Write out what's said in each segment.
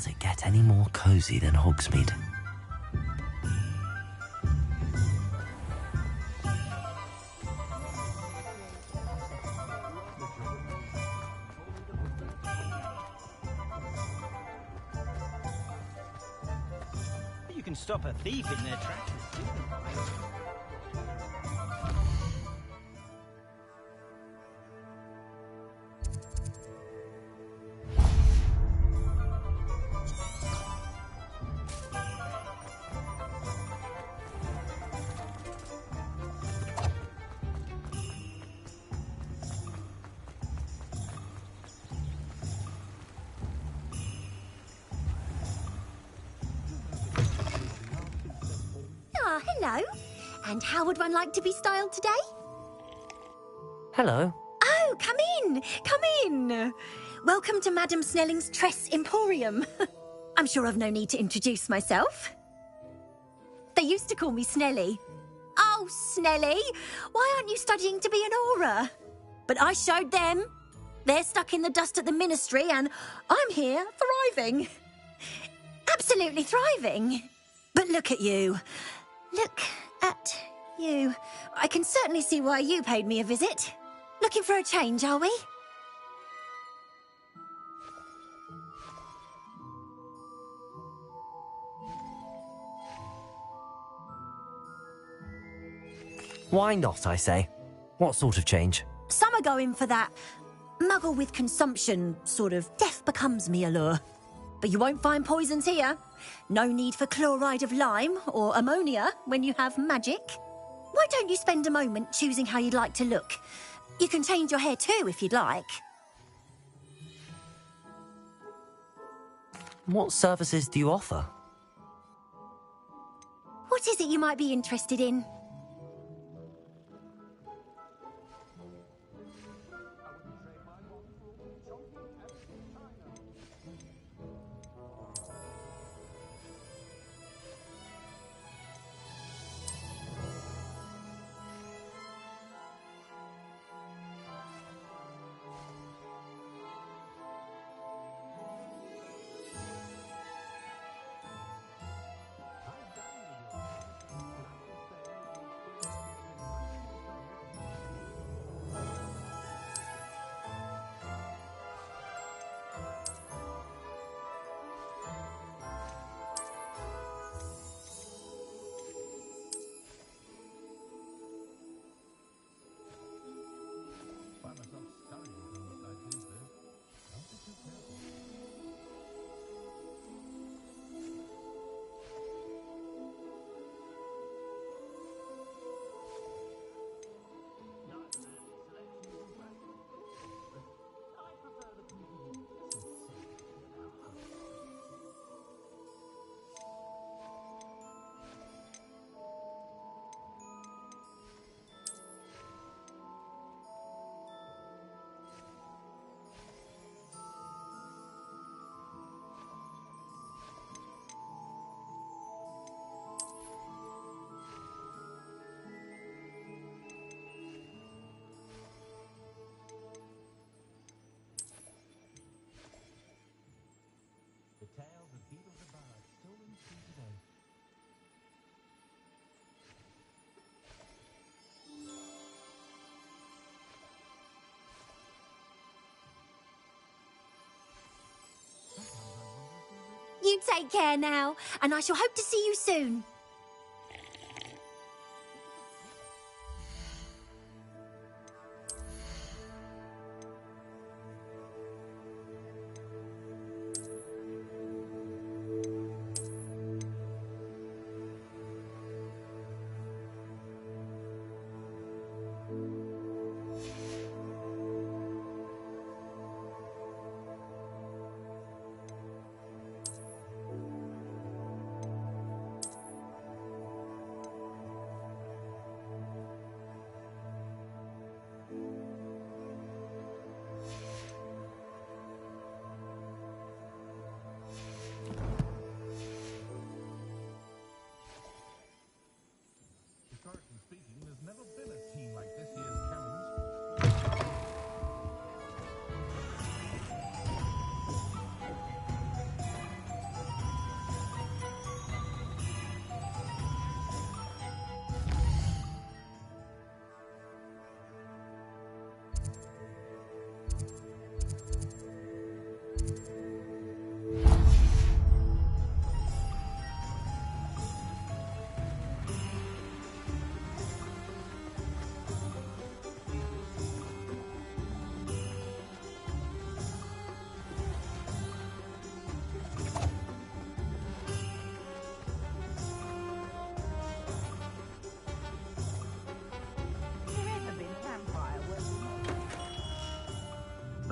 Does it get any more cosy than Hogsmeade? You can stop a thief in their tracks. Ah, hello. And how would one like to be styled today? Hello. Oh, come in. Come in. Welcome to Madam Snelling's Tress Emporium. I'm sure I've no need to introduce myself. They used to call me Snelly. Oh, Snelly, why aren't you studying to be an aura? But I showed them. They're stuck in the dust at the ministry and I'm here thriving. Absolutely thriving. But look at you. Look at you. I can certainly see why you paid me a visit. Looking for a change, are we? Why not, I say? What sort of change? Some are going for that muggle with consumption, sort of death becomes me allure. But you won't find poisons here. No need for chloride of lime or ammonia when you have magic. Why don't you spend a moment choosing how you'd like to look? You can change your hair too if you'd like. What services do you offer? What is it you might be interested in? You take care now, and I shall hope to see you soon.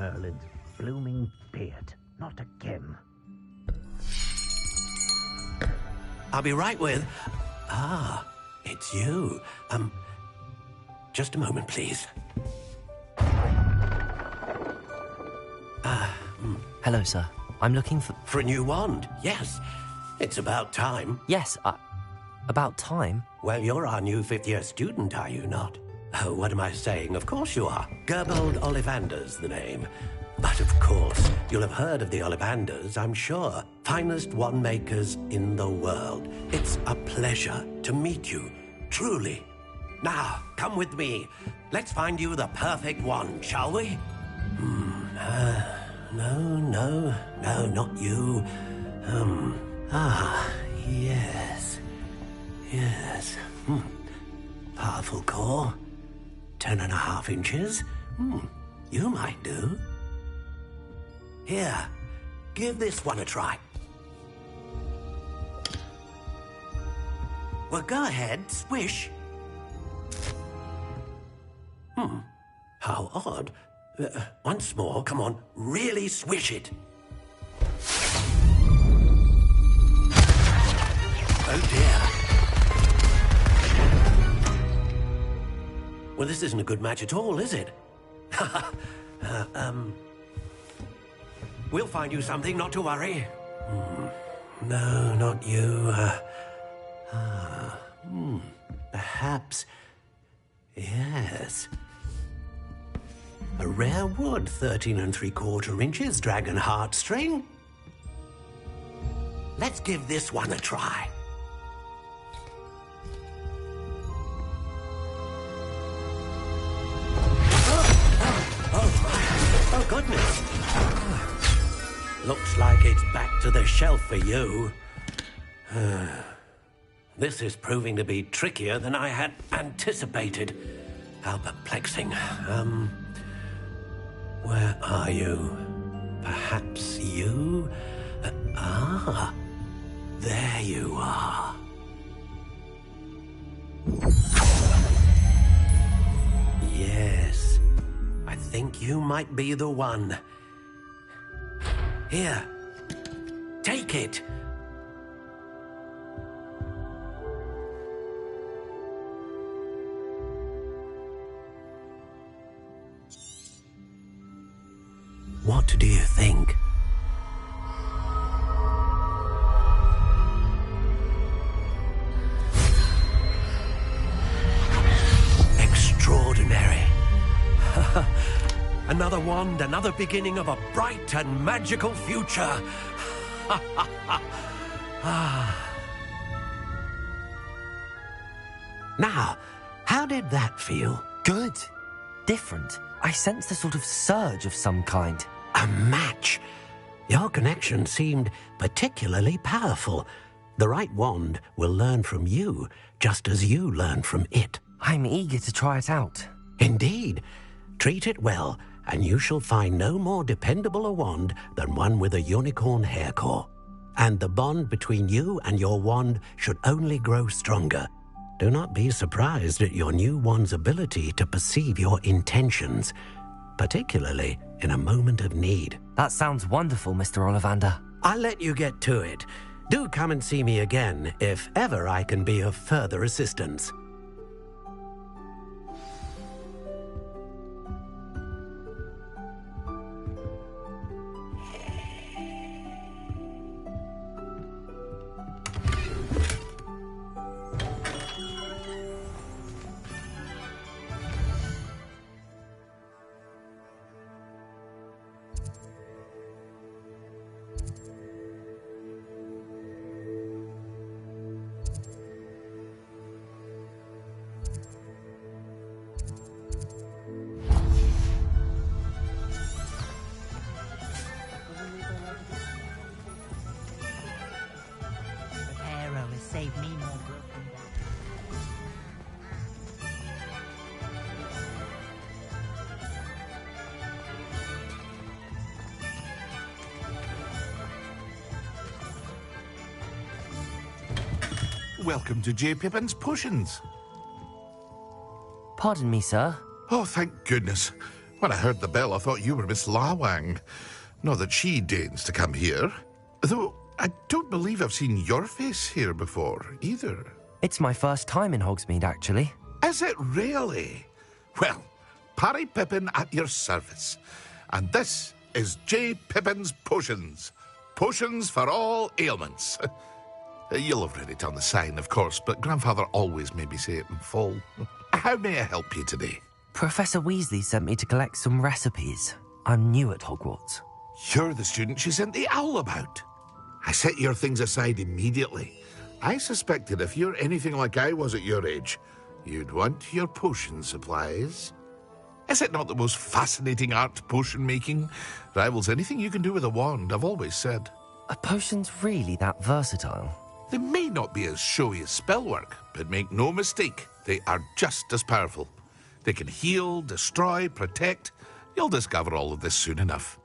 Merlin's blooming beard. Not again. I'll be right with... Ah, it's you. Just a moment, please. Hello, sir. I'm looking for... For a new wand, yes. It's about time. Yes, about time? Well, you're our new fifth-year student, are you not? Oh, what am I saying? Of course you are. Gerbold Ollivander's the name. But of course, you'll have heard of the Ollivanders, I'm sure. Finest wand makers in the world. It's a pleasure to meet you, truly. Now, come with me. Let's find you the perfect wand, shall we? No, not you. Yes. Powerful core. 10.5 inches. You might do. Here, give this one a try. Well, go ahead, swish. How odd. Once more, come on, really swish it. Oh dear. Well, this isn't a good match at all, is it? We'll find you something, not to worry. No, not you. Perhaps... Yes. A rare wood, 13 3/4 inches, dragon heartstring. Let's give this one a try. Oh, goodness. Looks like it's back to the shelf for you. This is proving to be trickier than I had anticipated. How perplexing. Where are you? Perhaps you? There you are. Yes, I think you might be the one. Here, take it. What do you think? Extraordinary. Another wand, another beginning of a bright and magical future. Now, how did that feel? Good. Different. I sensed a sort of surge of some kind. A match. Your connection seemed particularly powerful. The right wand will learn from you, just as you learn from it. I'm eager to try it out. Indeed. Treat it well, and you shall find no more dependable a wand than one with a unicorn hair core. And the bond between you and your wand should only grow stronger. Do not be surprised at your new wand's ability to perceive your intentions, particularly in a moment of need. That sounds wonderful, Mr. Ollivander. I'll let you get to it. Do come and see me again if ever I can be of further assistance. Save me more broken down. Welcome to J. Pippin's Potions. Pardon me, sir. Oh, thank goodness. When I heard the bell, I thought you were Miss Lawang. Not that she deigns to come here. Though I don't believe I've seen your face here before, either. It's my first time in Hogsmeade, actually. Is it really? Well, Parry Pippin at your service. And this is J. Pippin's Potions. Potions for all ailments. You'll have read it on the sign, of course, but Grandfather always made me say it in full. How may I help you today? Professor Weasley sent me to collect some recipes. I'm new at Hogwarts. You're the student she sent the owl about. I set your things aside immediately. I suspected if you're anything like I was at your age, you'd want your potion supplies. Is it not the most fascinating art, potion making? Rivals anything you can do with a wand, I've always said. Are potions really that versatile? They may not be as showy as spellwork, but make no mistake, they are just as powerful. They can heal, destroy, protect. You'll discover all of this soon enough.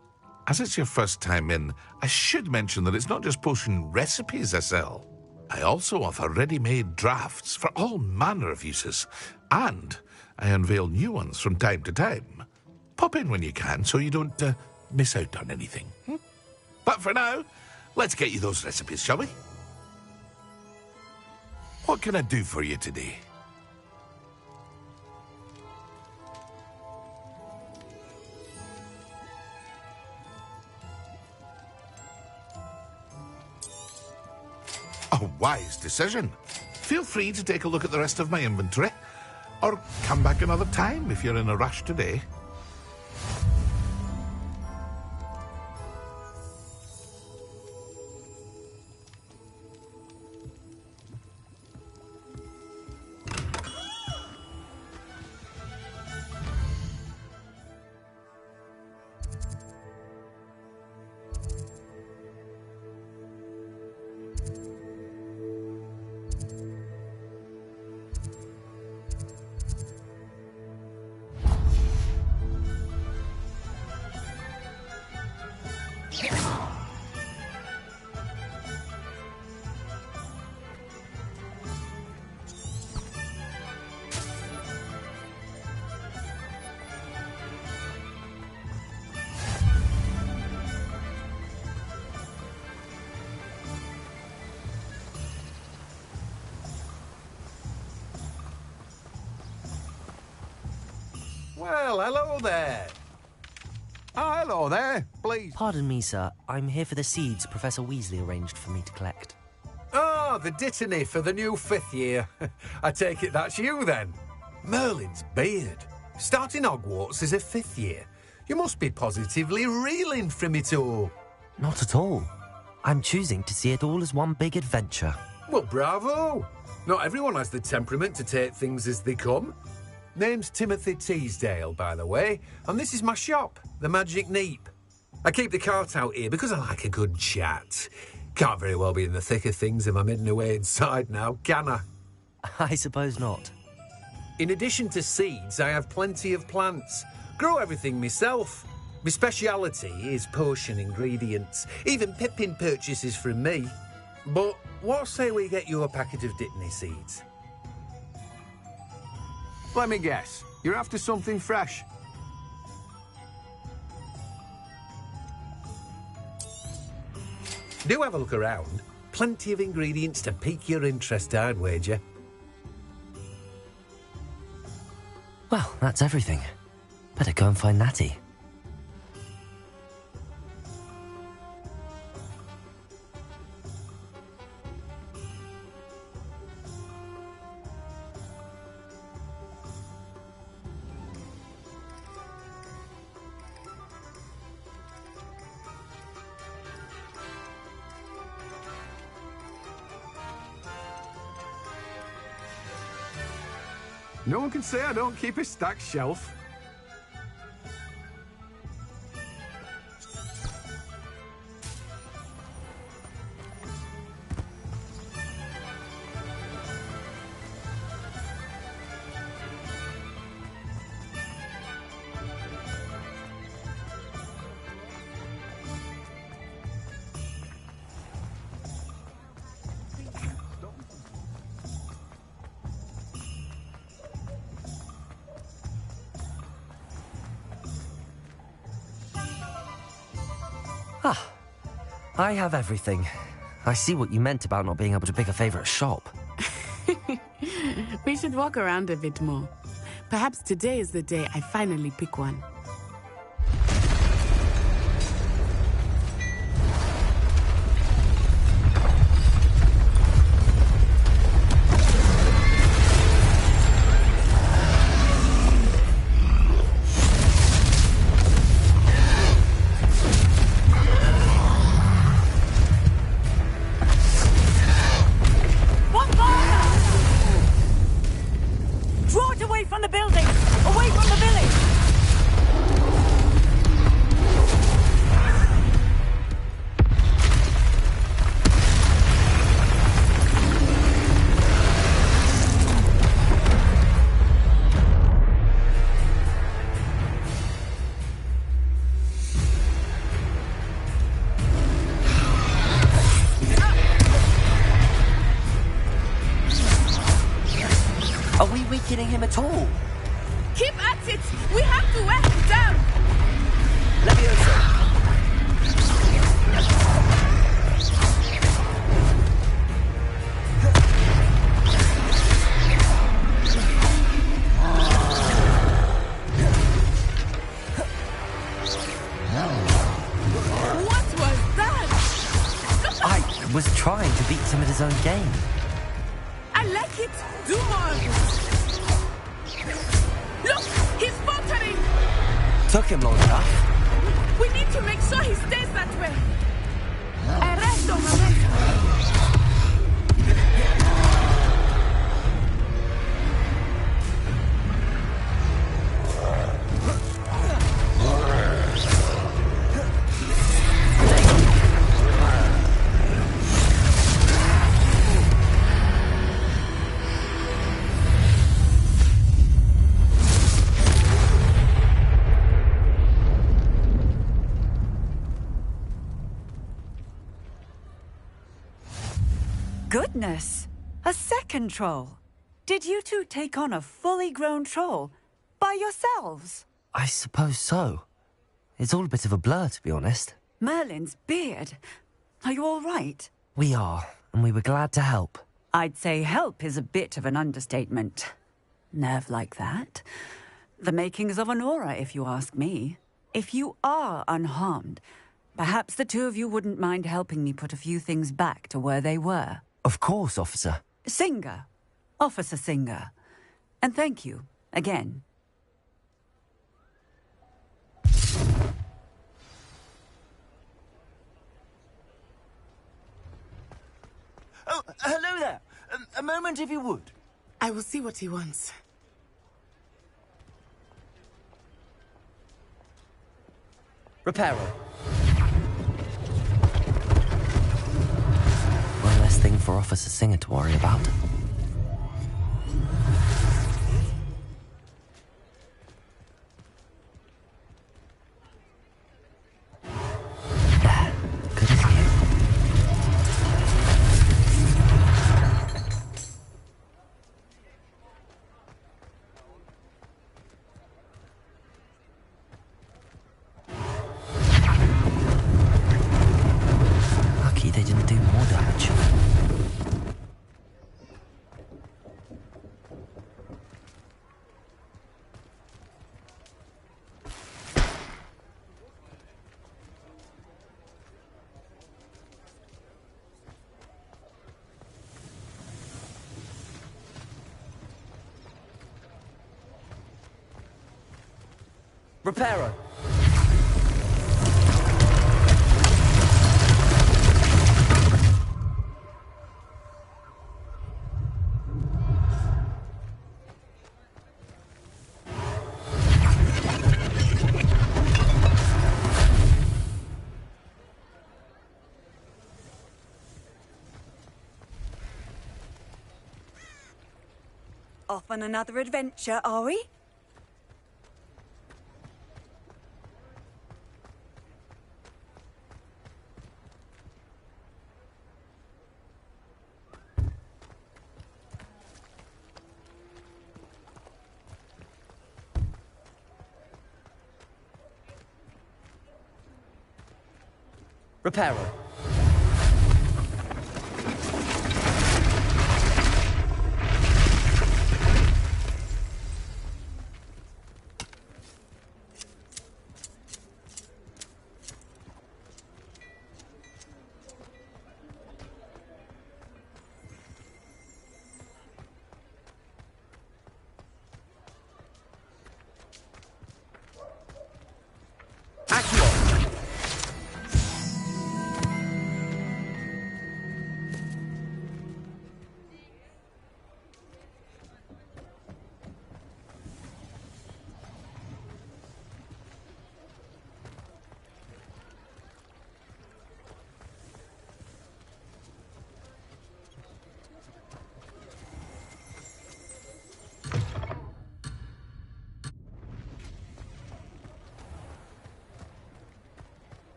As it's your first time in, I should mention that it's not just potion recipes I sell. I also offer ready-made drafts for all manner of uses, and I unveil new ones from time to time. Pop in when you can so you don't miss out on anything. But for now, let's get you those recipes, shall we? What can I do for you today? A wise decision. Feel free to take a look at the rest of my inventory, or come back another time if you're in a rush today. Well, hello there. Oh, hello there. Please. Pardon me, sir. I'm here for the seeds Professor Weasley arranged for me to collect. Oh, the dittany for the new 5th year. I take it that's you, then. Merlin's beard. Starting Hogwarts as a 5th year. You must be positively reeling from it all. Not at all. I'm choosing to see it all as one big adventure. Well, bravo. Not everyone has the temperament to take things as they come. Name's Timothy Teasdale, by the way, and this is my shop, the Magic Neep. I keep the cart out here because I like a good chat. Can't very well be in the thick of things if I'm hidden away inside now, can I? I suppose not. In addition to seeds, I have plenty of plants. Grow everything myself. My speciality is potion ingredients. Even Pippin purchases from me. But what say we get you a packet of Dittany seeds? Let me guess. You're after something fresh. Do have a look around. Plenty of ingredients to pique your interest, I'd wager. Well, that's everything. Better go and find Natty. No one can say I don't keep a stacked shelf. I have everything. I see what you meant about not being able to pick a favorite shop. We should walk around a bit more. Perhaps today is the day I finally pick one. Are we weakening him at all? Keep at it! We have to wear him down! Leviosa! What was that? I was trying to beat him at his own game. I like it! Do more of it! Look! He's faltering! Took him long enough. We need to make sure he stays that way! Arresto momento! Goodness! A second troll! Did you two take on a fully grown troll? By yourselves? I suppose so. It's all a bit of a blur, to be honest. Merlin's beard. Are you all right? We are, and we were glad to help. I'd say help is a bit of an understatement. Nerve like that. The makings of an aura, if you ask me. If you are unharmed, perhaps the two of you wouldn't mind helping me put a few things back to where they were. Of course, officer. Singer. Officer Singer. And thank you, again. Oh, hello there. A moment if you would. I will see what he wants. Reparo. One less thing for Officer Singer to worry about. Good as new. Lucky they didn't do more damage. Reparo. Off on another adventure, are we? Reparo.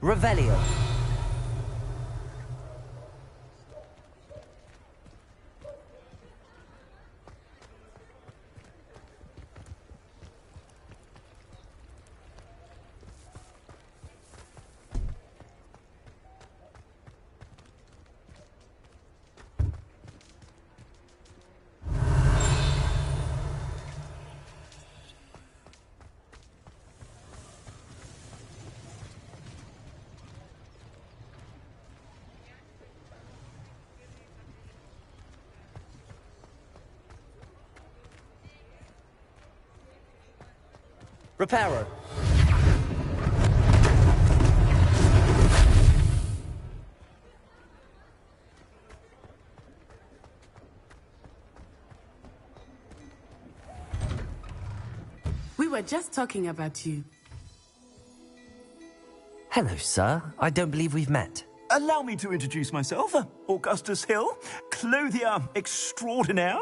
Revelio. Reparo. We were just talking about you. Hello, sir. I don't believe we've met. Allow me to introduce myself, Augustus Hill, clothier extraordinaire.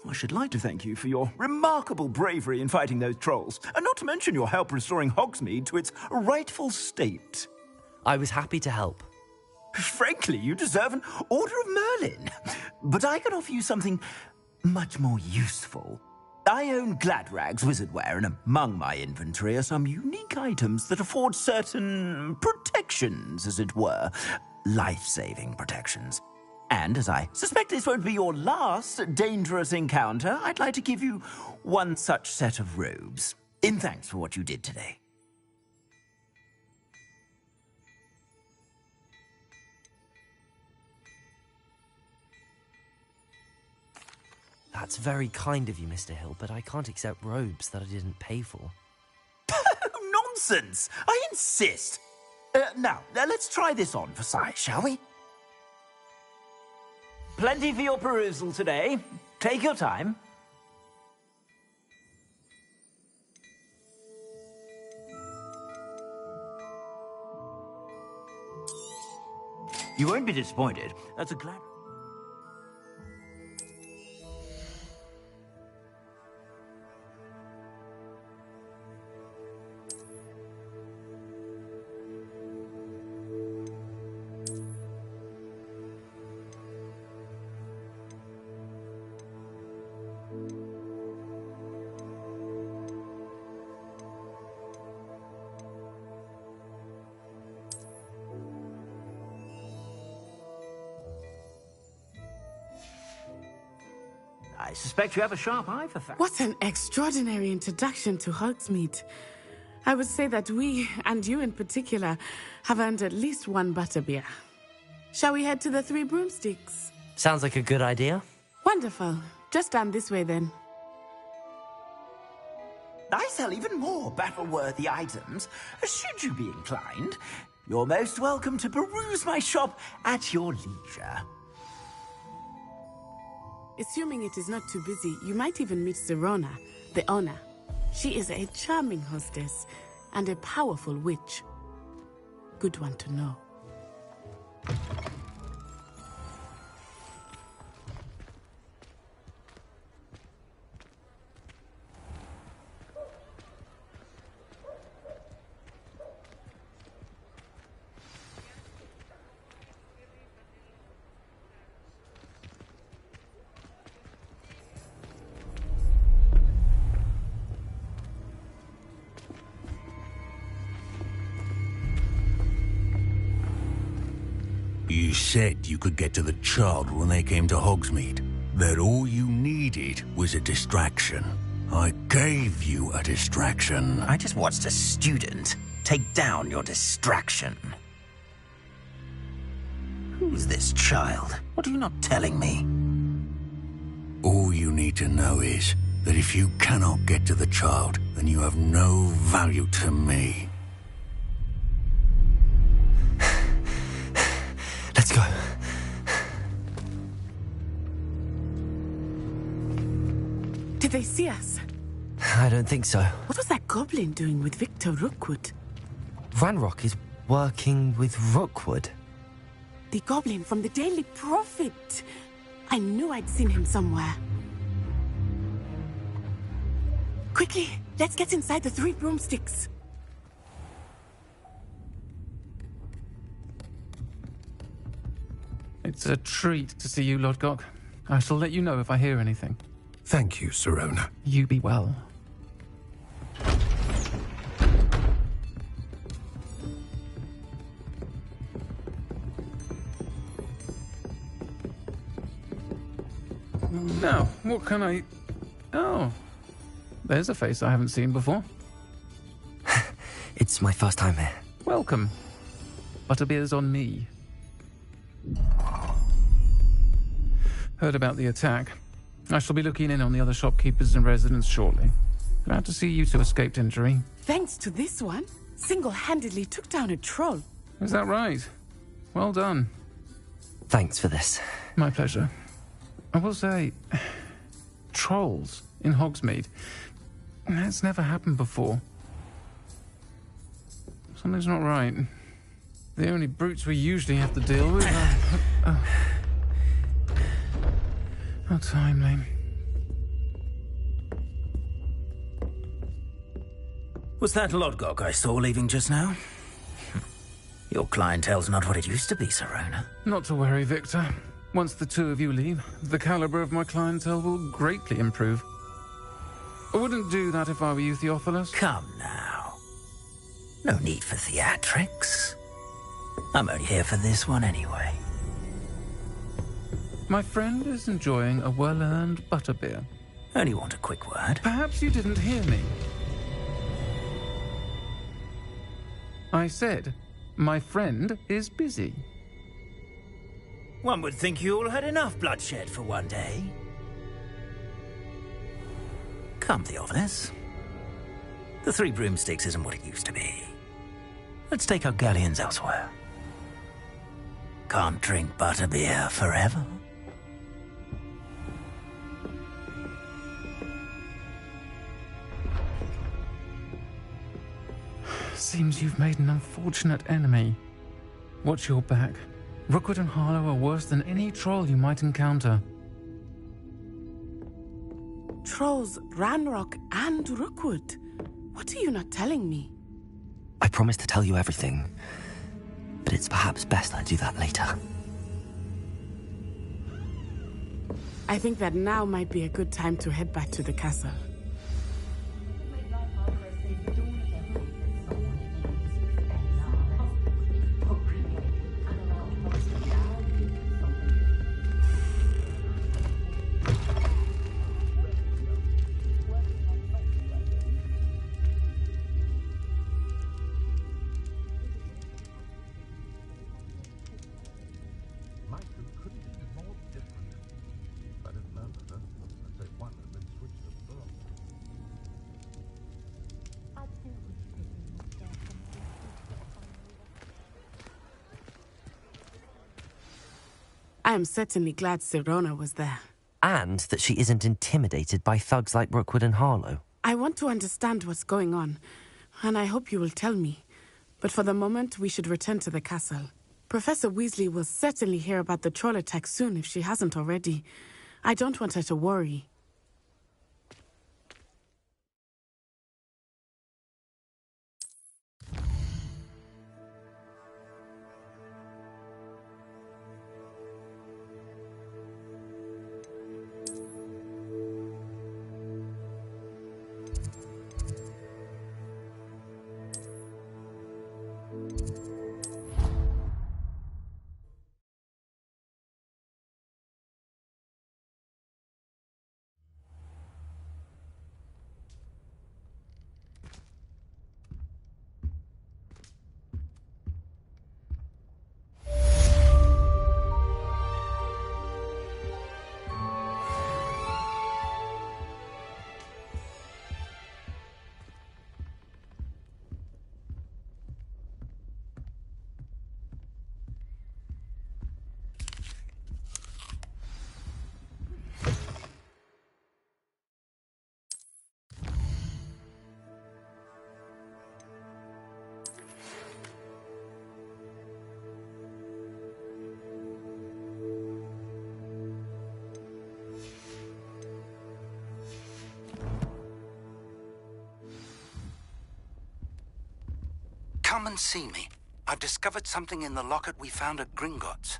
I should like to thank you for your remarkable bravery in fighting those trolls, and not to mention your help restoring Hogsmeade to its rightful state. I was happy to help. Frankly, you deserve an Order of Merlin. But I can offer you something much more useful. I own Gladrag's wizardware, and among my inventory are some unique items that afford certain protections, as it were. Life-saving protections. And as I suspect this won't be your last dangerous encounter, I'd like to give you one such set of robes, in thanks for what you did today. That's very kind of you, Mr. Hill, but I can't accept robes that I didn't pay for. Nonsense! I insist! Now, let's try this on for size, shall we? Plenty for your perusal today. Take your time. You won't be disappointed. That's a glad... I suspect you have a sharp eye for facts. What an extraordinary introduction to Hogsmeade. I would say that we, and you in particular, have earned at least one butterbeer. Shall we head to the Three Broomsticks? Sounds like a good idea. Wonderful. Just down this way then. I sell even more battle-worthy items. Should you be inclined, you're most welcome to peruse my shop at your leisure. Assuming it is not too busy, you might even meet Serona, the owner. She is a charming hostess and a powerful witch. Good one to know. You said you could get to the child when they came to Hogsmeade. That all you needed was a distraction. I gave you a distraction. I just watched a student take down your distraction. Who's this child? What are you not telling me? All you need to know is that if you cannot get to the child, then you have no value to me. Let's go. Did they see us? I don't think so. What was that goblin doing with Victor Rookwood? Ranrock is working with Rookwood. The goblin from the Daily Prophet. I knew I'd seen him somewhere. Quickly, let's get inside the 3 broomsticks. It's a treat to see you, Lodgok. I shall let you know if I hear anything. Thank you, Sirona. You be well. Now, what can I... Oh, there's a face I haven't seen before. It's my first time here. Welcome. Butterbeer's on me. Heard about the attack. I shall be looking in on the other shopkeepers and residents shortly. Glad to see you two escaped injury. Thanks to this one, single-handedly took down a troll. Is that right? Well done. Thanks for this. My pleasure. I will say, trolls in Hogsmeade. That's never happened before. Something's not right. The only brutes we usually have to deal with are... How timely. Was that Lodgok I saw leaving just now? Your clientele's not what it used to be, Sirona. Not to worry, Victor. Once the two of you leave, the caliber of my clientele will greatly improve. I wouldn't do that if I were you, Theophilus. Come now. No need for theatrics. I'm only here for this one anyway. My friend is enjoying a well-earned butterbeer. Only want a quick word. Perhaps you didn't hear me. I said, my friend is busy. One would think you all had enough bloodshed for one day. Come, Theophilus. The 3 broomsticks isn't what it used to be. Let's take our galleons elsewhere. Can't drink butterbeer forever. Seems you've made an unfortunate enemy. Watch your back. Rookwood and Harlow are worse than any troll you might encounter. Trolls, Ranrock, and Rookwood. What are you not telling me? I promised to tell you everything, but it's perhaps best I do that later. I think that now might be a good time to head back to the castle. I am certainly glad Sirona was there. And that she isn't intimidated by thugs like Rookwood and Harlow. I want to understand what's going on, and I hope you will tell me. But for the moment, we should return to the castle. Professor Weasley will certainly hear about the troll attack soon if she hasn't already. I don't want her to worry. come and see me. I've discovered something in the locket we found at Gringotts.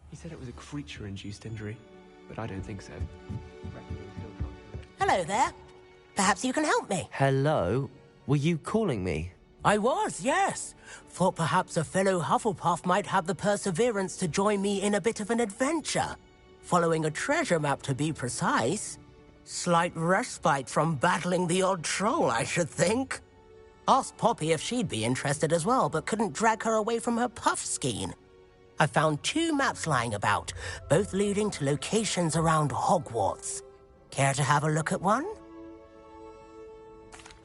He said it was a creature-induced injury, but I don't think so. Hello there. Perhaps you can help me. Hello? Were you calling me? I was, yes. Thought perhaps a fellow Hufflepuff might have the perseverance to join me in a bit of an adventure. Following a treasure map, to be precise. Slight respite from battling the odd troll, I should think. Asked Poppy if she'd be interested as well, but couldn't drag her away from her puff skein. I found 2 maps lying about, both leading to locations around Hogwarts. Care to have a look at one?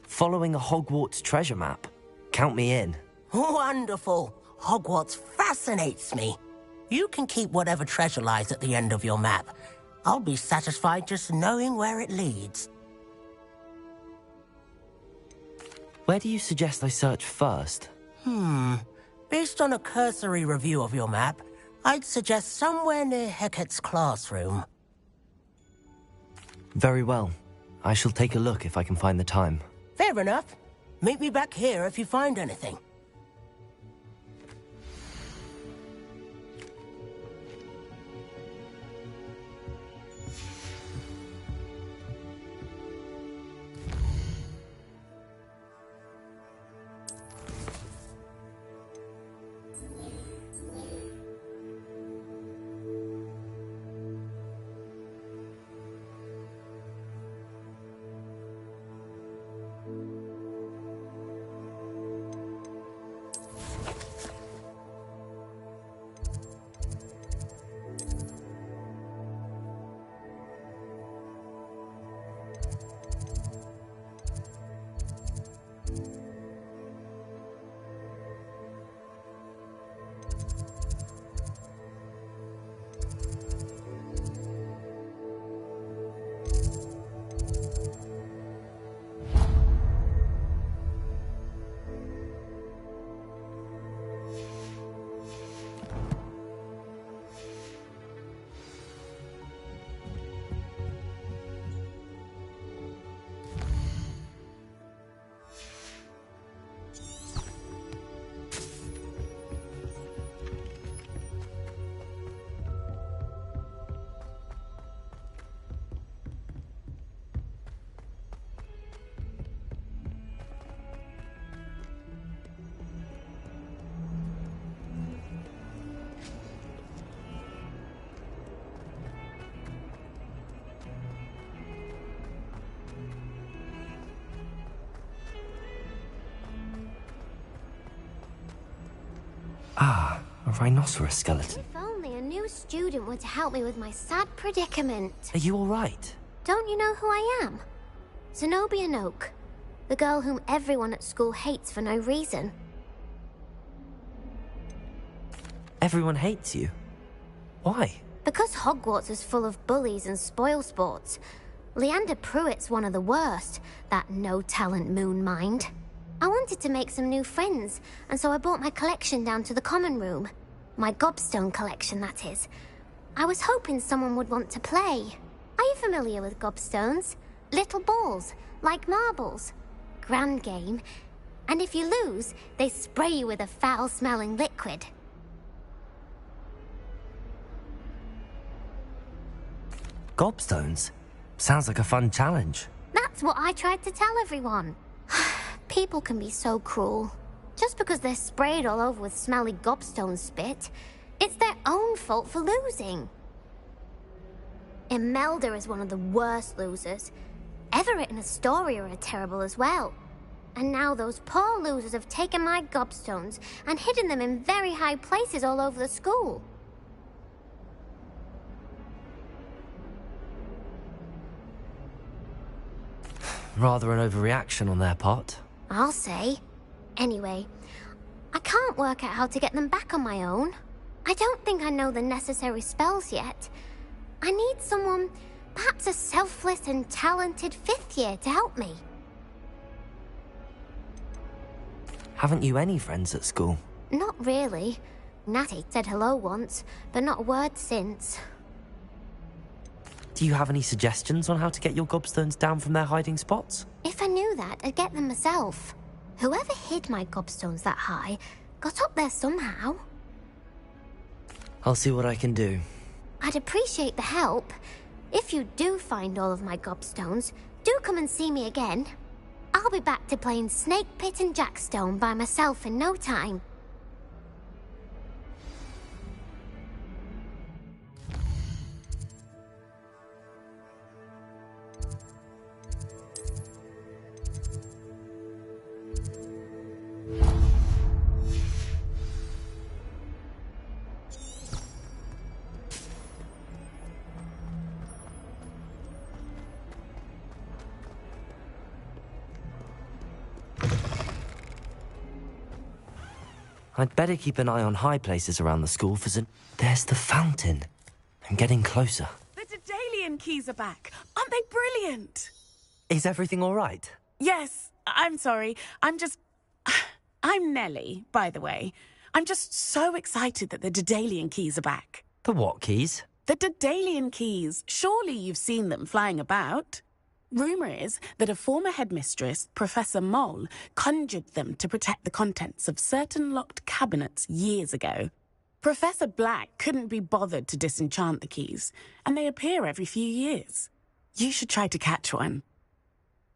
Following a Hogwarts treasure map. Count me in. Wonderful. Hogwarts fascinates me. You can keep whatever treasure lies at the end of your map. I'll be satisfied just knowing where it leads. Where do you suggest I search first? Based on a cursory review of your map, I'd suggest somewhere near Hecat's classroom. Very well. I shall take a look if I can find the time. Fair enough. Meet me back here if you find anything. Ah, a rhinoceros skeleton. If only a new student were to help me with my sad predicament. Are you all right? Don't you know who I am? Zenobia Noak, the girl whom everyone at school hates for no reason. Everyone hates you. Why? Because Hogwarts is full of bullies and spoilsports. Leander Pruitt's one of the worst, that no-talent moon mind. I wanted to make some new friends, and so I brought my collection down to the common room. My gobstone collection, that is. I was hoping someone would want to play. Are you familiar with gobstones? Little balls, like marbles. Grand game. And if you lose, they spray you with a foul-smelling liquid. Gobstones? Sounds like a fun challenge. That's what I tried to tell everyone. People can be so cruel. Just because they're sprayed all over with smelly gobstone spit, it's their own fault for losing. Imelda is one of the worst losers. Everett and Astoria are terrible as well. And now those poor losers have taken my gobstones and hidden them in very high places all over the school. Rather an overreaction on their part. I'll say. Anyway, I can't work out how to get them back on my own. I don't think I know the necessary spells yet. I need someone, perhaps a selfless and talented 5th year to help me. Haven't you any friends at school? Not really. Natty said hello once, but not a word since. Do you have any suggestions on how to get your gobstones down from their hiding spots? If I knew that, I'd get them myself. Whoever hid my gobstones that high got up there somehow. I'll see what I can do. I'd appreciate the help. If you do find all of my gobstones, do come and see me again. I'll be back to playing Snake Pit and Jackstone by myself in no time. I'd better keep an eye on high places around the school for some... There's the fountain. I'm getting closer. The Daedalian keys are back. Aren't they brilliant? Is everything all right? Yes, I'm sorry. I'm Nellie, by the way. I'm just so excited that the Daedalian keys are back. The what keys? The Daedalian keys. Surely you've seen them flying about. Rumour is that a former headmistress, Professor Mole, conjured them to protect the contents of certain locked cabinets years ago. Professor Black couldn't be bothered to disenchant the keys, and they appear every few years. You should try to catch one.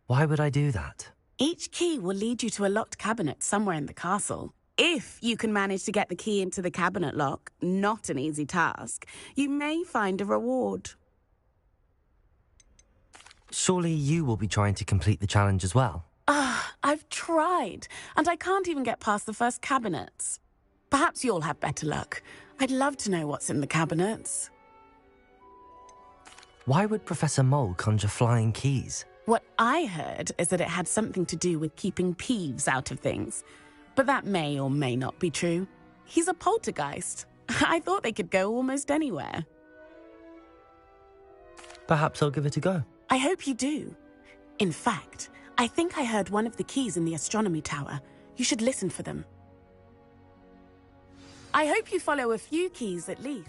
Why would I do that? Each key will lead you to a locked cabinet somewhere in the castle. If you can manage to get the key into the cabinet lock, not an easy task, you may find a reward. Surely you will be trying to complete the challenge as well. I've tried, and I can't even get past the first cabinets. Perhaps you'll have better luck. I'd love to know what's in the cabinets. Why would Professor Mole conjure flying keys? What I heard is that it had something to do with keeping Peeves out of things. But that may or may not be true. He's a poltergeist. I thought they could go almost anywhere. Perhaps I'll give it a go. I hope you do. In fact, I think I heard one of the keys in the astronomy tower. You should listen for them. I hope you follow a few keys at least.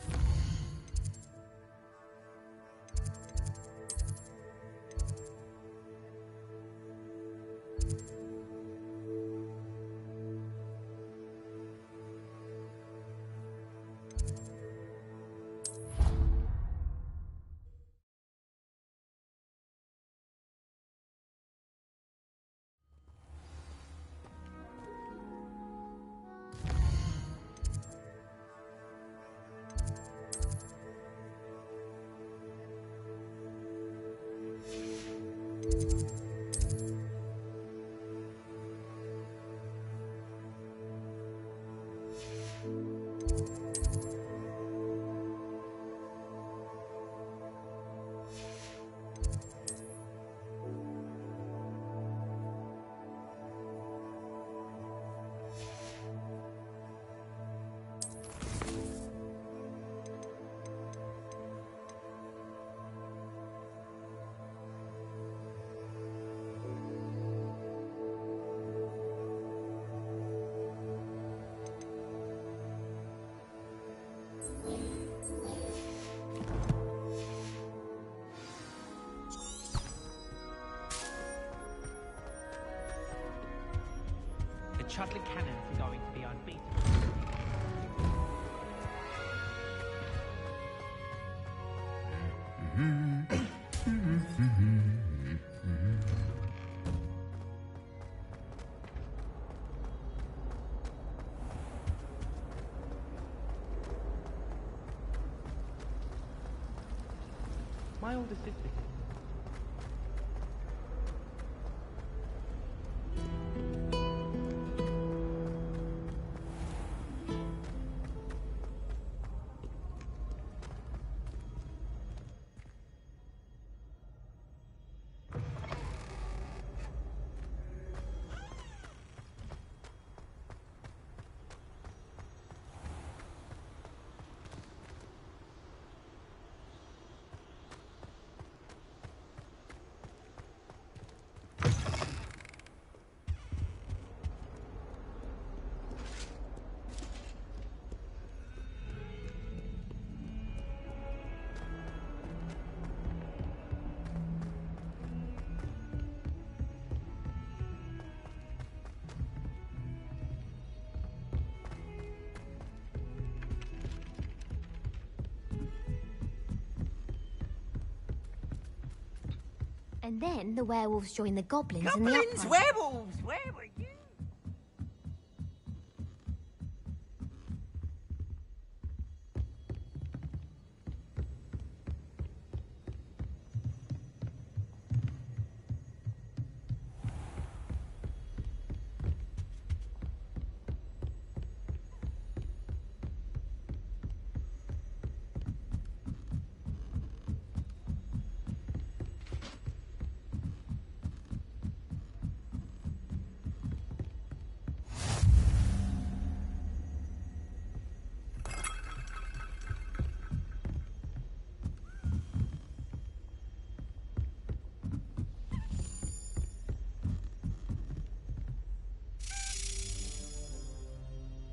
Chudley cannons are going to be unbeaten. My older sister. And then the werewolves join the goblins and the Goblins, uprising. werewolves, where were you?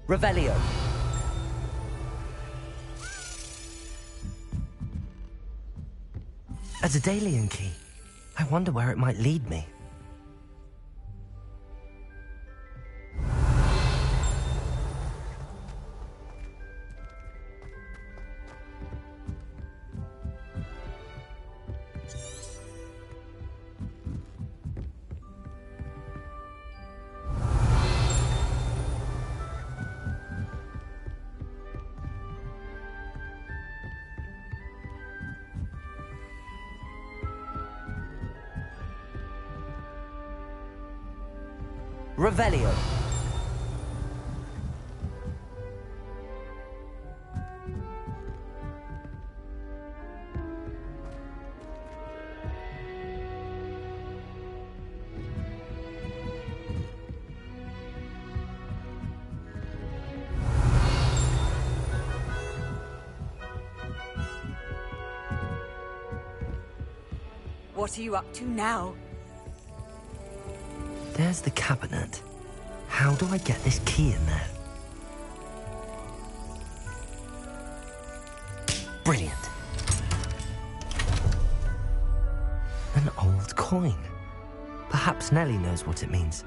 Revelio. A Daedalian key. I wonder where it might lead me. Revelio. What are you up to now? There's the cabinet. How do I get this key in there? Brilliant. An old coin. Perhaps Nellie knows what it means.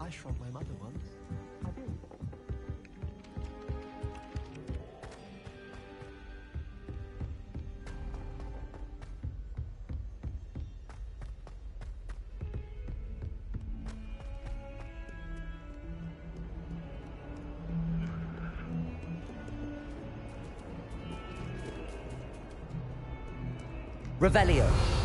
I shrunk my mother once. I did. Revelio.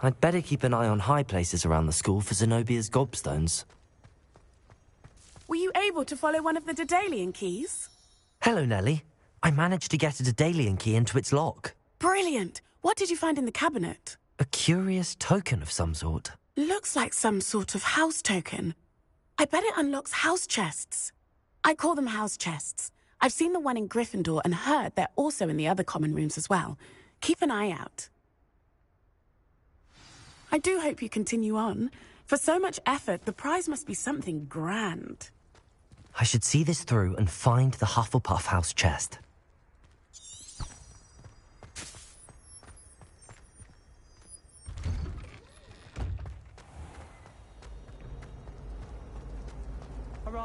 I'd better keep an eye on high places around the school for Zenobia's gobstones. Were you able to follow one of the Daedalian keys? Hello, Nellie. I managed to get a Daedalian key into its lock. Brilliant! What did you find in the cabinet? A curious token of some sort. Looks like some sort of house token. I bet it unlocks house chests. I call them house chests. I've seen the one in Gryffindor and heard they're also in the other common rooms as well. Keep an eye out. I do hope you continue on. For so much effort, the prize must be something grand. I should see this through and find the Hufflepuff house chest.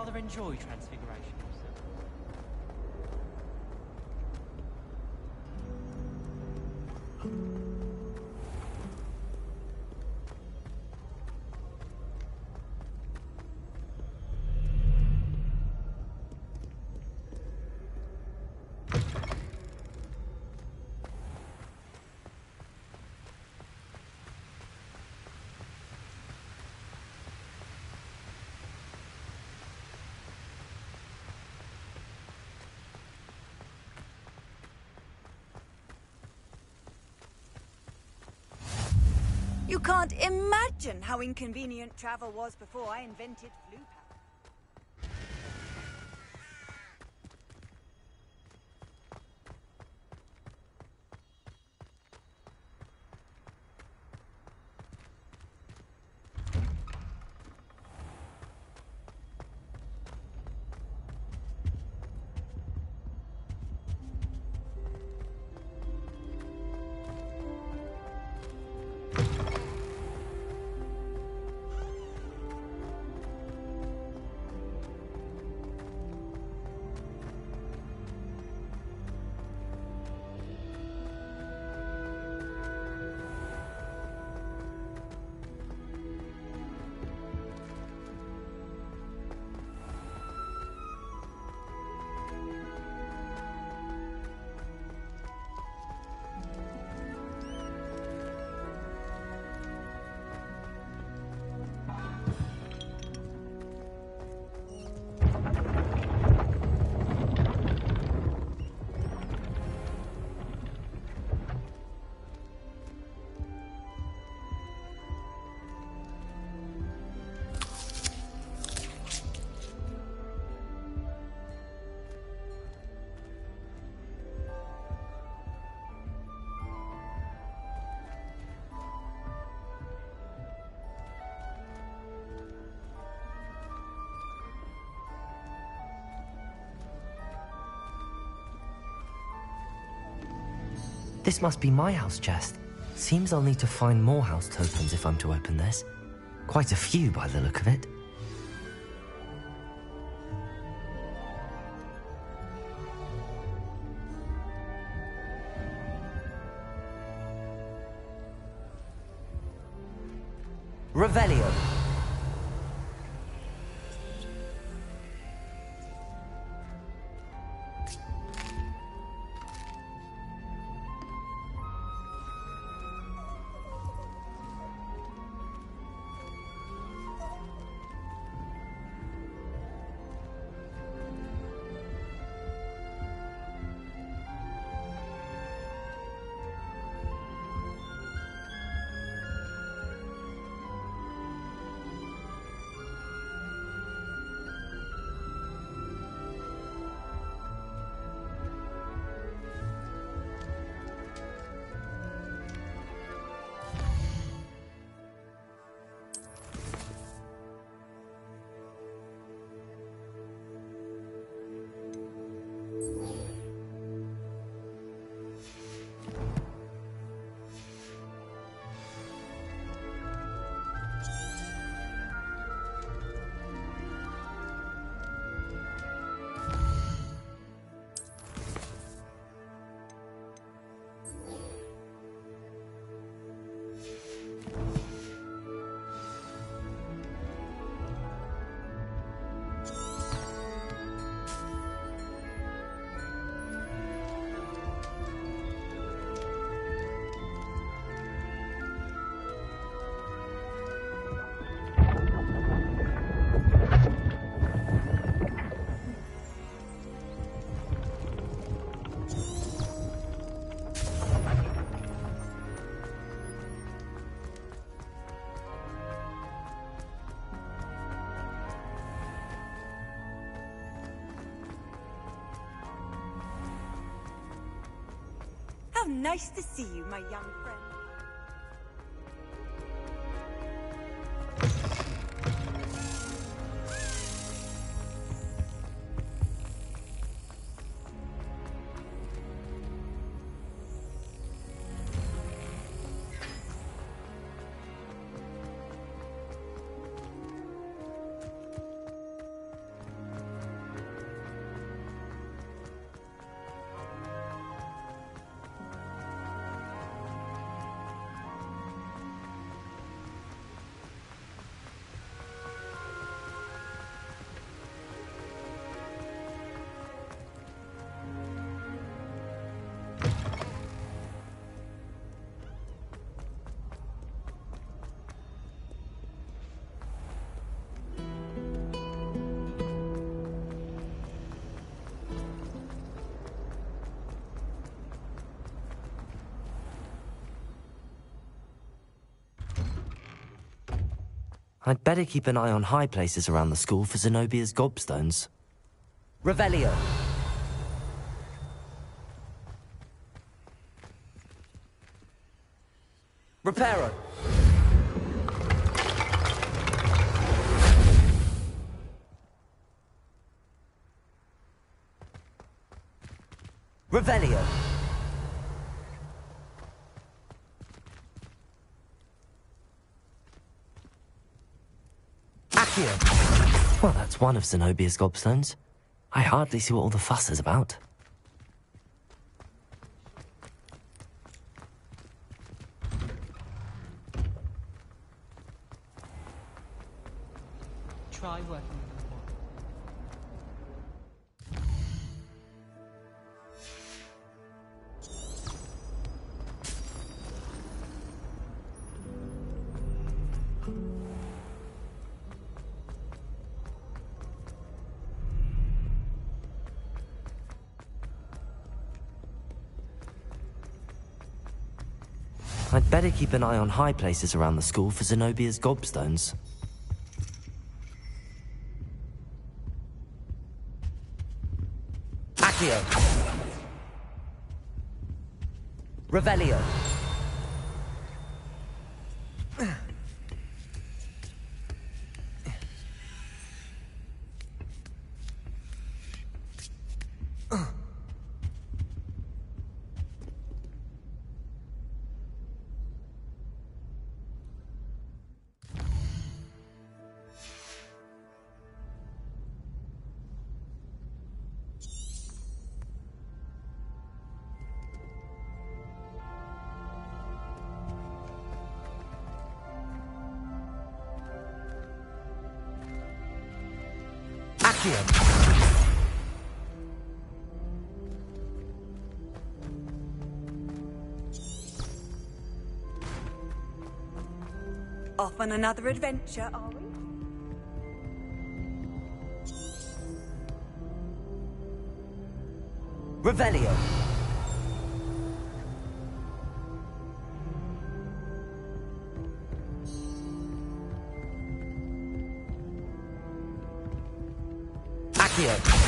rather enjoy Transfiguration yourself? You can't imagine how inconvenient travel was before I invented flu power. This must be my house chest. Seems I'll need to find more house tokens if I'm to open this. Quite a few by the look of it. Revelio. How nice to see you, my young friend. I'd better keep an eye on high places around the school for Zenobia's gobstones. Revelio. Reparo. Revelio. Accio. Well, that's one of Zenobia's gobstones. I hardly see what all the fuss is about. Try working with the wand. I'd better keep an eye on high places around the school for Zenobia's gobstones. Accio. Revelio. Off on another adventure, are we? Revelio. Accio.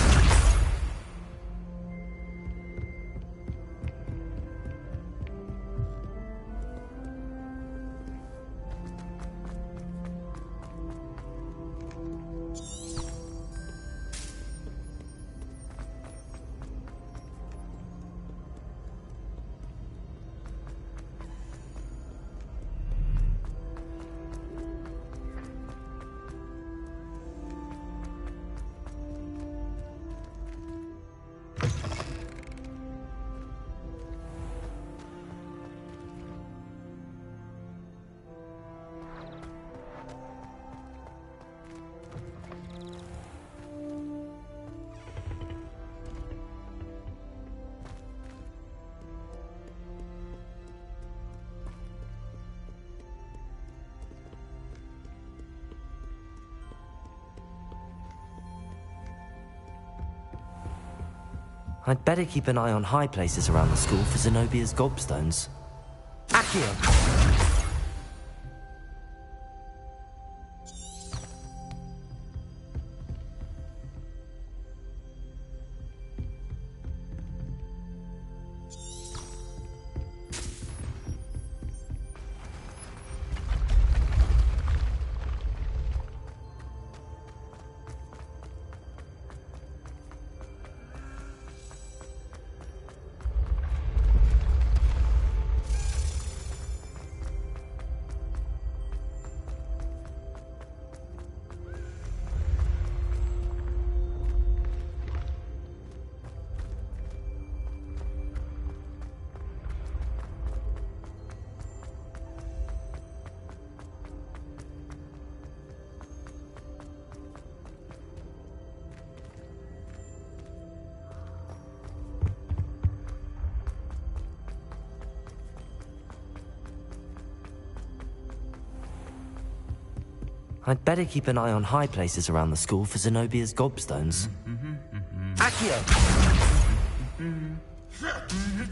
I'd better keep an eye on high places around the school for Zenobia's gobstones. Accio. I'd better keep an eye on high places around the school for Zenobia's gobstones. Accio.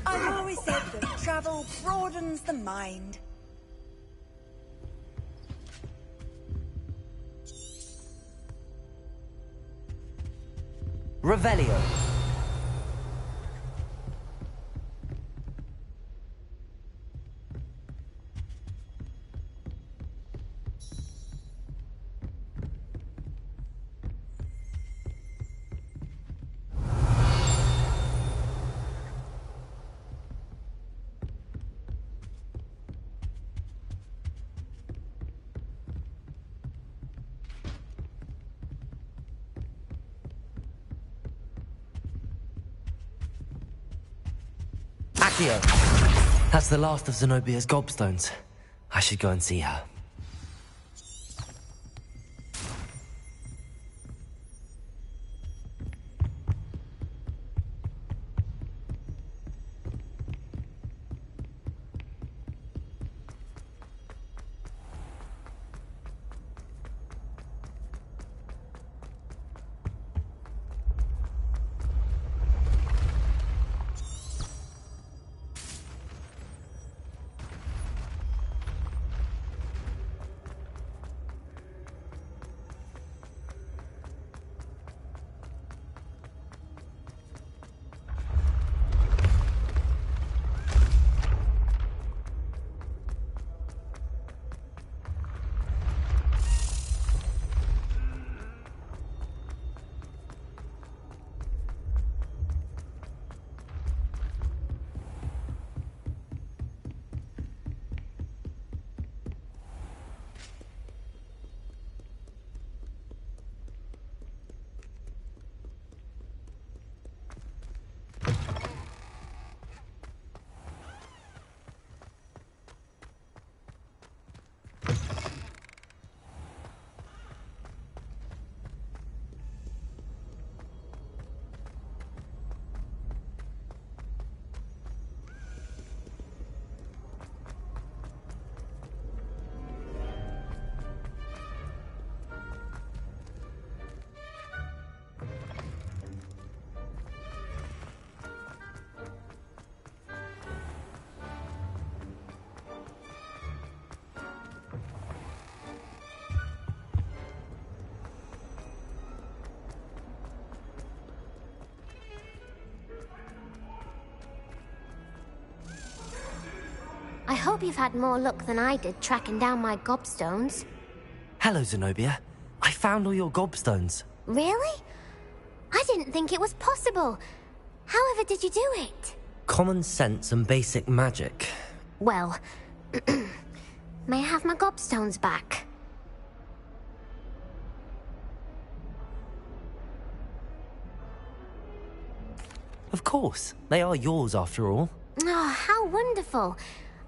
I've always said that travel broadens the mind. Revelio. Accio. That's the last of Zenobia's gobstones. I should go and see her. I hope you've had more luck than I did tracking down my gobstones. Hello, Zenobia. I found all your gobstones. Really? I didn't think it was possible. However did you do it? Common sense and basic magic. Well, may I have my gobstones back? Of course. They are yours after all. Oh, how wonderful.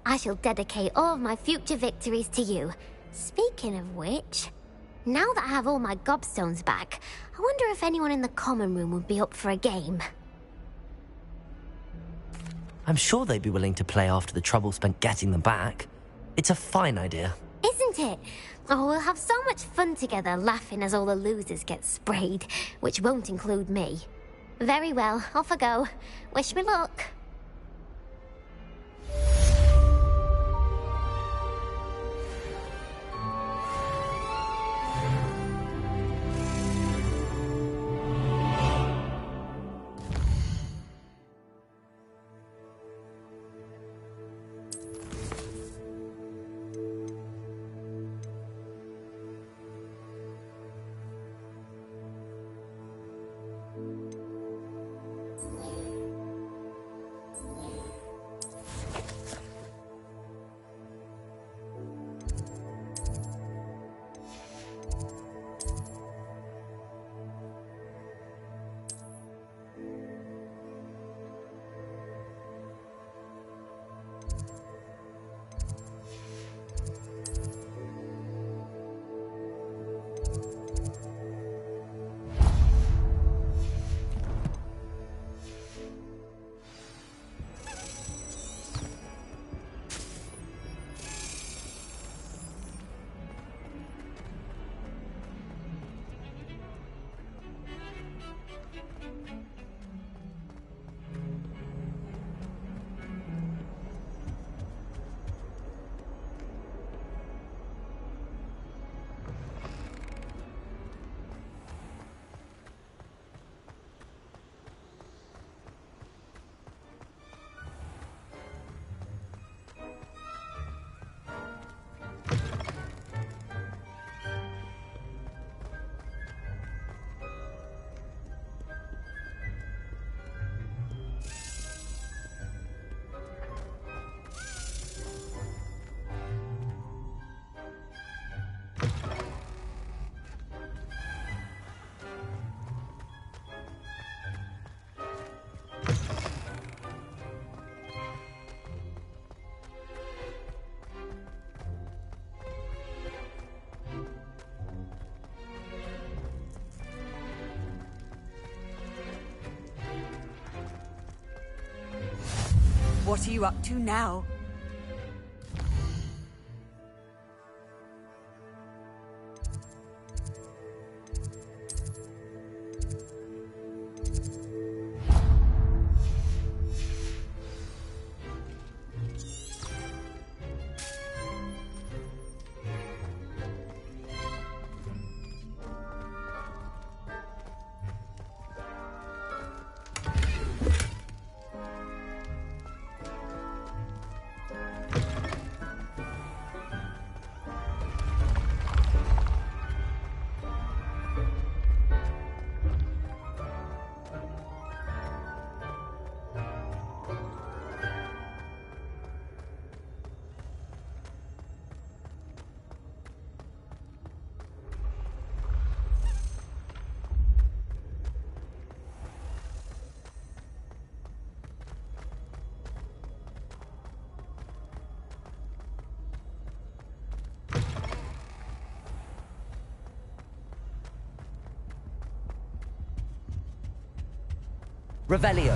I shall dedicate all of my future victories to you. Speaking of which, now that I have all my gobstones back, I wonder if anyone in the common room would be up for a game. I'm sure they'd be willing to play after the trouble spent getting them back. It's a fine idea. Isn't it? Oh, we'll have so much fun together laughing as all the losers get sprayed, which won't include me. Very well, off I go. Wish me luck. What are you up to now? Revelio.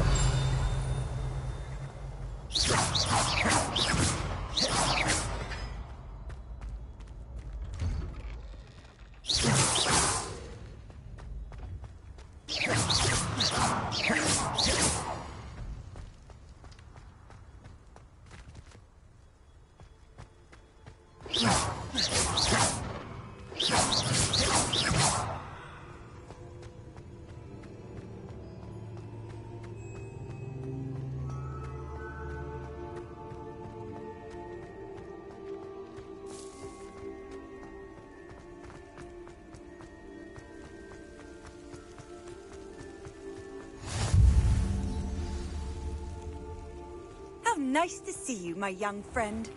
How nice to see you, my young friend.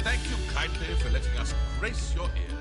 Thank you kindly for letting us grace your ears.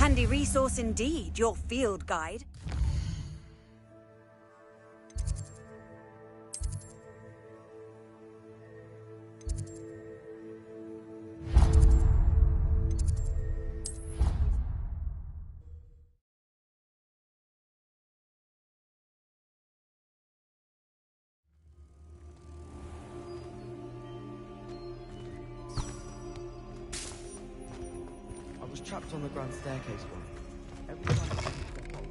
Handy resource indeed, your field guide. was trapped on the grand staircase once. Every time I used the hole,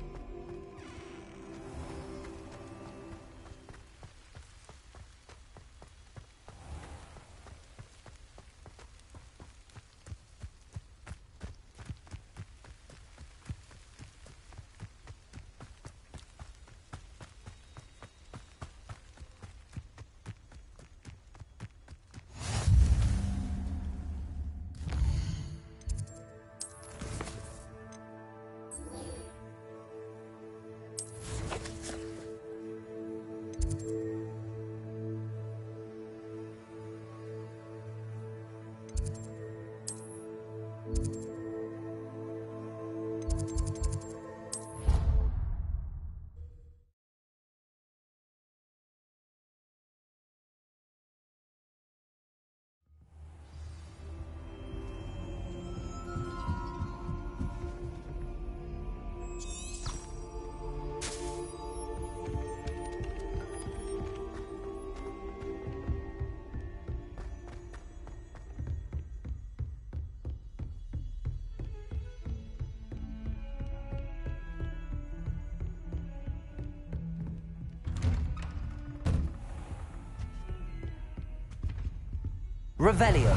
Revelio.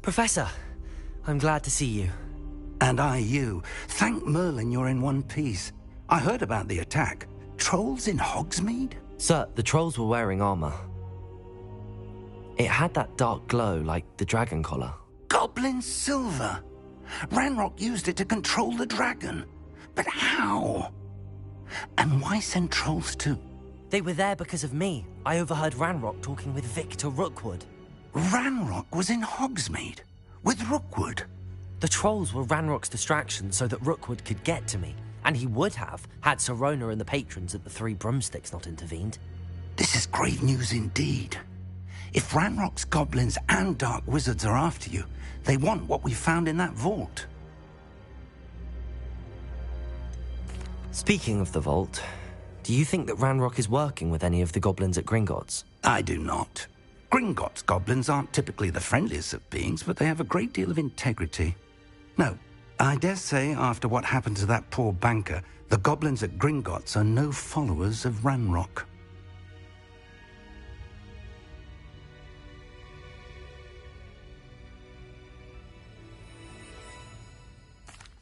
Professor, I'm glad to see you. And I you. Thank Merlin you're in one piece. I heard about the attack. Trolls in Hogsmeade? Sir, the trolls were wearing armor. It had that dark glow like the dragon collar. Goblin silver. Ranrock used it to control the dragon. But how? And why send trolls too? They were there because of me. I overheard Ranrock talking with Victor Rookwood. Ranrock was in Hogsmeade? With Rookwood? The trolls were Ranrock's distraction so that Rookwood could get to me. And he would have, had Sirona and the patrons at the Three Broomsticks not intervened. This is grave news indeed. If Ranrock's goblins and dark wizards are after you, they want what we found in that vault. Speaking of the vault, do you think that Ranrock is working with any of the goblins at Gringotts? I do not. Gringotts goblins aren't typically the friendliest of beings, but they have a great deal of integrity. No, I dare say after what happened to that poor banker, the goblins at Gringotts are no followers of Ranrock.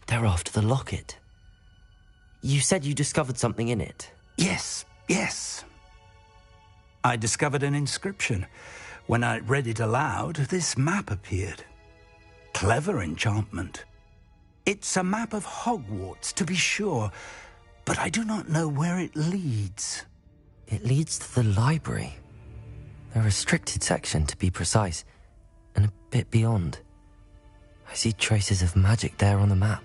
They're after the locket. You said you discovered something in it. Yes. I discovered an inscription. When I read it aloud, this map appeared. Clever enchantment. It's a map of Hogwarts, to be sure, but I do not know where it leads. It leads to the library. A restricted section, to be precise, and a bit beyond. I see traces of magic there on the map.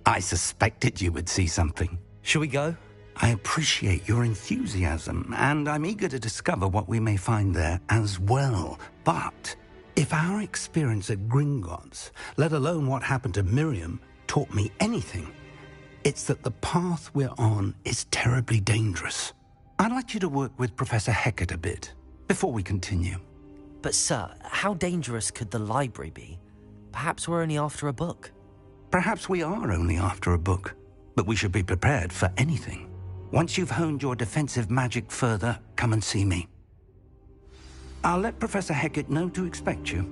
I suspected you would see something. Shall we go? I appreciate your enthusiasm, and I'm eager to discover what we may find there as well. But if our experience at Gringotts, let alone what happened to Miriam, taught me anything, it's that the path we're on is terribly dangerous. I'd like you to work with Professor Hecat a bit before we continue. But sir, how dangerous could the library be? Perhaps we're only after a book. Perhaps we are only after a book, but we should be prepared for anything. Once you've honed your defensive magic further, come and see me. I'll let Professor Hecat know to expect you.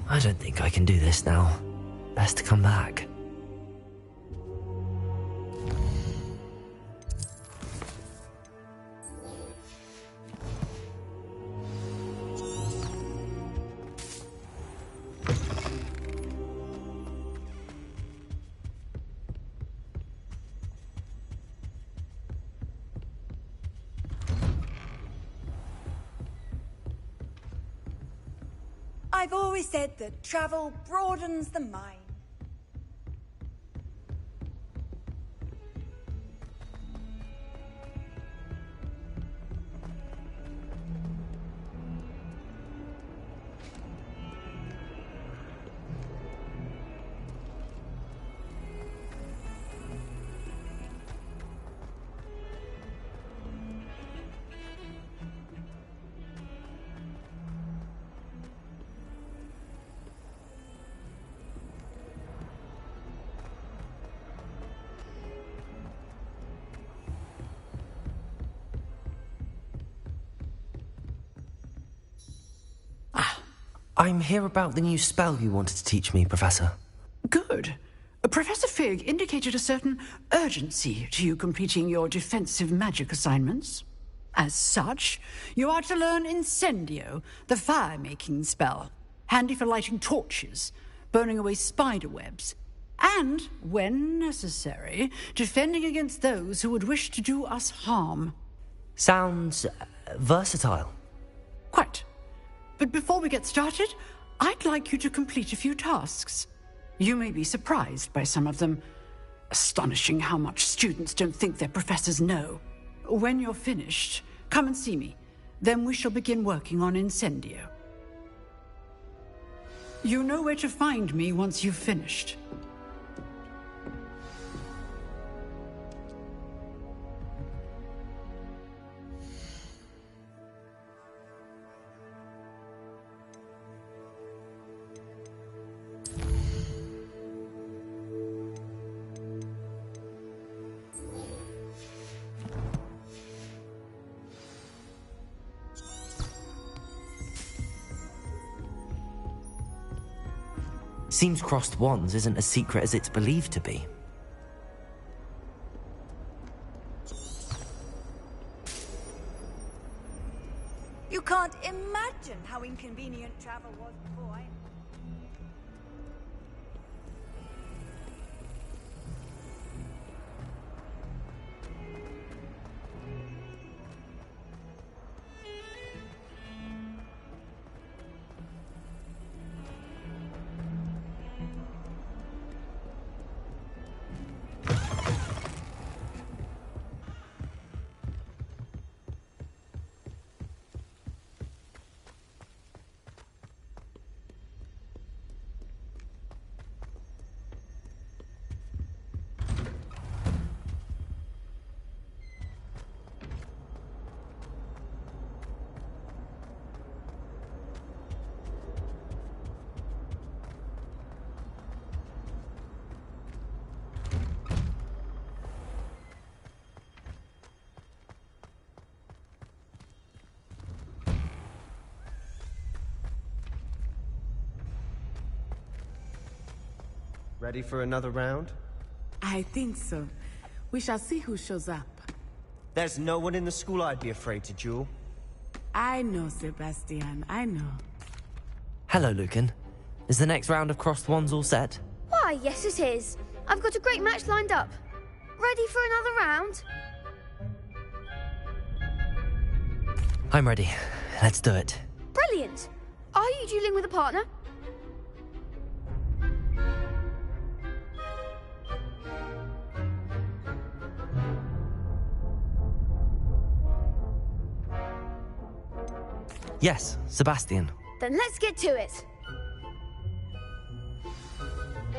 I don't think I can do this now. Best to come back. I've always said that travel broadens the mind. I'm here about the new spell you wanted to teach me, Professor. Good. Professor Fig indicated a certain urgency to you completing your defensive magic assignments. As such, you are to learn Incendio, the fire-making spell, handy for lighting torches, burning away spider webs, and, when necessary, defending against those who would wish to do us harm. Sounds versatile. Quite. But before we get started, I'd like you to complete a few tasks. You may be surprised by some of them. Astonishing how much students don't think their professors know. When you're finished, come and see me. Then we shall begin working on Incendio. You know where to find me once you've finished. Seems crossed wands isn't as secret as it's believed to be. You can't imagine how inconvenient travel was before I... Ready for another round? I think so. We shall see who shows up. There's no one in the school I'd be afraid to duel. I know, Sebastian, I know. Hello, Lucan. Is the next round of crossed wands all set? Why, yes it is. I've got a great match lined up. Ready for another round? I'm ready. Let's do it. Brilliant. Are you dueling with a partner? Yes, Sebastian. Then let's get to it.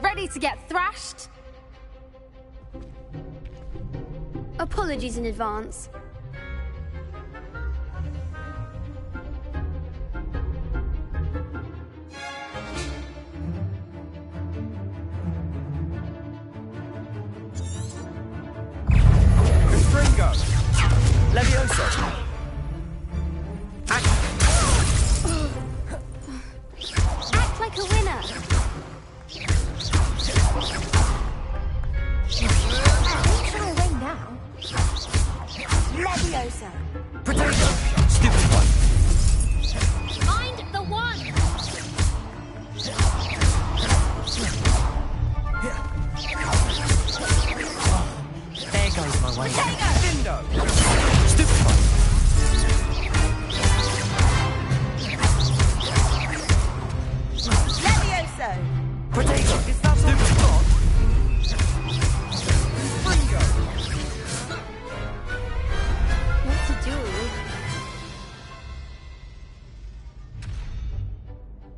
Ready to get thrashed? Apologies in advance. Confringo! Levioso! Act like a winner.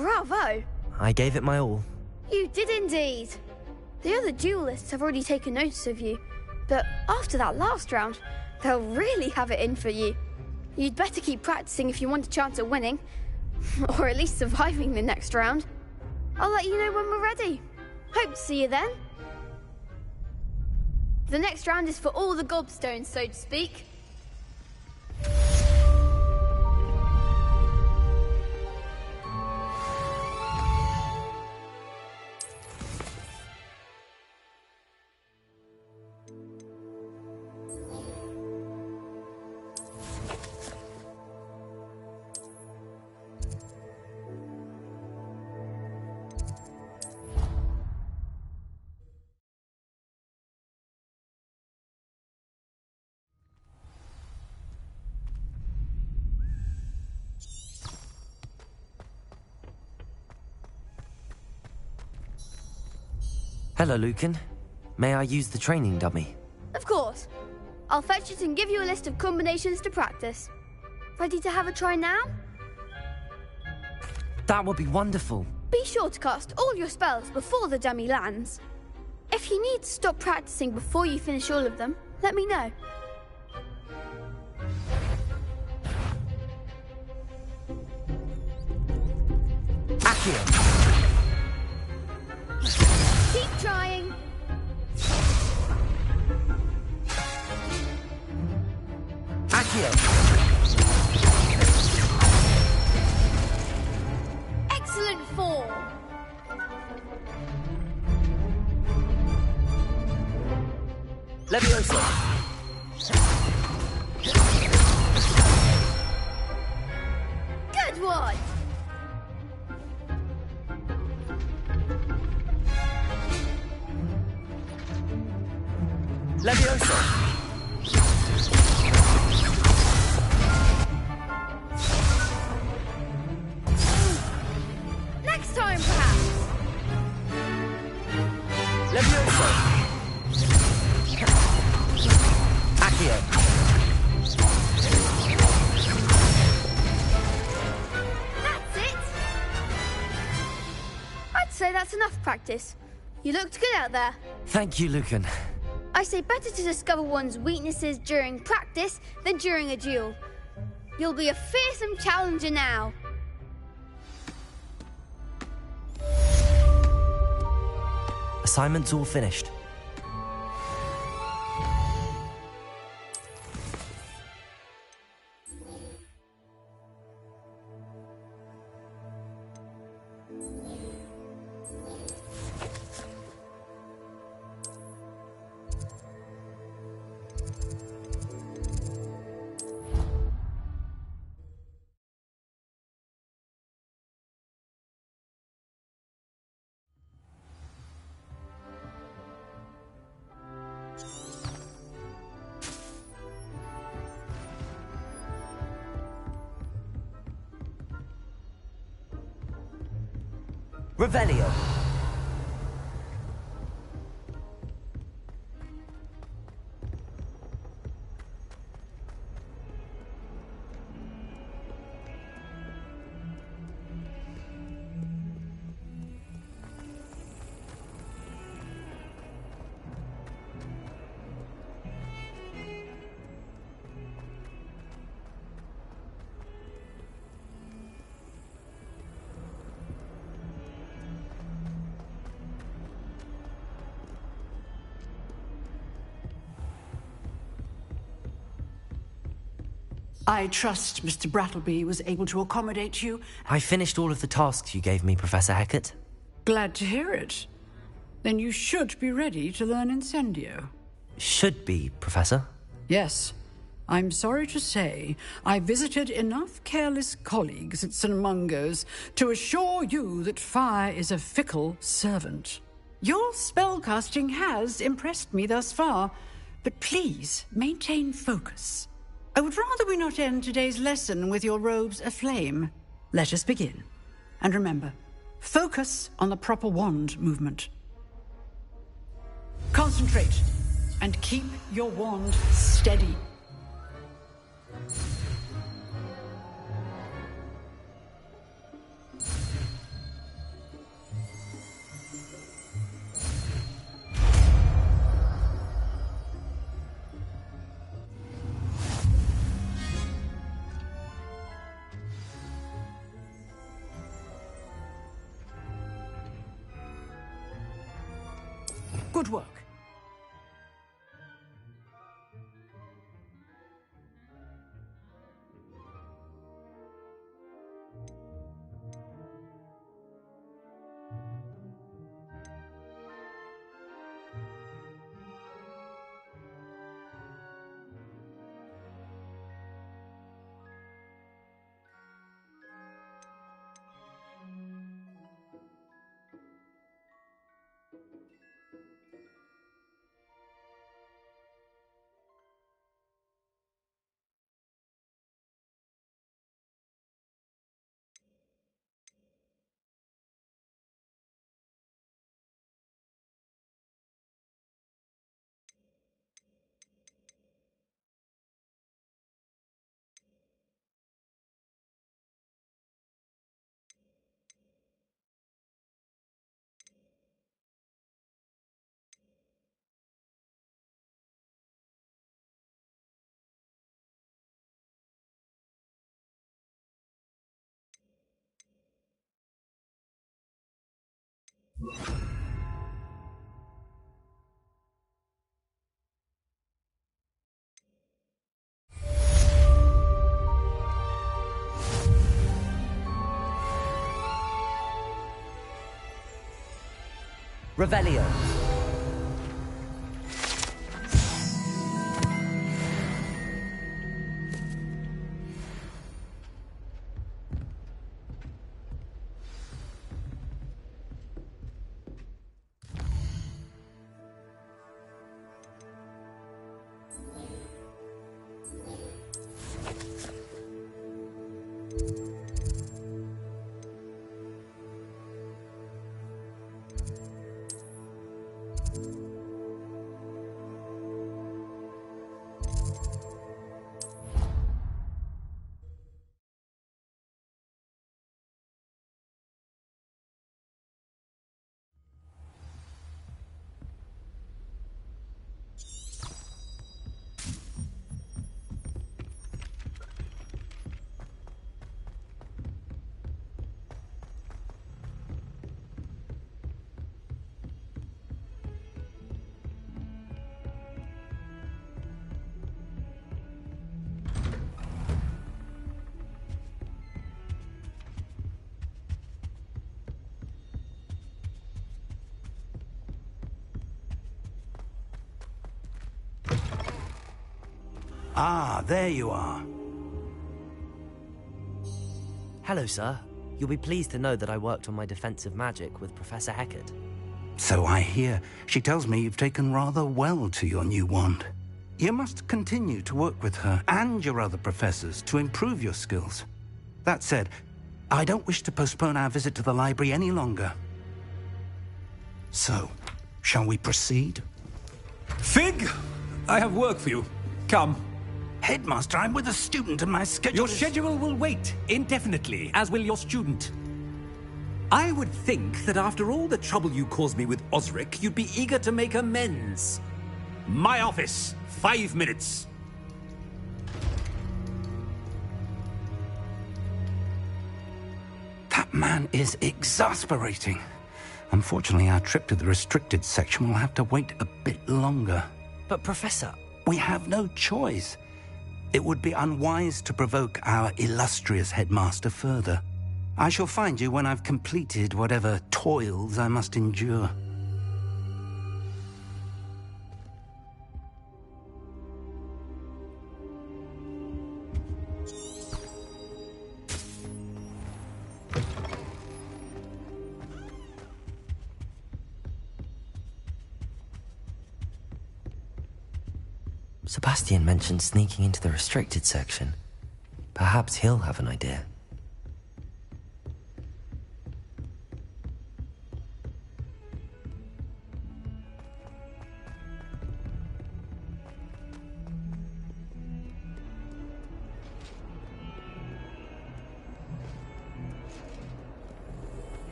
Bravo! I gave it my all. You did indeed. The other duelists have already taken notice of you, but after that last round, they'll really have it in for you. You'd better keep practicing if you want a chance at winning, or at least surviving the next round. I'll let you know when we're ready. Hope to see you then. The next round is for all the gobstones, so to speak. Hello, Lucan. May I use the training dummy? Of course. I'll fetch it and give you a list of combinations to practice. Ready to have a try now? That would be wonderful. Be sure to cast all your spells before the dummy lands. If you need to stop practicing before you finish all of them, let me know. Accio! Keep trying. Accio! Excellent form. Levioso! Good one. Levioso! Next time, perhaps. Levioso! Accio! That's it. I'd say that's enough practice. You looked good out there. Thank you, Lucan. I say better to discover one's weaknesses during practice than during a duel. You'll be a fearsome challenger now. Assignment's all finished. Revelio. I trust Mr. Brattleby was able to accommodate you. I finished all of the tasks you gave me, Professor Hecat. Glad to hear it. Then you should be ready to learn Incendio. Should be, Professor. Yes. I'm sorry to say, I visited enough careless colleagues at St. Mungo's to assure you that fire is a fickle servant. Your spellcasting has impressed me thus far, but please maintain focus. I would rather we not end today's lesson with your robes aflame. Let us begin. And remember, focus on the proper wand movement. Concentrate, and keep your wand steady. Good work. Revelio. Ah, there you are. Hello, sir. You'll be pleased to know that I worked on my defensive magic with Professor Heckard. So I hear. She tells me you've taken rather well to your new wand. You must continue to work with her and your other professors to improve your skills. That said, I don't wish to postpone our visit to the library any longer. So, shall we proceed? Fig! I have work for you. Come. Headmaster, I'm with a student and my schedule Your schedule will wait indefinitely, as will your student. I would think that after all the trouble you caused me with Osric, you'd be eager to make amends. My office, 5 minutes. That man is exasperating. Unfortunately, our trip to the restricted section will have to wait a bit longer. But, Professor... We have no choice. It would be unwise to provoke our illustrious headmaster further. I shall find you when I've completed whatever toils I must endure. Sebastian mentioned sneaking into the restricted section. Perhaps he'll have an idea.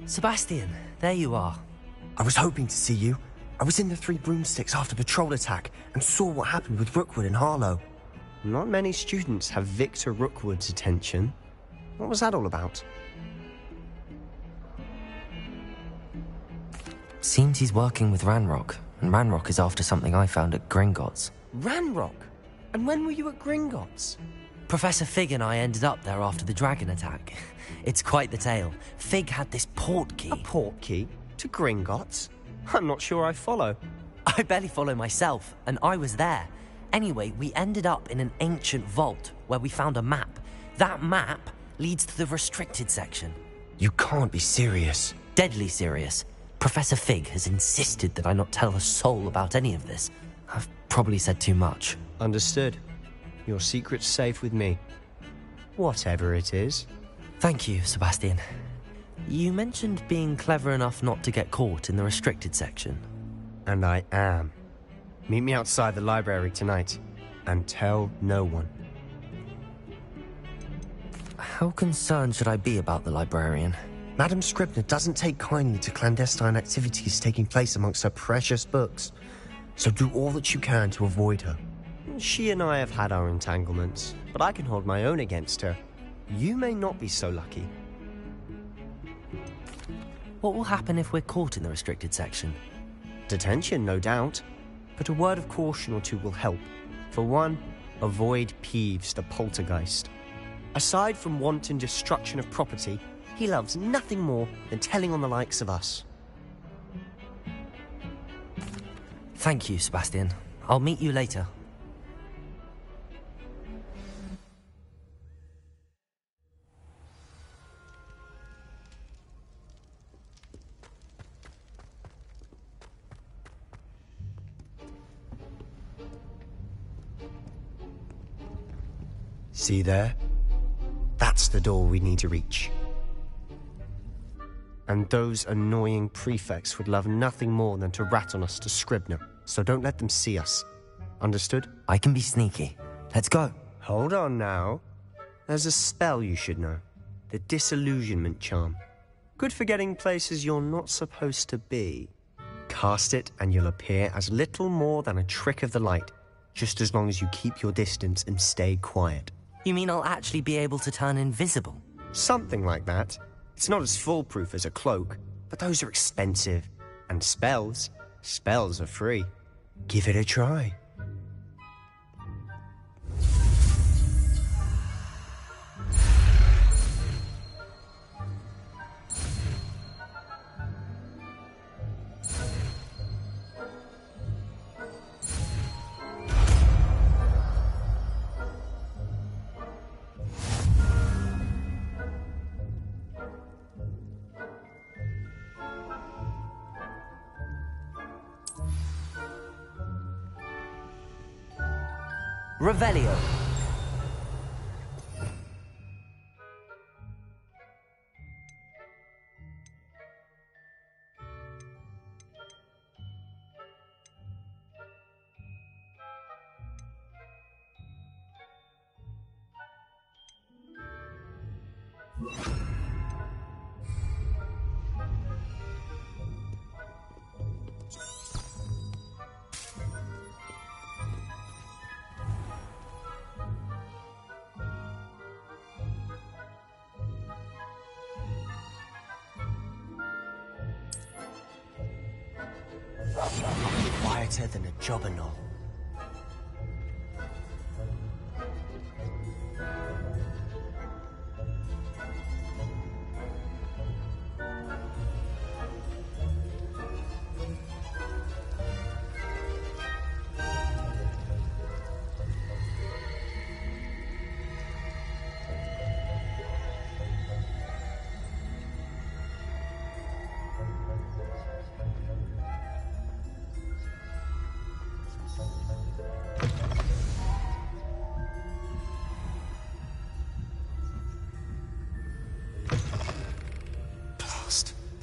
Sebastian, there you are. I was hoping to see you. I was in the Three Broomsticks after the troll attack and saw what happened with Rookwood and Harlow. Not many students have Victor Rookwood's attention. What was that all about? Seems he's working with Ranrock, and Ranrock is after something I found at Gringotts. Ranrock? And when were you at Gringotts? Professor Fig and I ended up there after the dragon attack. It's quite the tale. Fig had this port key. A port key? To Gringotts? I'm not sure I follow. I barely follow myself, and I was there. Anyway, we ended up in an ancient vault where we found a map. That map leads to the restricted section. You can't be serious. Deadly serious. Professor Fig has insisted that I not tell a soul about any of this. I've probably said too much. Understood. Your secret's safe with me. Whatever it is. Thank you, Sebastian. You mentioned being clever enough not to get caught in the restricted section. And I am. Meet me outside the library tonight, and tell no one. How concerned should I be about the librarian? Madam Scribner doesn't take kindly to clandestine activities taking place amongst her precious books, so do all that you can to avoid her. She and I have had our entanglements, but I can hold my own against her. You may not be so lucky. What will happen if we're caught in the restricted section? Detention, no doubt. But a word of caution or two will help. For one, avoid Peeves, the poltergeist. Aside from wanton destruction of property, he loves nothing more than telling on the likes of us. Thank you, Sebastian. I'll meet you later. See there? That's the door we need to reach. And those annoying prefects would love nothing more than to rat on us to Scribner, so don't let them see us. Understood? I can be sneaky. Let's go. Hold on now. There's a spell you should know. The Disillusionment Charm. Good for getting places you're not supposed to be. Cast it and you'll appear as little more than a trick of the light, just as long as you keep your distance and stay quiet. You mean I'll actually be able to turn invisible? Something like that. It's not as foolproof as a cloak, but those are expensive. And spells are free. Give it a try. Revelio. Quieter than a jobberknoll.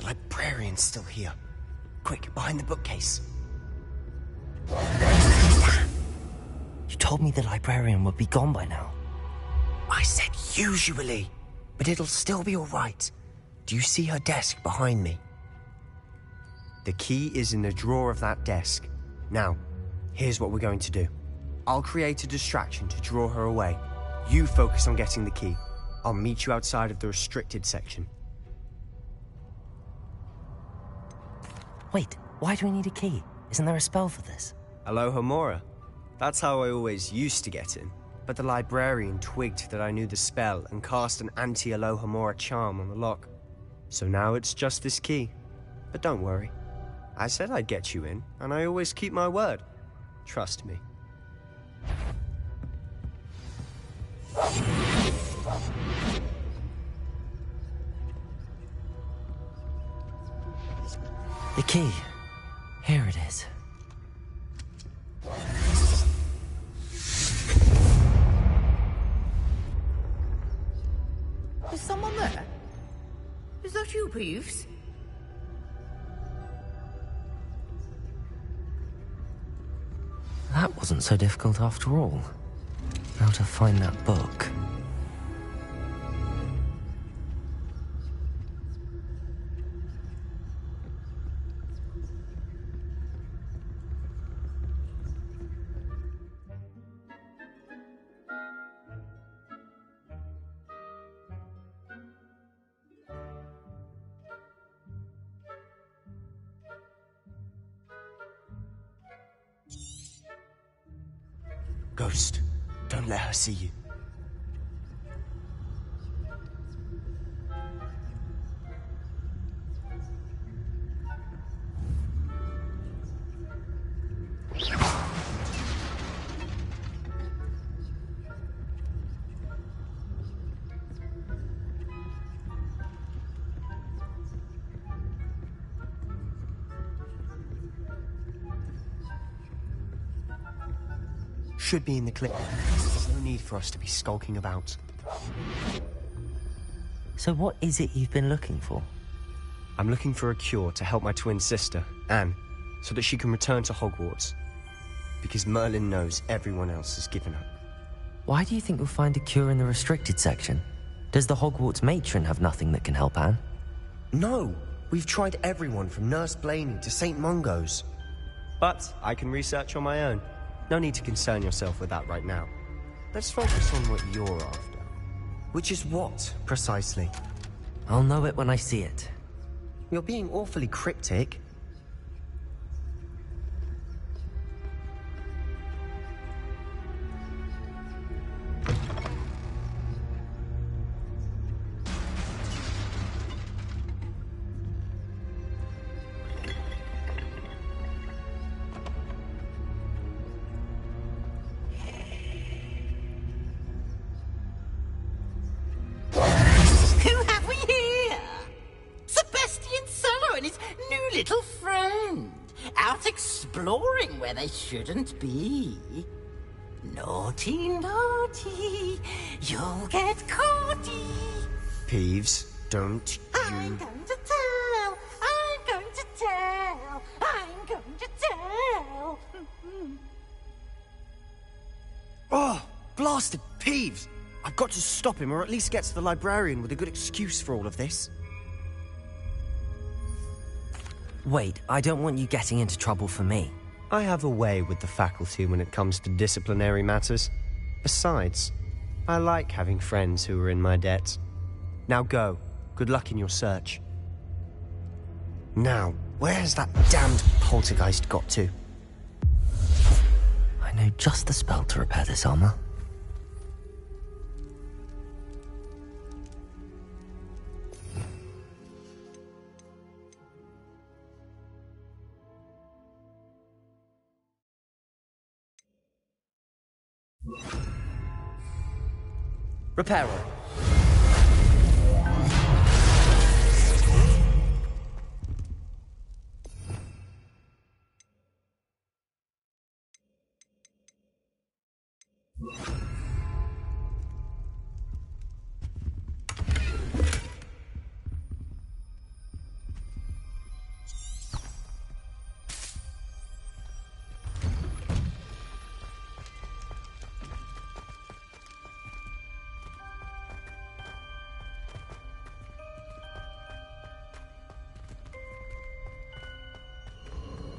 Librarian's still here. Quick, behind the bookcase. You told me the librarian would be gone by now. I said usually, but it'll still be all right. Do you see her desk behind me? The key is in the drawer of that desk. Now, here's what we're going to do. I'll create a distraction to draw her away. You focus on getting the key. I'll meet you outside of the restricted section. Wait, why do we need a key? Isn't there a spell for this? Alohomora. That's how I always used to get in. But the librarian twigged that I knew the spell and cast an anti-Alohomora charm on the lock. So now it's just this key. But don't worry. I said I'd get you in, and I always keep my word. Trust me. The key. Here it is. Is someone there? Is that you, Peeves? That wasn't so difficult after all. Now to find that book. Ghost, don't let her see you. Should be in the clip. There's no need for us to be skulking about. So what is it you've been looking for? I'm looking for a cure to help my twin sister, Anne, so that she can return to Hogwarts. Because Merlin knows everyone else has given up. Why do you think you'll find a cure in the restricted section? Does the Hogwarts matron have nothing that can help Anne? No! We've tried everyone from Nurse Blaney to St. Mungo's. But I can research on my own. No need to concern yourself with that right now. Let's focus on what you're after. Which is what, precisely? I'll know it when I see it. You're being awfully cryptic. Little friend, out exploring where they shouldn't be. Naughty, naughty, you'll get caughty. Peeves, don't you... I'm going to tell, I'm going to tell, I'm going to tell. Oh, blasted Peeves! I've got to stop him, or at least get to the librarian with a good excuse for all of this. Wait, I don't want you getting into trouble for me. I have a way with the faculty when it comes to disciplinary matters. Besides, I like having friends who are in my debt. Now go. Good luck in your search. Now, where has that damned poltergeist got to? I know just the spell to repair this armor. Repairer.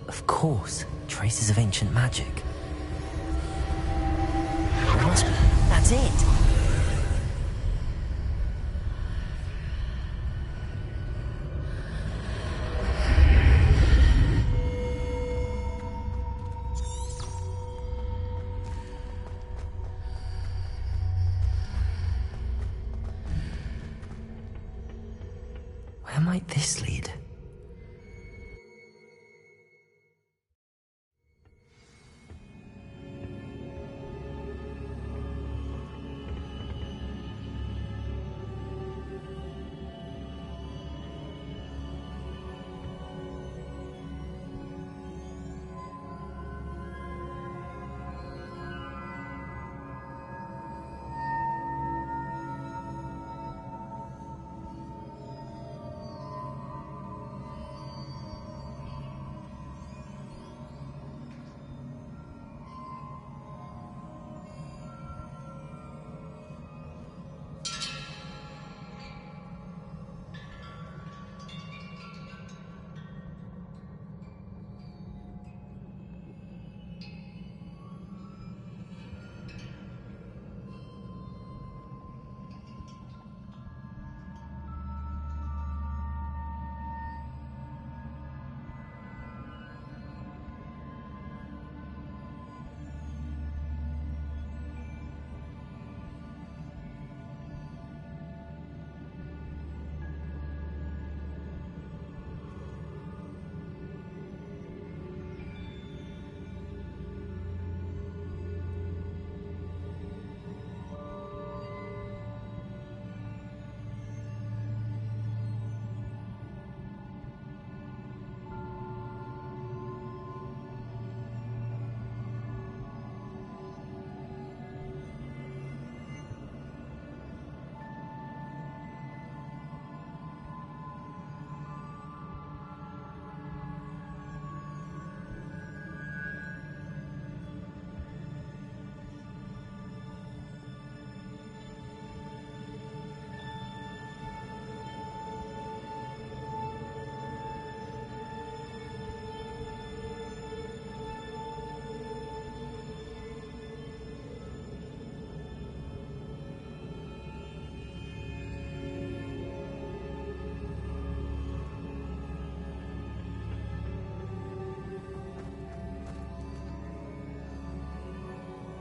Of course, traces of ancient magic. There must be. That's it! might this lead?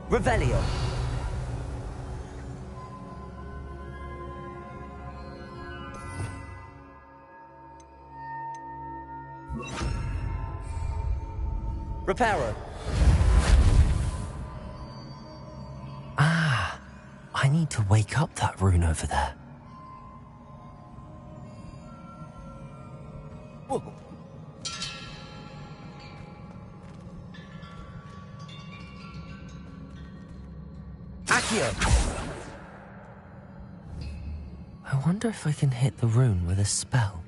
Revelio. Reparo. Ah, I need to wake up that rune over there. Whoa. I wonder if I can hit the rune with a spell.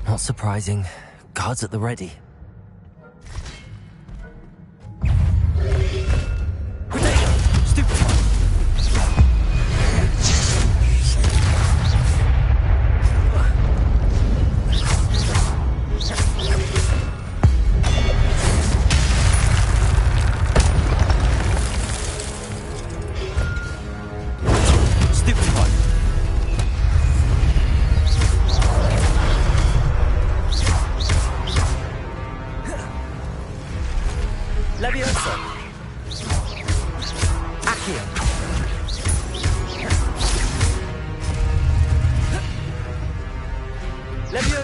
Not surprising. Guards at the ready.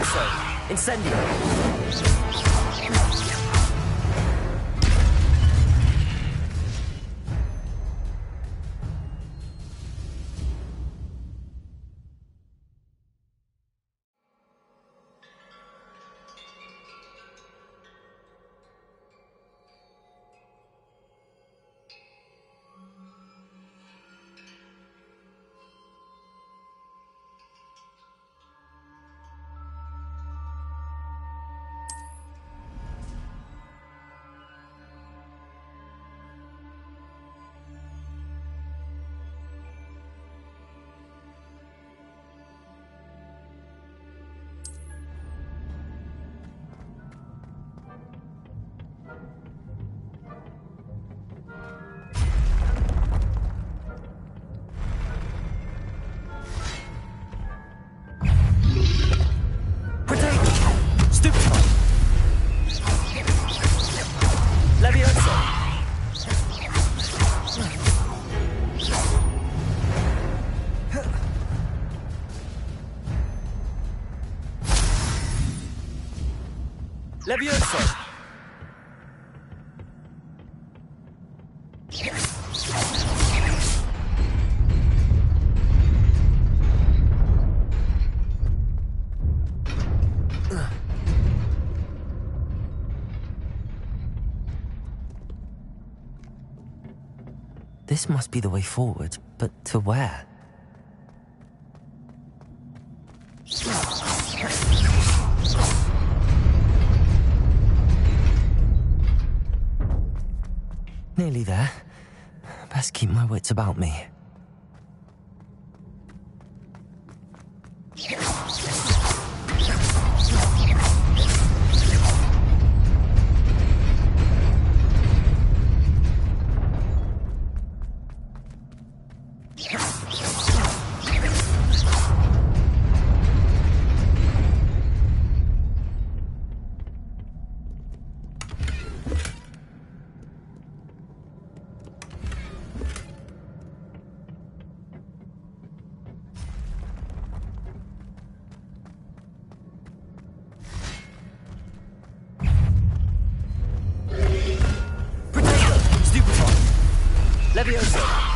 Levioso! Incendio! Levioso! This must be the way forward, but to where? Nearly there. Best keep my wits about me. Levioso!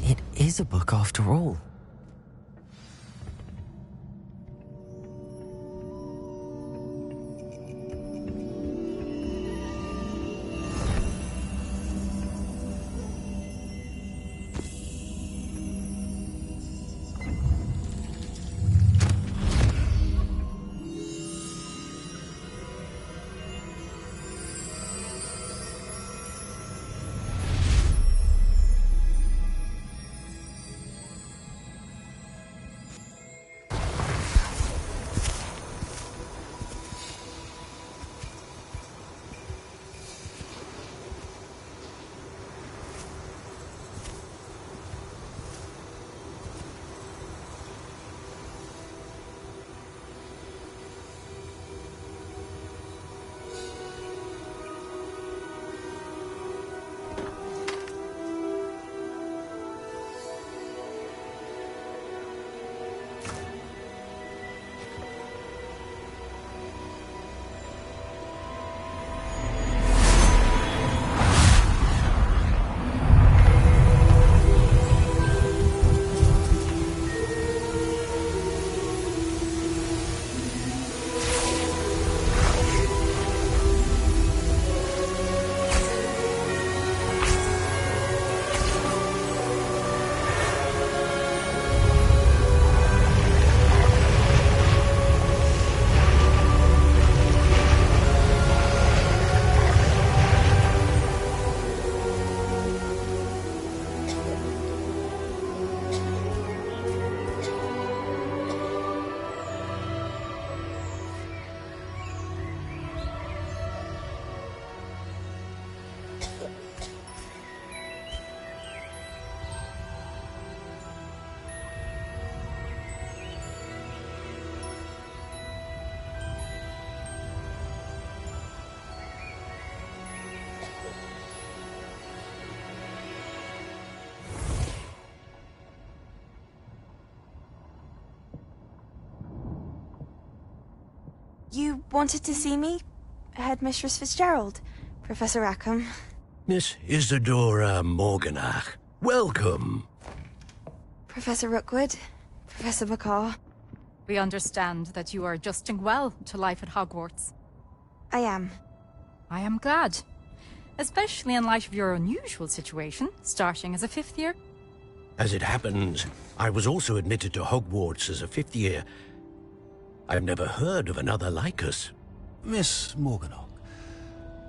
It is a book after all. You wanted to see me? Headmistress Fitzgerald, Professor Rackham. Miss Isadora Morganach, welcome. Professor Rookwood, Professor McCaw. We understand that you are adjusting well to life at Hogwarts. I am. I am glad. Especially in light of your unusual situation, starting as a 5th year. As it happens, I was also admitted to Hogwarts as a 5th year. I've never heard of another like us. Miss Morganach,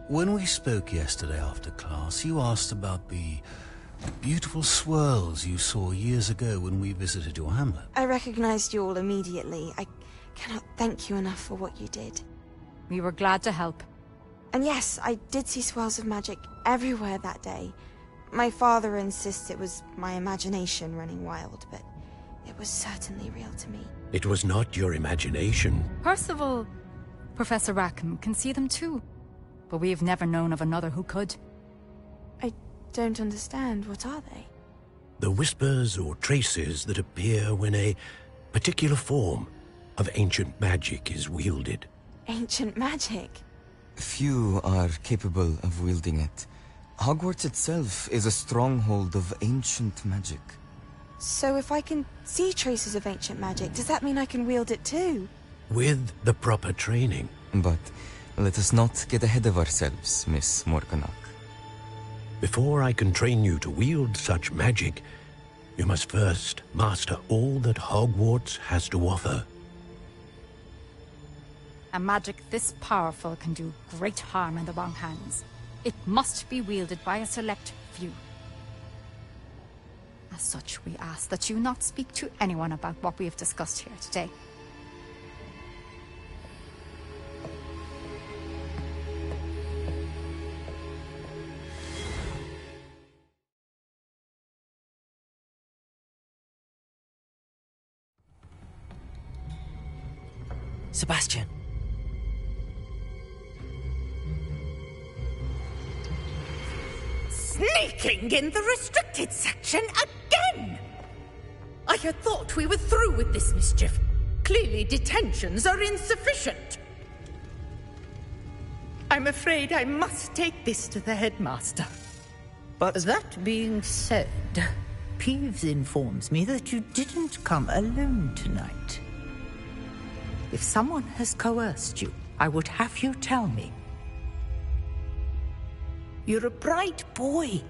when we spoke yesterday after class, you asked about the beautiful swirls you saw years ago when we visited your hamlet. I recognized you all immediately. I cannot thank you enough for what you did. We were glad to help. And yes, I did see swirls of magic everywhere that day. My father insists it was my imagination running wild, but it was certainly real to me. It was not your imagination. Percival, Professor Rackham can see them too. But we have never known of another who could. I don't understand. What are they? The whispers or traces that appear when a particular form of ancient magic is wielded. Ancient magic? Few are capable of wielding it. Hogwarts itself is a stronghold of ancient magic. So if I can see traces of ancient magic, does that mean I can wield it too? With the proper training. But let us not get ahead of ourselves, Miss Morganach. Before I can train you to wield such magic, you must first master all that Hogwarts has to offer. A magic this powerful can do great harm in the wrong hands. It must be wielded by a select few. As such, we ask that you not speak to anyone about what we have discussed here today. Sebastian. Sneaking in the restricted section again! I had thought we were through with this mischief. Clearly detentions are insufficient. I'm afraid I must take this to the headmaster. But that being said, Peeves informs me that you didn't come alone tonight. If someone has coerced you, I would have you tell me. You're a bright boy.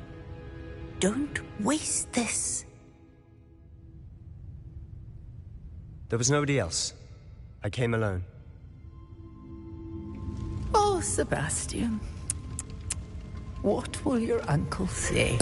Don't waste this. There was nobody else. I came alone. Oh, Sebastian. What will your uncle say?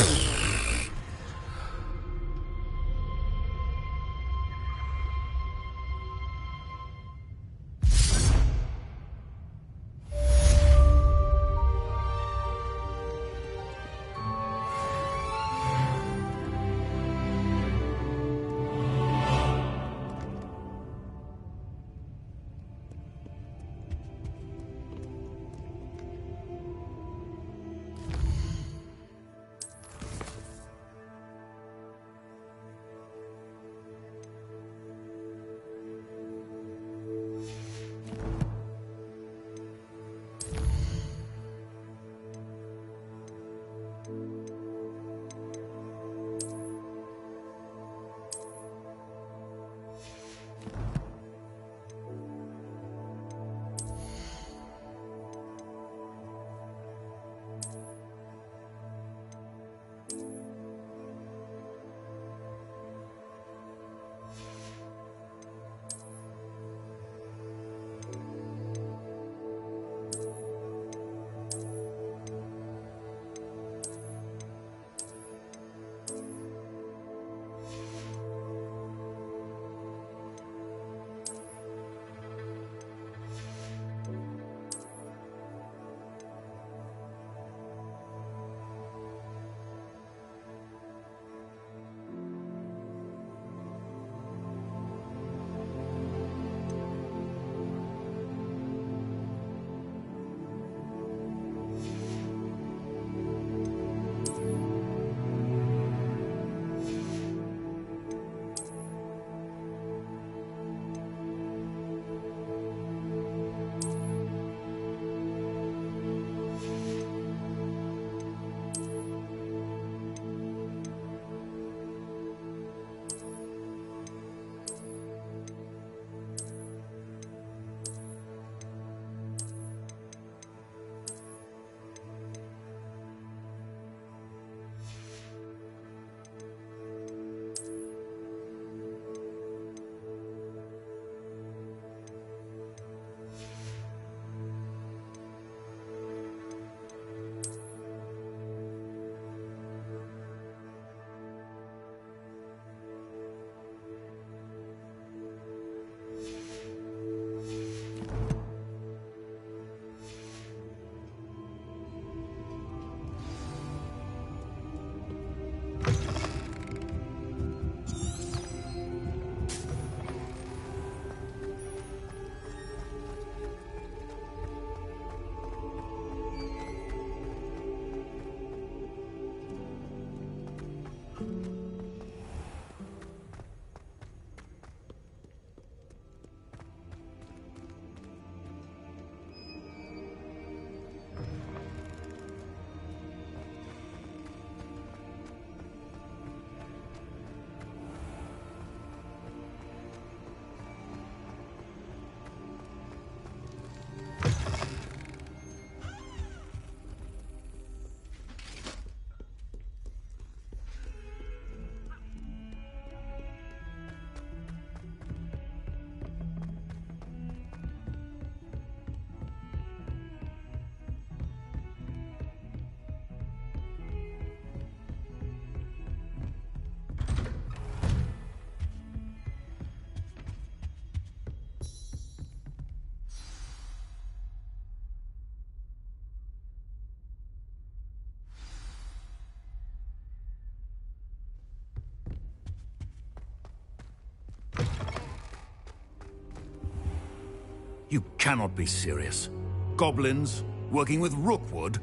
You cannot be serious. Goblins working with Rookwood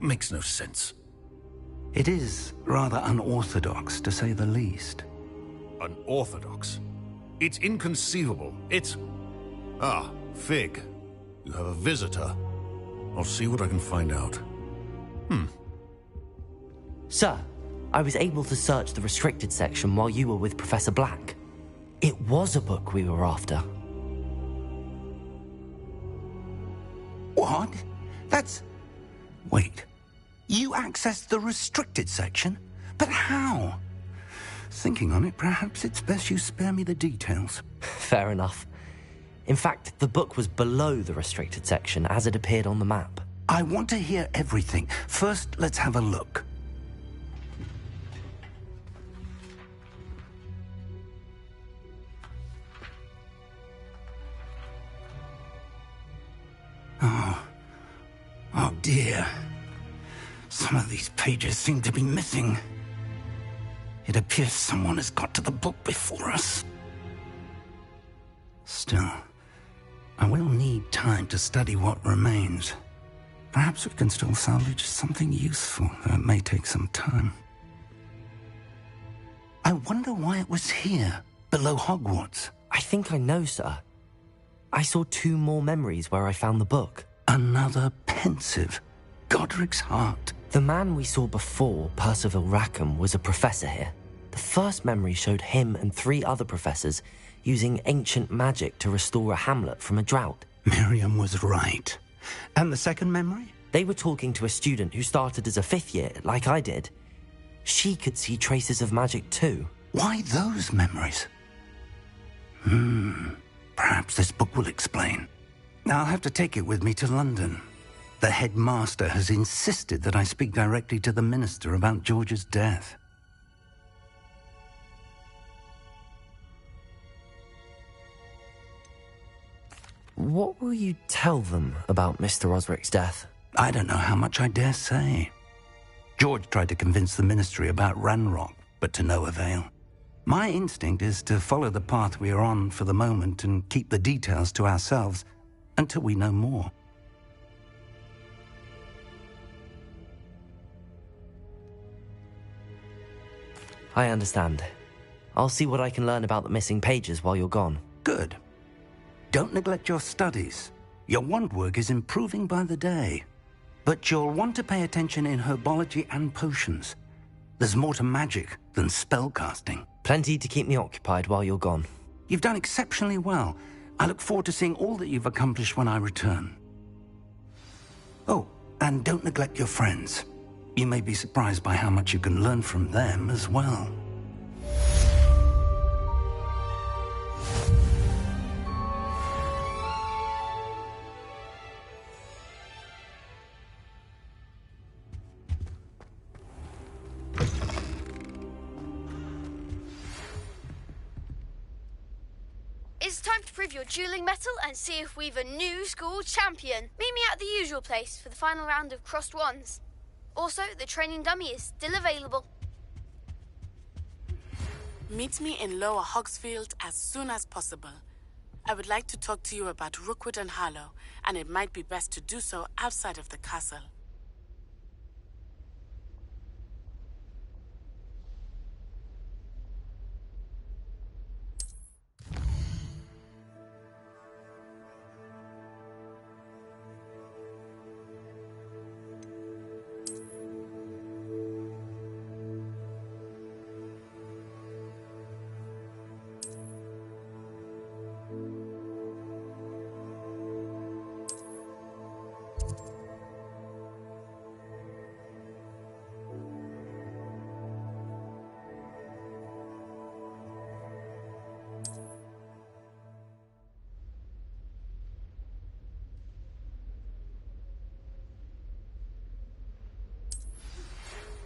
makes no sense. It is rather unorthodox, to say the least. Unorthodox? It's inconceivable. It's... Ah, Fig. You have a visitor. I'll see what I can find out. Sir, I was able to search the restricted section while you were with Professor Black. It was a book we were after. What? That's... Wait. You accessed the restricted section? But how? Thinking on it, perhaps it's best you spare me the details. Fair enough. In fact, the book was below the restricted section as it appeared on the map. I want to hear everything. First, let's have a look. Oh dear. Some of these pages seem to be missing. It appears someone has got to the book before us. Still, I will need time to study what remains. Perhaps we can still salvage something useful, though it may take some time. I wonder why it was here, below Hogwarts. I think I know, sir. I saw 2 more memories where I found the book. Another pensive. Godric's heart. The man we saw before, Percival Rackham, was a professor here. The first memory showed him and 3 other professors using ancient magic to restore a hamlet from a drought. Miriam was right. And the second memory? They were talking to a student who started as a 5th year, like I did. She could see traces of magic too. Why those memories? Perhaps this book will explain. I'll have to take it with me to London. The headmaster has insisted that I speak directly to the minister about George's death. What will you tell them about Mr. Osric's death? I don't know how much I dare say. George tried to convince the ministry about Ranrock, but to no avail. My instinct is to follow the path we are on for the moment and keep the details to ourselves until we know more. I understand. I'll see what I can learn about the missing pages while you're gone. Good. Don't neglect your studies. Your wand work is improving by the day. But you'll want to pay attention in herbology and potions. There's more to magic than spellcasting. Plenty to keep me occupied while you're gone. You've done exceptionally well. I look forward to seeing all that you've accomplished when I return. Oh, and don't neglect your friends. You may be surprised by how much you can learn from them as well. It's time to prove your dueling mettle and see if we've a new school champion. Meet me at the usual place for the final round of crossed wands. Also, the training dummy is still available. Meet me in Lower Hogsfield as soon as possible. I would like to talk to you about Rookwood and Harlow, and it might be best to do so outside of the castle.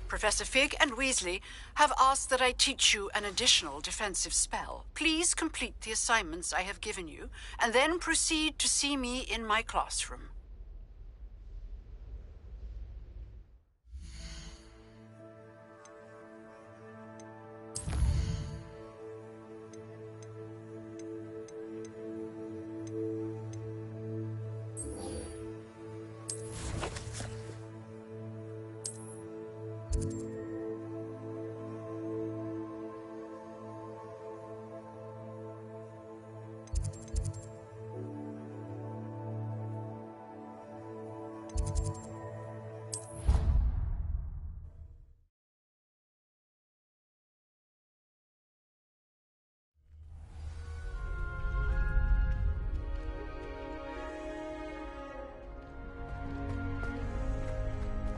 Professor Fig and Weasley have asked that I teach you an additional defensive spell. Please complete the assignments I have given you, and then proceed to see me in my classroom.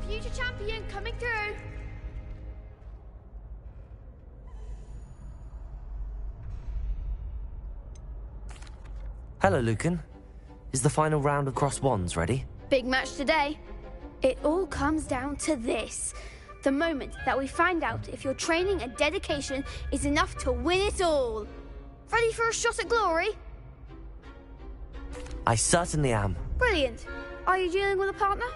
Future champion coming through. Hello, Lucan. Is the final round of Cross Wands ready? Big match today. It all comes down to this. The moment that we find out if your training and dedication is enough to win it all. Ready for a shot at glory? I certainly am. Brilliant. Are you dealing with a partner?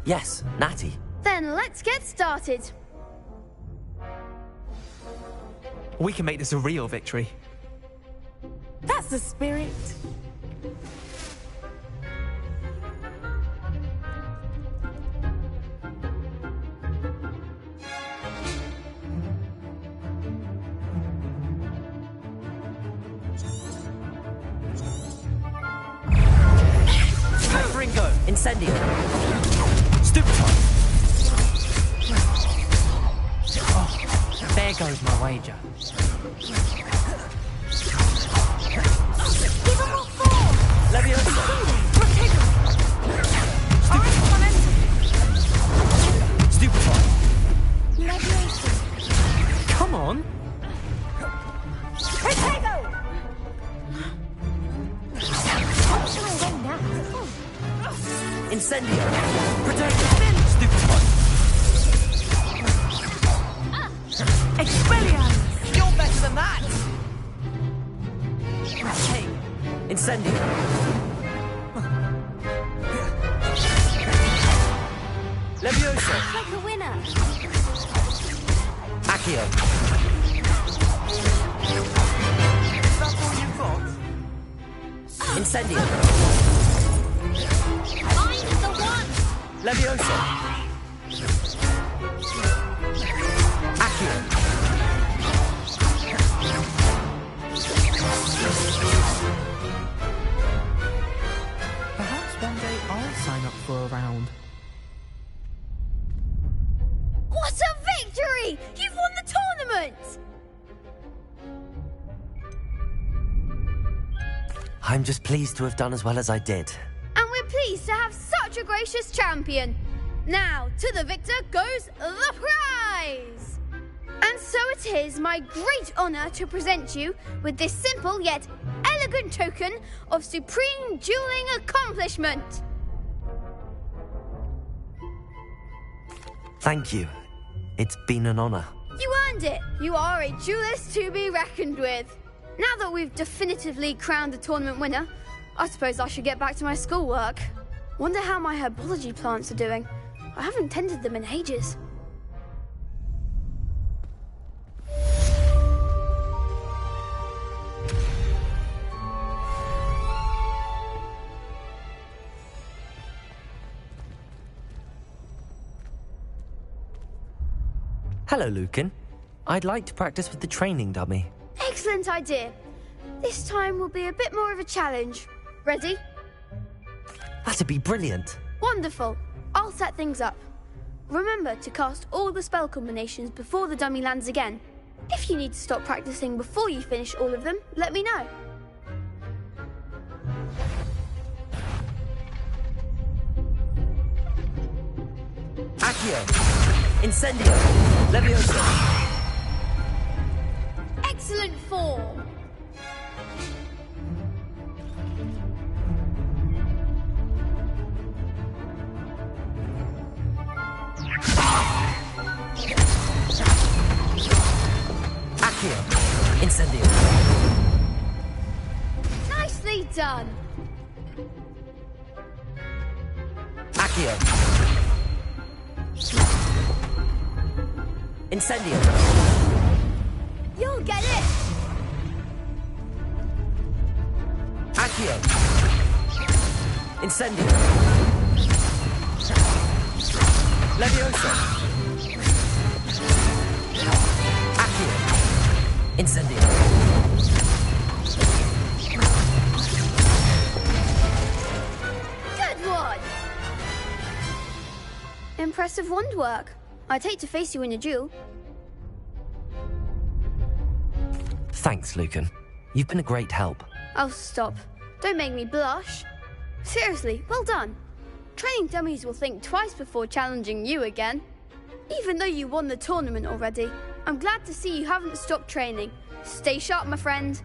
Yes, Natty. Then let's get started. We can make this a real victory. That's the spirit. Ringo! Incendio! Stupefy! Oh, there goes my wager. Leviosa! Stupefy! Come on! Incendio! Protego! Stupefy! Expelliarmus! You're better than that! Hey! Incendio! Leviosa! Like a winner. Accio! That's all you've got? Incendio! I'm the one. Leviosa! Accio! Perhaps one day I'll sign up for a round. What a victory! You've won the tournament! I'm just pleased to have done as well as I did. And we're pleased to have such a gracious champion. Now, to the victor goes the prize! And so it is my great honour to present you with this simple yet elegant token of supreme dueling accomplishment. Thank you. It's been an honour. You earned it. You are a duelist to be reckoned with. Now that we've definitively crowned the tournament winner, I suppose I should get back to my schoolwork. Wonder how my herbology plants are doing. I haven't tended them in ages. Hello, Lucan. I'd like to practice with the training dummy. Excellent idea. This time will be a bit more of a challenge. Ready? That'd be brilliant. Wonderful. I'll set things up. Remember to cast all the spell combinations before the dummy lands again. If you need to stop practicing before you finish all of them, let me know. Accio! Incendio! Leviosa! Excellent form. Accio! Incendio! Nicely done. Accio! Incendio! You'll get it. Accio! Incendio! Leviosa! Accio! Incendio! Good one! Impressive wand work. I'd hate to face you in a duel. Thanks, Lucan. You've been a great help. Oh, stop. Don't make me blush. Seriously, well done. Training dummies will think twice before challenging you again. Even though you won the tournament already, I'm glad to see you haven't stopped training. Stay sharp, my friend.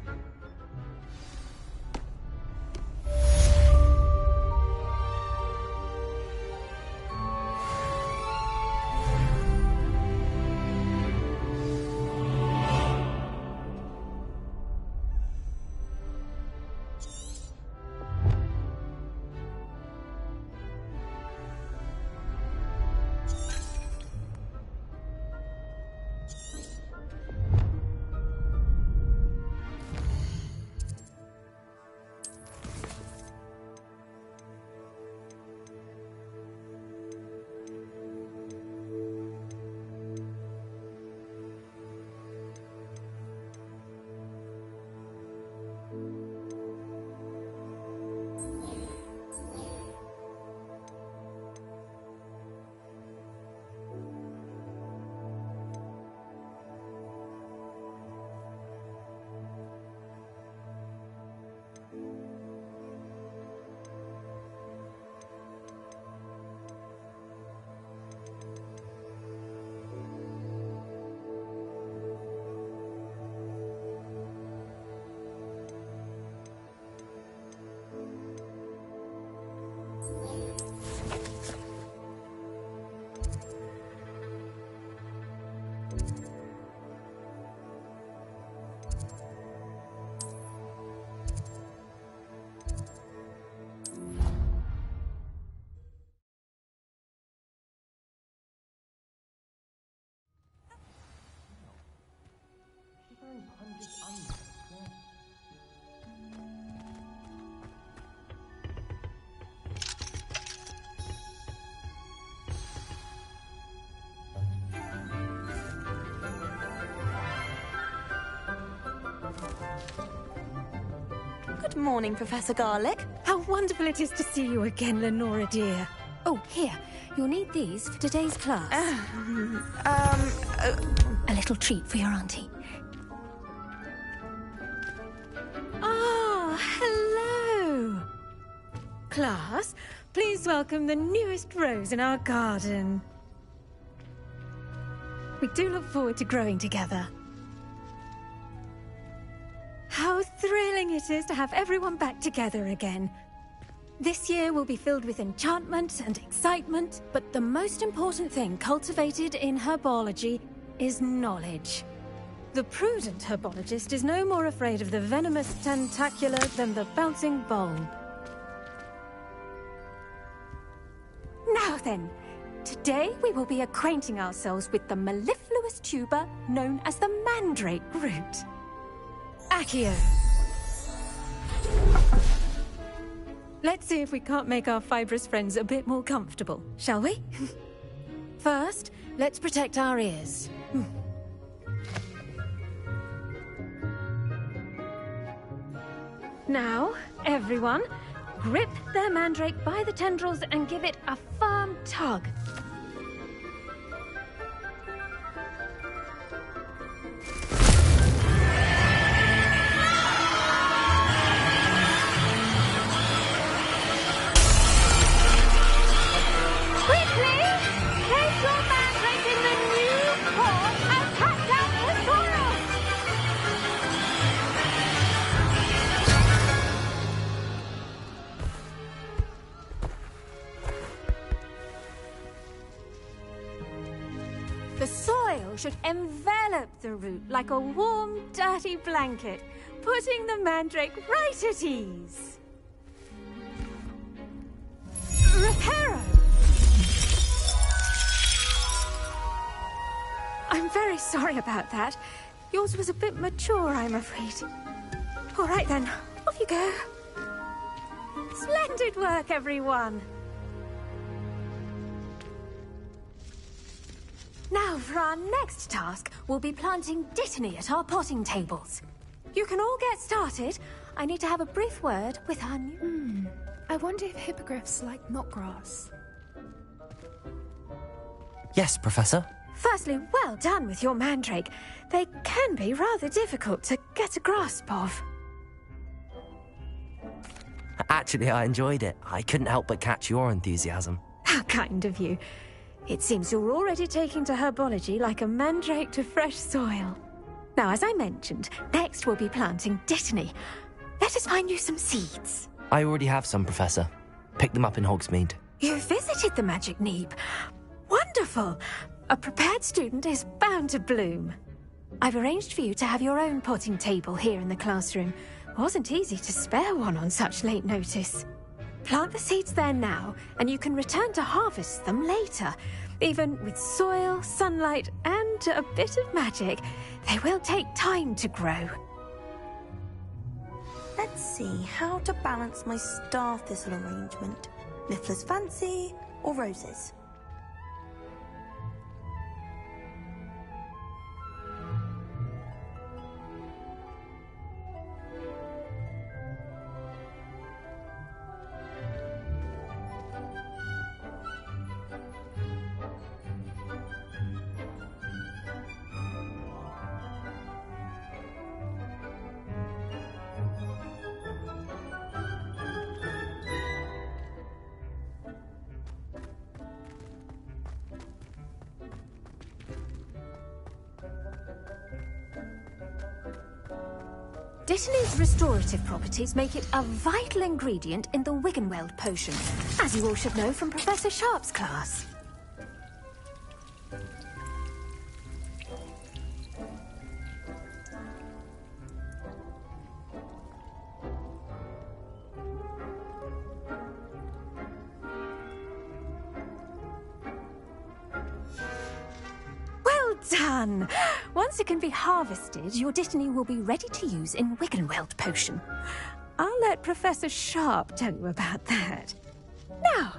Good morning, Professor Garlick. How wonderful it is to see you again, Lenora dear. Oh, here. You'll need these for today's class. A little treat for your auntie. Ah, hello. Class, please welcome the newest rose in our garden. We do look forward to growing together. How thrilling it is to have everyone back together again. This year will be filled with enchantment and excitement, but the most important thing cultivated in herbology is knowledge. The prudent herbologist is no more afraid of the venomous tentacular than the bouncing bulb. Now then, today we will be acquainting ourselves with the mellifluous tuber known as the mandrake root. Accio. Let's see if we can't make our fibrous friends a bit more comfortable, shall we? First, let's protect our ears. Now, everyone, grip their mandrake by the tendrils and give it a firm tug. The soil should envelop the root like a warm, dirty blanket, putting the mandrake right at ease. Reparo! I'm very sorry about that. Yours was a bit mature, I'm afraid. All right then, off you go. Splendid work, everyone. Now, for our next task, we'll be planting Dittany at our potting tables. You can all get started. I need to have a brief word with our new... I wonder if hippogriffs like knotgrass. Yes, Professor. Firstly, well done with your mandrake. They can be rather difficult to get a grasp of. Actually, I enjoyed it. I couldn't help but catch your enthusiasm. How kind of you. It seems you're already taking to herbology like a mandrake to fresh soil. Now, as I mentioned, next we'll be planting Dittany. Let us find you some seeds. I already have some, Professor. Picked them up in Hogsmeade. You visited the Magic Neep. Wonderful! A prepared student is bound to bloom. I've arranged for you to have your own potting table here in the classroom. Wasn't easy to spare one on such late notice. Plant the seeds there now, and you can return to harvest them later. Even with soil, sunlight, and a bit of magic, they will take time to grow. Let's see how to balance my star thistle arrangement. Niffler's fancy or roses? Dittany's restorative properties make it a vital ingredient in the Wiggenweld potion, as you all should know from Professor Sharp's class. Well done! Once it can be harvested, your Dittany will be ready to use in Wiggenweld potion. I'll let Professor Sharp tell you about that. Now,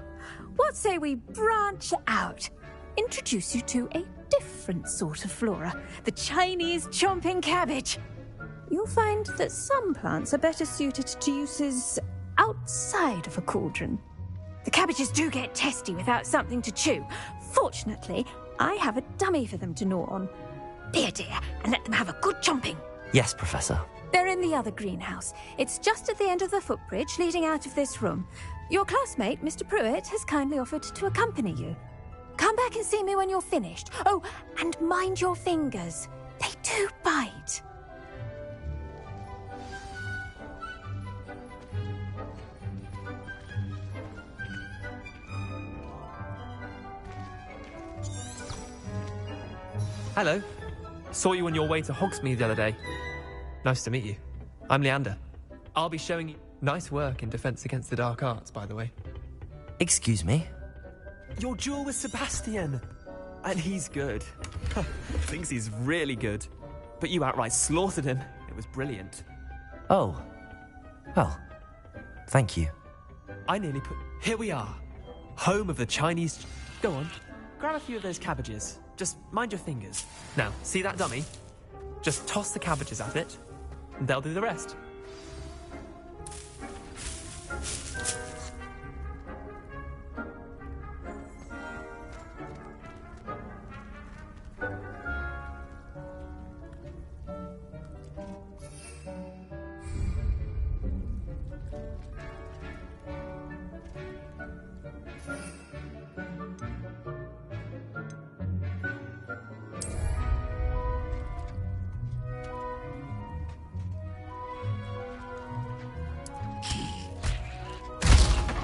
what say we branch out? Introduce you to a different sort of flora, the Chinese chomping cabbage. You'll find that some plants are better suited to uses outside of a cauldron. The cabbages do get testy without something to chew. Fortunately, I have a dummy for them to gnaw on. Be a dear and let them have a good chomping. Yes, Professor. They're in the other greenhouse. It's just at the end of the footbridge leading out of this room. Your classmate, Mr. Pruitt, has kindly offered to accompany you. Come back and see me when you're finished. Oh, and mind your fingers. They do bite. Hello. Saw you on your way to Hogsmeade the other day. Nice to meet you. I'm Leander. I'll be showing you... Nice work in Defense Against the Dark Arts, by the way. Excuse me? Your duel with Sebastian. And he's good. Thinks he's really good. But you outright slaughtered him. It was brilliant. Oh. Well, thank you. I nearly put... Here we are. Home of the Chinese... Go on. Grab a few of those cabbages. Just mind your fingers. Now, see that dummy? Just toss the cabbages at it, and they'll do the rest.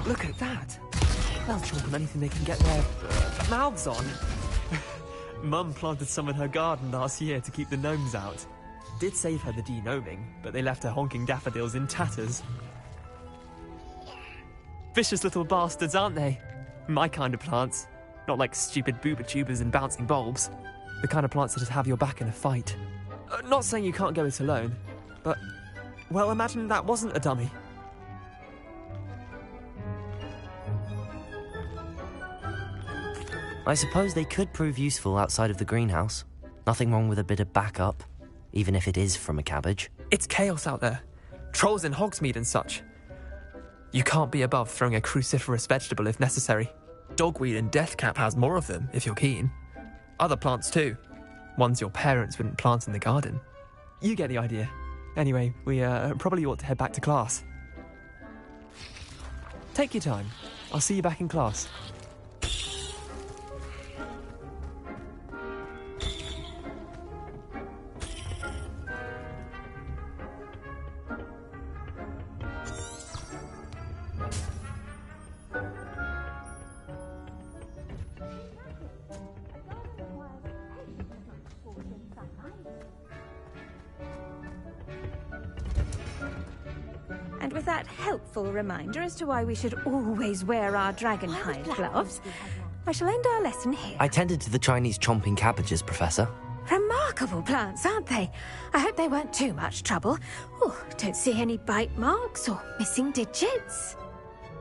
Look at that. They'll chomp on anything they can get their mouths on. Mum planted some in her garden last year to keep the gnomes out. Did save her the de-gnoming, but they left her honking daffodils in tatters. Vicious little bastards, aren't they? My kind of plants. Not like stupid booba tubers and bouncing bulbs. The kind of plants that just have your back in a fight. Not saying you can't go it alone, but... Well, imagine that wasn't a dummy. I suppose they could prove useful outside of the greenhouse. Nothing wrong with a bit of backup, even if it is from a cabbage. It's chaos out there. Trolls in Hogsmeade and such. You can't be above throwing a cruciferous vegetable if necessary. Dogweed and deathcap has more of them, if you're keen. Other plants too. Ones your parents wouldn't plant in the garden. You get the idea. Anyway, we probably ought to head back to class. Take your time. I'll see you back in class. And with that helpful reminder as to why we should always wear our dragon hide gloves, I shall end our lesson here. I tended to the Chinese chomping cabbages, Professor. Remarkable plants, aren't they? I hope they weren't too much trouble. Oh, don't see any bite marks or missing digits.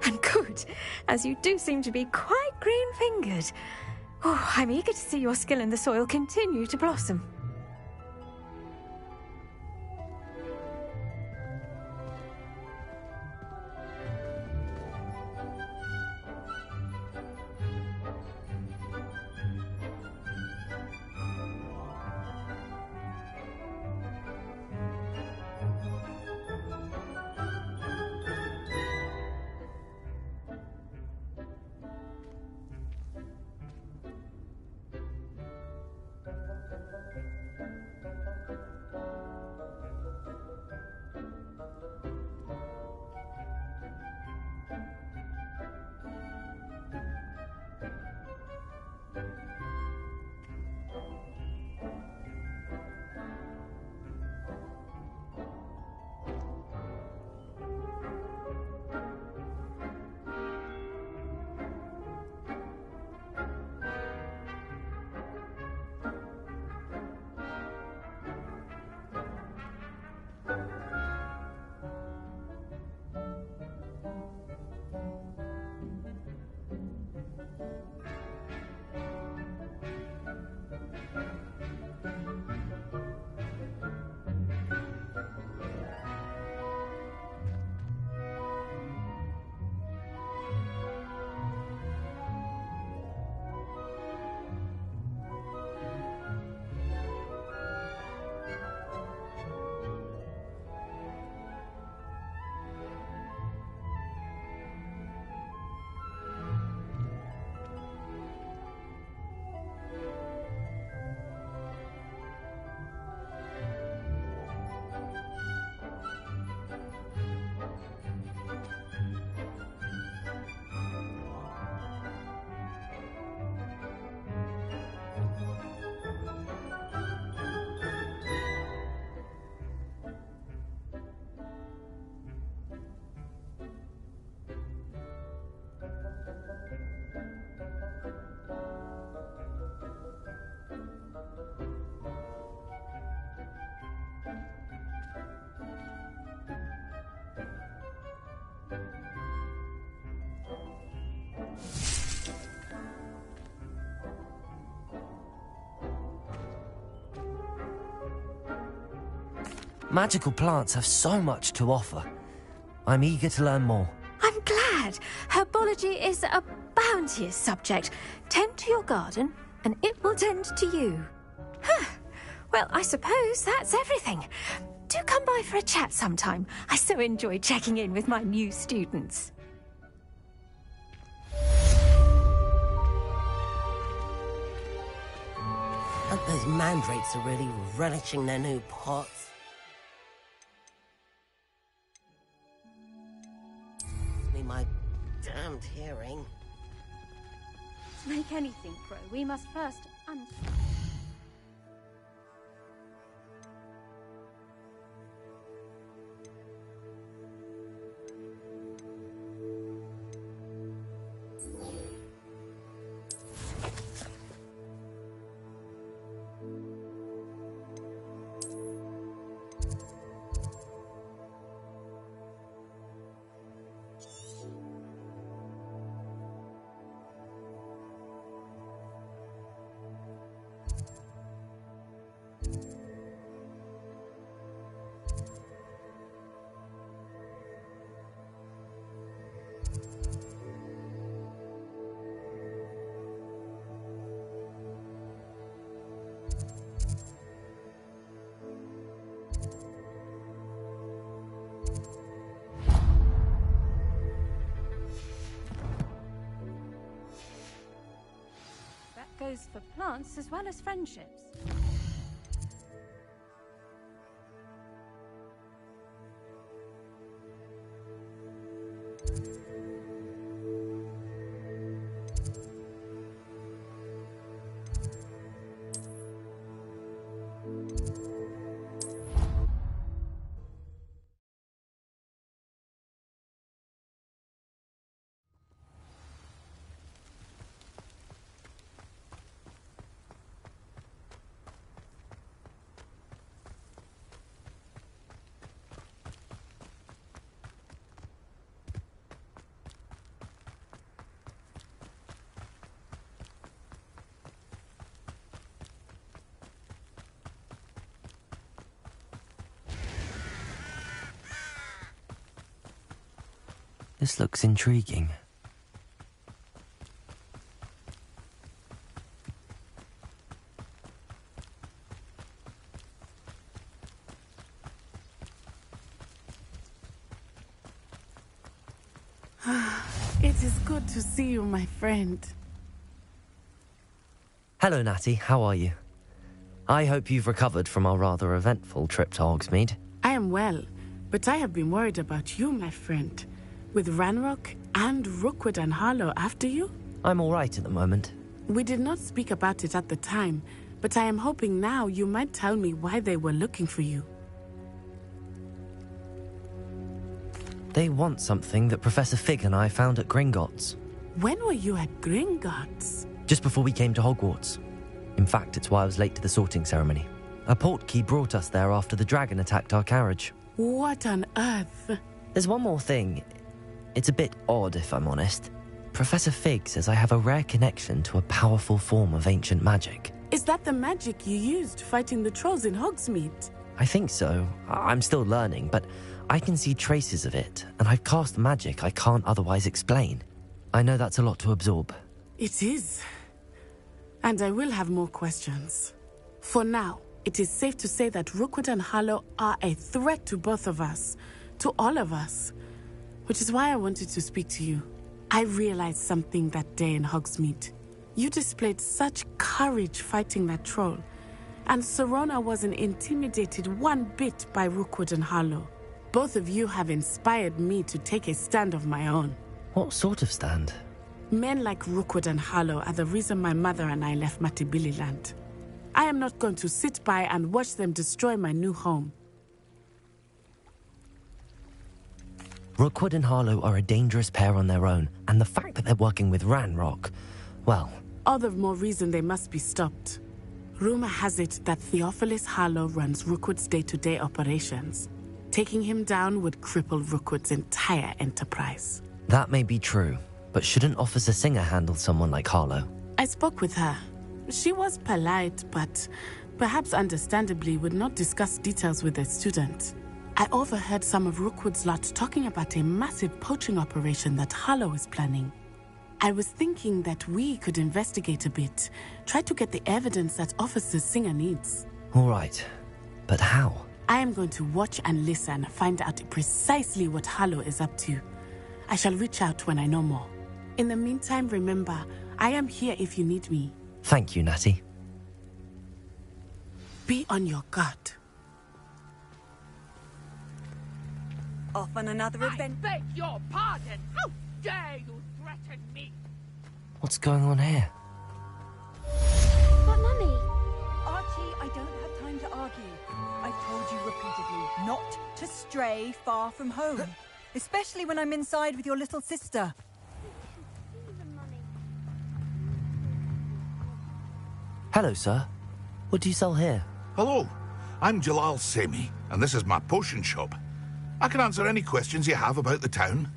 And good, as you do seem to be quite green-fingered. Oh, I'm eager to see your skill in the soil continue to blossom. Magical plants have so much to offer. I'm eager to learn more. I'm glad. Herbology is a bounteous subject. Tend to your garden, and it will tend to you. Well, I suppose that's everything. Do come by for a chat sometime. I so enjoy checking in with my new students. Hope those mandrakes are really relishing their new pots. My damned hearing. To make anything grow, we must first goes for plants as well as friendships. This looks intriguing. It is good to see you, my friend. Hello, Natty. How are you? I hope you've recovered from our rather eventful trip to Hogsmeade. I am well, but I have been worried about you, my friend. With Ranrock and Rookwood and Harlow after you? I'm all right at the moment. We did not speak about it at the time, but I am hoping now you might tell me why they were looking for you. They want something that Professor Fig and I found at Gringotts. When were you at Gringotts? Just before we came to Hogwarts. In fact, it's why I was late to the sorting ceremony. A portkey brought us there after the dragon attacked our carriage. What on earth? There's one more thing. It's a bit odd, if I'm honest. Professor Fig says I have a rare connection to a powerful form of ancient magic. Is that the magic you used fighting the trolls in Hogsmeade? I think so. I'm still learning, but I can see traces of it, and I've cast magic I can't otherwise explain. I know that's a lot to absorb. It is. And I will have more questions. For now, it is safe to say that Rookwood and Harlow are a threat to both of us, to all of us. Which is why I wanted to speak to you. I realized something that day in Hogsmeade. You displayed such courage fighting that troll, and Serona wasn't intimidated one bit by Rookwood and Harlow. Both of you have inspired me to take a stand of my own. What sort of stand? Men like Rookwood and Harlow are the reason my mother and I left Matibililand. I am not going to sit by and watch them destroy my new home. Rookwood and Harlow are a dangerous pair on their own, and the fact that they're working with Ranrock, well... All the more reason they must be stopped. Rumor has it that Theophilus Harlow runs Rookwood's day-to-day operations. Taking him down would cripple Rookwood's entire enterprise. That may be true, but shouldn't Officer Singer handle someone like Harlow? I spoke with her. She was polite, but perhaps understandably would not discuss details with a student. I overheard some of Rookwood's lot talking about a massive poaching operation that Harlow is planning. I was thinking that we could investigate a bit, try to get the evidence that Officer Singer needs. All right, but how? I am going to watch and listen, find out precisely what Harlow is up to. I shall reach out when I know more. In the meantime, remember, I am here if you need me. Thank you, Natty. Be on your guard. Off on another adventure. I beg your pardon. How dare you threaten me? What's going on here? But, Mummy... Archie, I don't have time to argue. I've told you repeatedly not to stray far from home. Especially when I'm inside with your little sister. Hello, sir. What do you sell here? Hello, I'm Jalal Semi, and this is my potion shop. I can answer any questions you have about the town.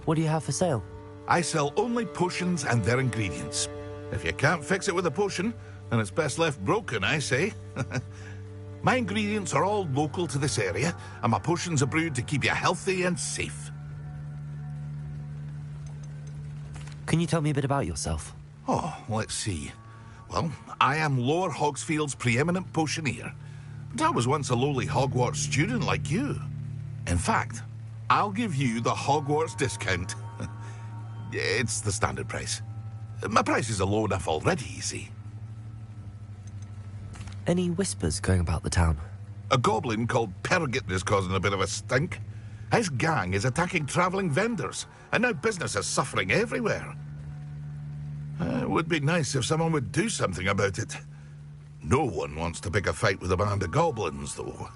What do you have for sale? I sell only potions and their ingredients. If you can't fix it with a potion, then it's best left broken, I say. My ingredients are all local to this area, and my potions are brewed to keep you healthy and safe. Can you tell me a bit about yourself? Oh, let's see. Well, I am Lower Hogsfield's preeminent potioneer. But I was once a lowly Hogwarts student like you. In fact, I'll give you the Hogwarts discount. It's the standard price. My prices are low enough already, you see. Any whispers going about the town? A goblin called Pergit is causing a bit of a stink. His gang is attacking travelling vendors, and now business is suffering everywhere. It would be nice if someone would do something about it. No one wants to pick a fight with a band of goblins, though.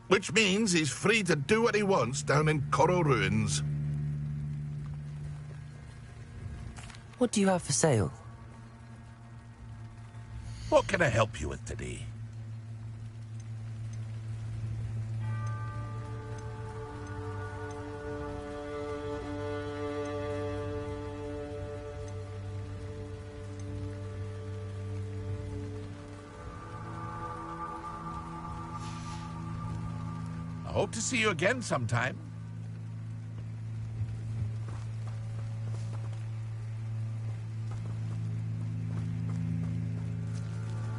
Which means he's free to do what he wants down in Coral Ruins. What do you have for sale? What can I help you with today? I hope to see you again sometime.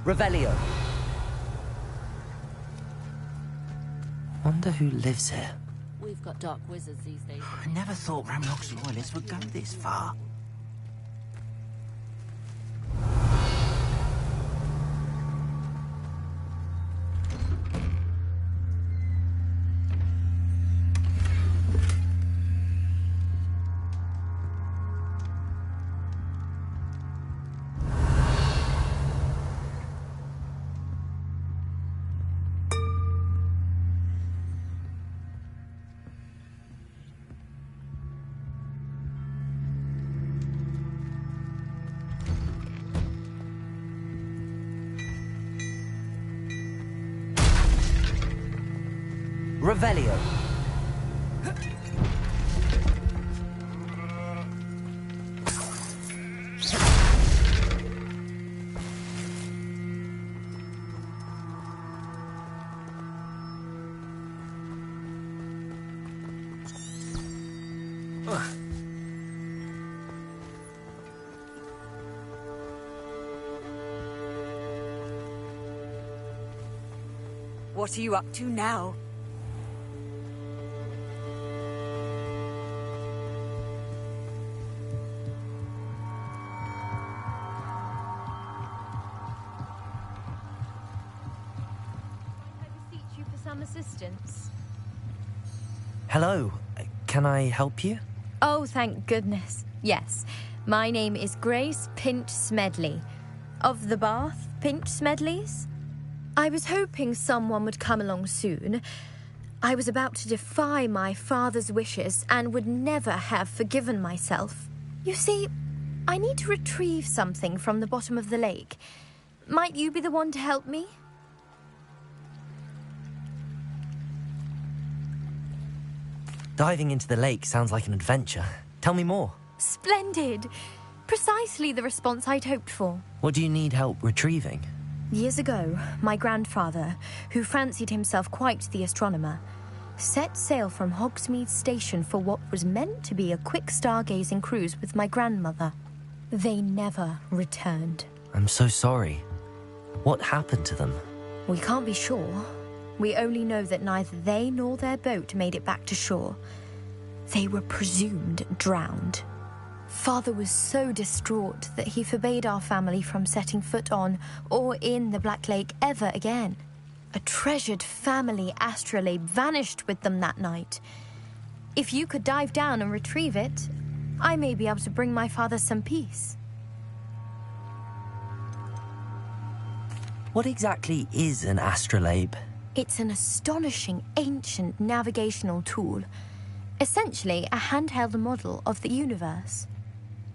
Revelio. Wonder who lives here. We've got dark wizards these days. I never thought Ramrock's loyalists would go this far. Revelio. What are you up to now? Assistance. Hello. Can I help you? Oh, thank goodness. Yes. My name is Grace Pinch Smedley. Of the Bath Pinch Smedleys? I was hoping someone would come along soon. I was about to defy my father's wishes and would never have forgiven myself. You see, I need to retrieve something from the bottom of the lake. Might you be the one to help me? Diving into the lake sounds like an adventure. Tell me more. Splendid! Precisely the response I'd hoped for. What do you need help retrieving? Years ago, my grandfather, who fancied himself quite the astronomer, set sail from Hogsmeade Station for what was meant to be a quick stargazing cruise with my grandmother. They never returned. I'm so sorry. What happened to them? We can't be sure. We only know that neither they nor their boat made it back to shore. They were presumed drowned. Father was so distraught that he forbade our family from setting foot on or in the Black Lake ever again. A treasured family astrolabe vanished with them that night. If you could dive down and retrieve it, I may be able to bring my father some peace. What exactly is an astrolabe? It's an astonishing ancient navigational tool, essentially a handheld model of the universe.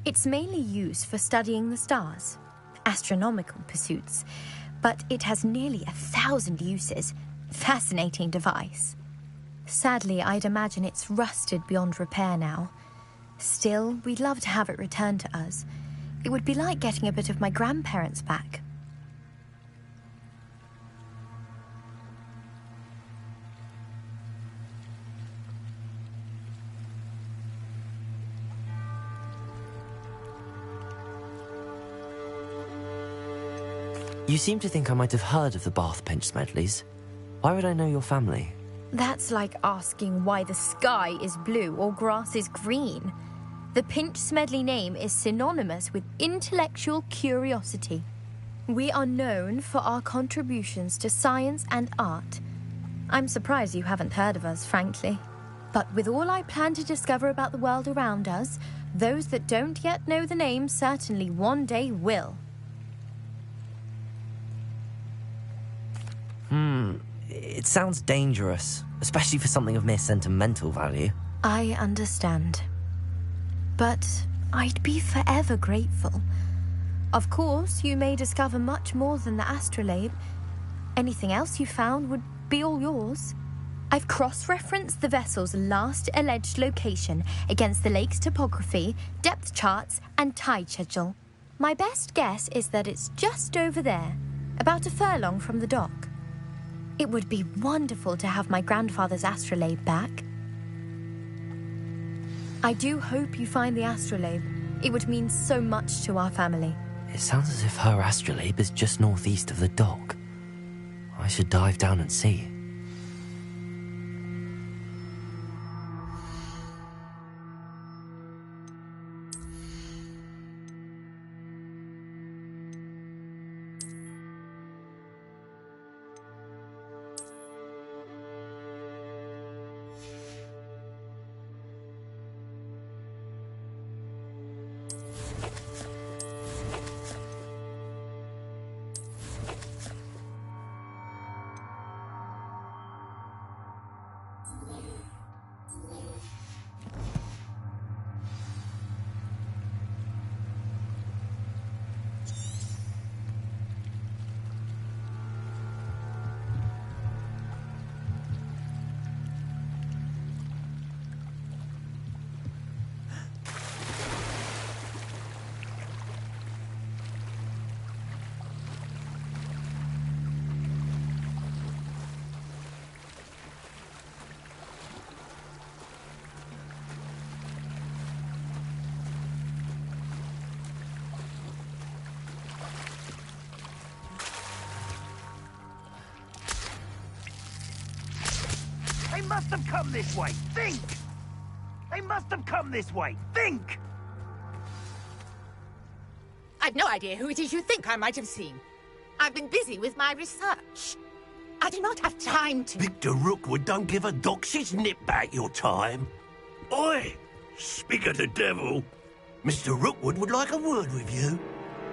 It's mainly used for studying the stars, astronomical pursuits, but it has nearly 1,000 uses. Fascinating device. Sadly, I'd imagine it's rusted beyond repair now. Still, we'd love to have it returned to us. It would be like getting a bit of my grandparents back. You seem to think I might have heard of the Bath Pinch Smedleys. Why would I know your family? That's like asking why the sky is blue or grass is green. The Pinch Smedley name is synonymous with intellectual curiosity. We are known for our contributions to science and art. I'm surprised you haven't heard of us, frankly. But with all I plan to discover about the world around us, those that don't yet know the name certainly one day will. It sounds dangerous, especially for something of mere sentimental value. I understand. But I'd be forever grateful. Of course, you may discover much more than the astrolabe. Anything else you found would be all yours. I've cross-referenced the vessel's last alleged location against the lake's topography, depth charts, and tide schedule. My best guess is that it's just over there, about a furlong from the dock. It would be wonderful to have my grandfather's astrolabe back. I do hope you find the astrolabe. It would mean so much to our family. It sounds as if her astrolabe is just northeast of the dock. I should dive down and see. They must have come this way. Think! They must have come this way. Think! I've no idea who it is you think I might have seen. I've been busy with my research. I do not have time to... Victor Rookwood don't give a doxy's nip back your time. Oi! Speak of the devil. Mr. Rookwood would like a word with you.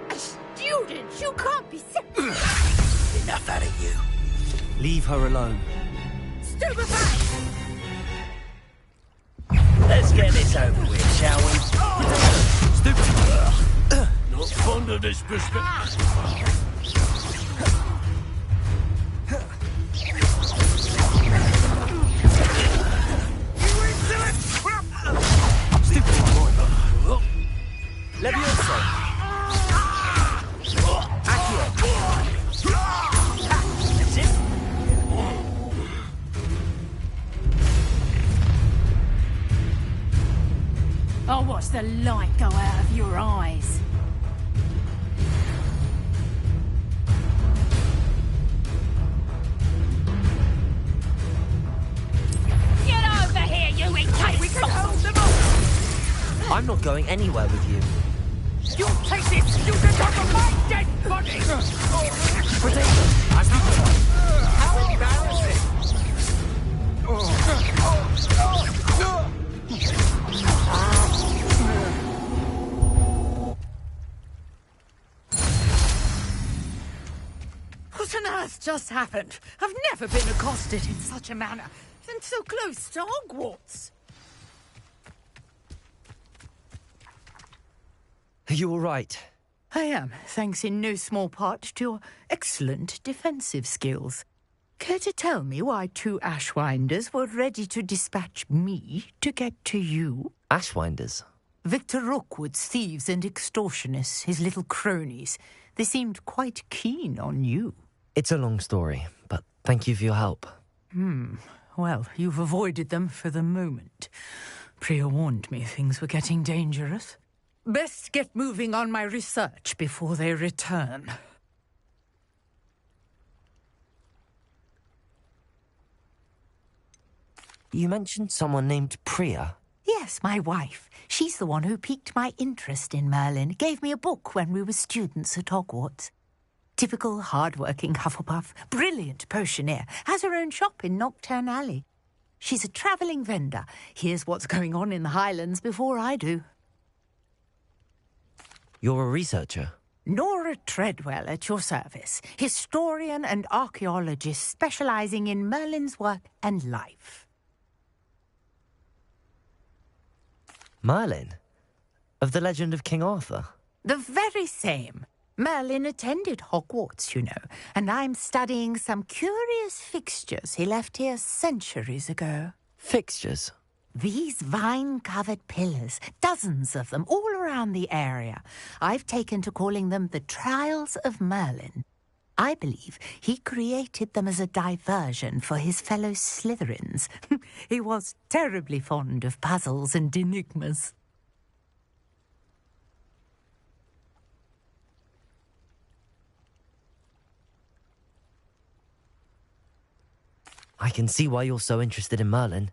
A student? You can't be serious. Enough out of you. Leave her alone. Stupefied! Let's get this over with, shall we? Stupid. Not fond of this perspective. Levioso. I'll watch the light go out of your eyes. Get over here, you incapable! We can hold them up! I'm not going anywhere with you. You'll take this student over my dead body! How embarrassing! What on earth just happened? I've never been accosted in such a manner, and so close to Hogwarts. Are you all right? I am, thanks in no small part to your excellent defensive skills. Care to tell me why two Ashwinders were ready to dispatch me to get to you? Ashwinders? Victor Rookwood's thieves and extortionists, his little cronies. They seemed quite keen on you. It's a long story, but thank you for your help. Well, you've avoided them for the moment. Priya warned me things were getting dangerous. Best get moving on my research before they return. You mentioned someone named Priya. Yes. Yes, my wife. She's the one who piqued my interest in Merlin. Gave me a book when we were students at Hogwarts. Typical hard-working Hufflepuff, brilliant potioneer, has her own shop in Knockturn Alley. She's a travelling vendor. Hears what's going on in the Highlands before I do. You're a researcher? Nora Treadwell at your service, historian and archaeologist specialising in Merlin's work and life. Merlin? Of the legend of King Arthur? The very same. Merlin attended Hogwarts, you know, and I'm studying some curious fixtures he left here centuries ago. Fixtures? These vine-covered pillars, dozens of them, all around the area. I've taken to calling them the Trials of Merlin. I believe he created them as a diversion for his fellow Slytherins. He was terribly fond of puzzles and enigmas. I can see why you're so interested in Merlin.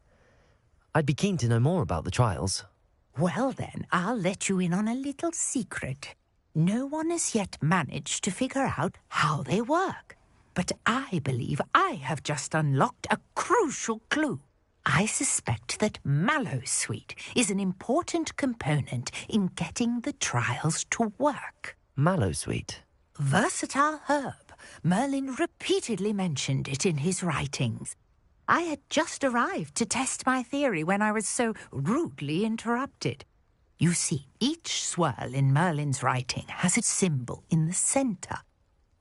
I'd be keen to know more about the trials. Well then, I'll let you in on a little secret. No one has yet managed to figure out how they work. But I believe I have just unlocked a crucial clue. I suspect that Mallowsweet is an important component in getting the trials to work. Mallowsweet? Versatile herb. Merlin repeatedly mentioned it in his writings. I had just arrived to test my theory when I was so rudely interrupted. You see, each swirl in Merlin's writing has a symbol in the centre.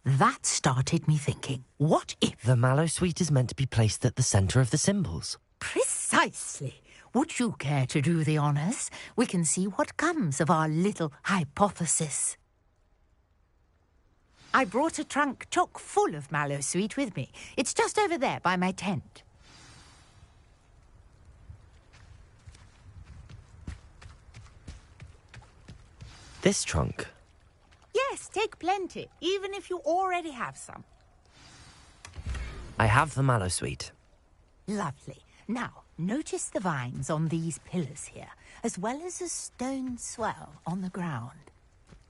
That started me thinking, what if... The Mallowsweet is meant to be placed at the centre of the symbols. Precisely. Would you care to do the honours? We can see what comes of our little hypothesis. I brought a trunk chock full of Mallowsweet with me. It's just over there by my tent. This trunk? Yes, take plenty, even if you already have some. I have the Mallowsweet. Lovely. Now, notice the vines on these pillars here, as well as a stone swell on the ground.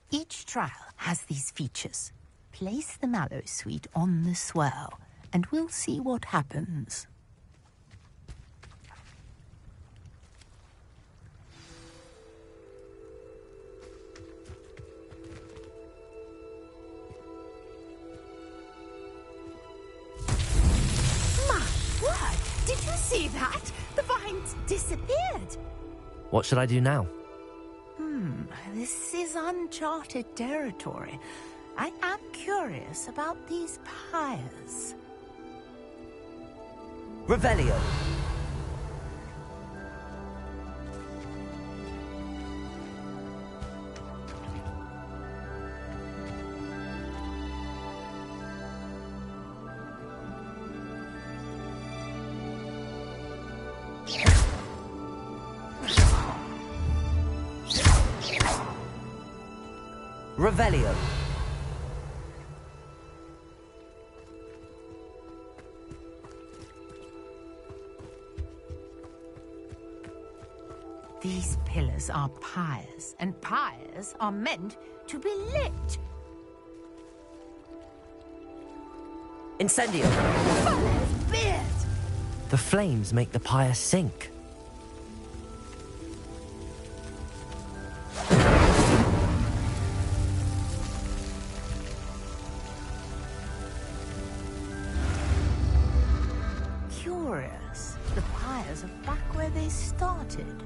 Each trial has these features. Place the Mallowsweet on the swirl, and we'll see what happens. Did you see that? The vines disappeared. What should I do now? This is uncharted territory. I am curious about these pyres. Revelio. Revelio. These pillars are pyres, and pyres are meant to be lit. Incendio. Fire's beard! The flames make the pyre sink. Curious. The pyres are back where they started.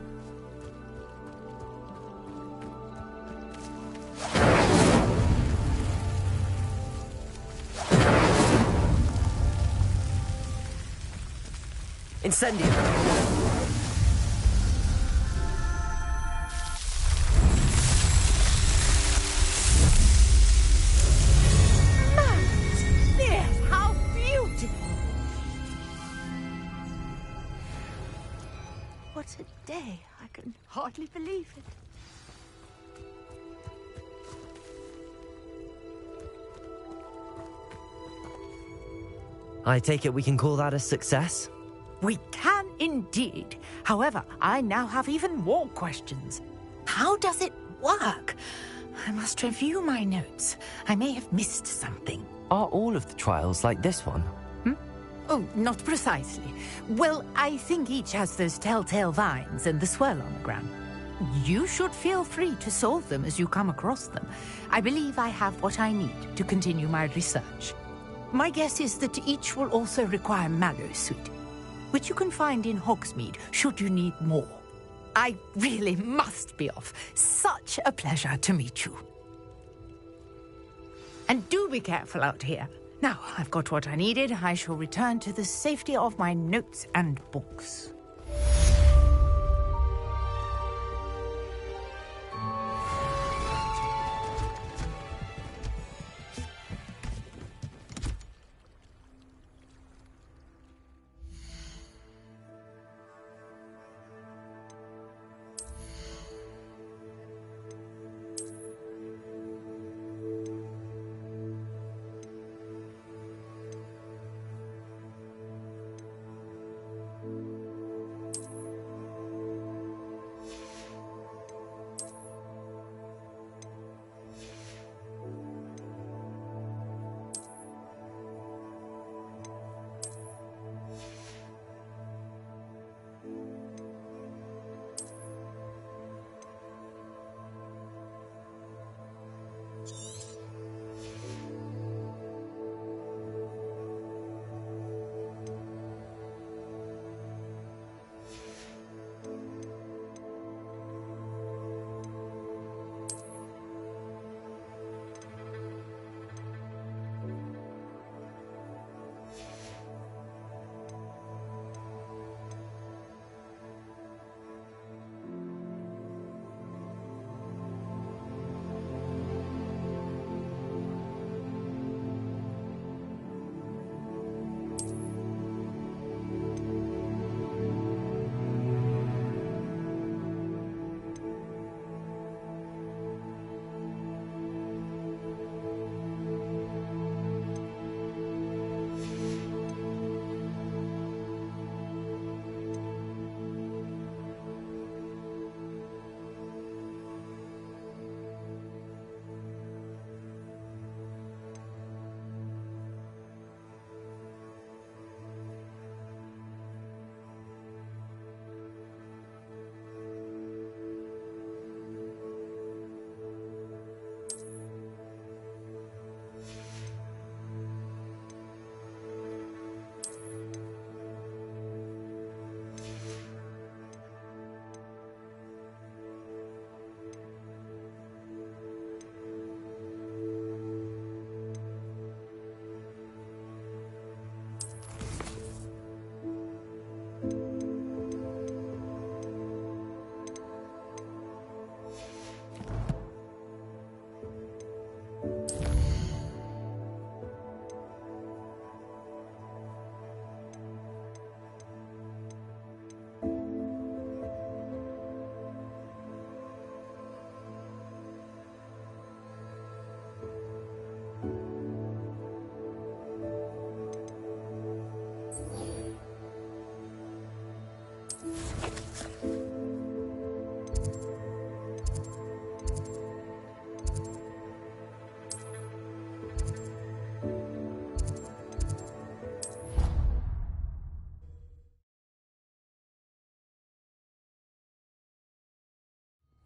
Incendio. Yes, how beautiful! What a day. I can hardly believe it. I take it we can call that a success? We can indeed. However, I now have even more questions. How does it work? I must review my notes. I may have missed something. Are all of the trials like this one? Oh, not precisely. Well, I think each has those telltale vines and the swirl on the ground. You should feel free to solve them as you come across them. I believe I have what I need to continue my research. My guess is that each will also require mallow sweet, which you can find in Hogsmeade should you need more. I really must be off. Such a pleasure to meet you. And do be careful out here. Now, I've got what I needed. I shall return to the safety of my notes and books.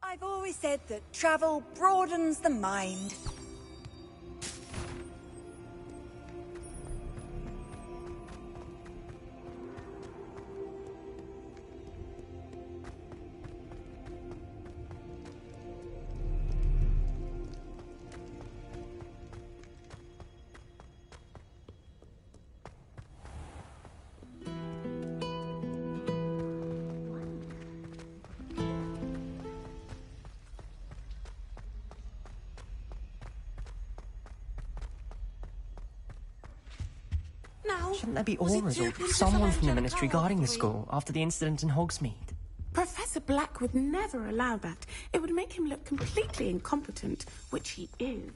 I've always said that travel broadens the mind. Shouldn't there be auras or someone from the Ministry guarding the school after the incident in Hogsmeade? Professor Black would never allow that. It would make him look completely incompetent, which he is.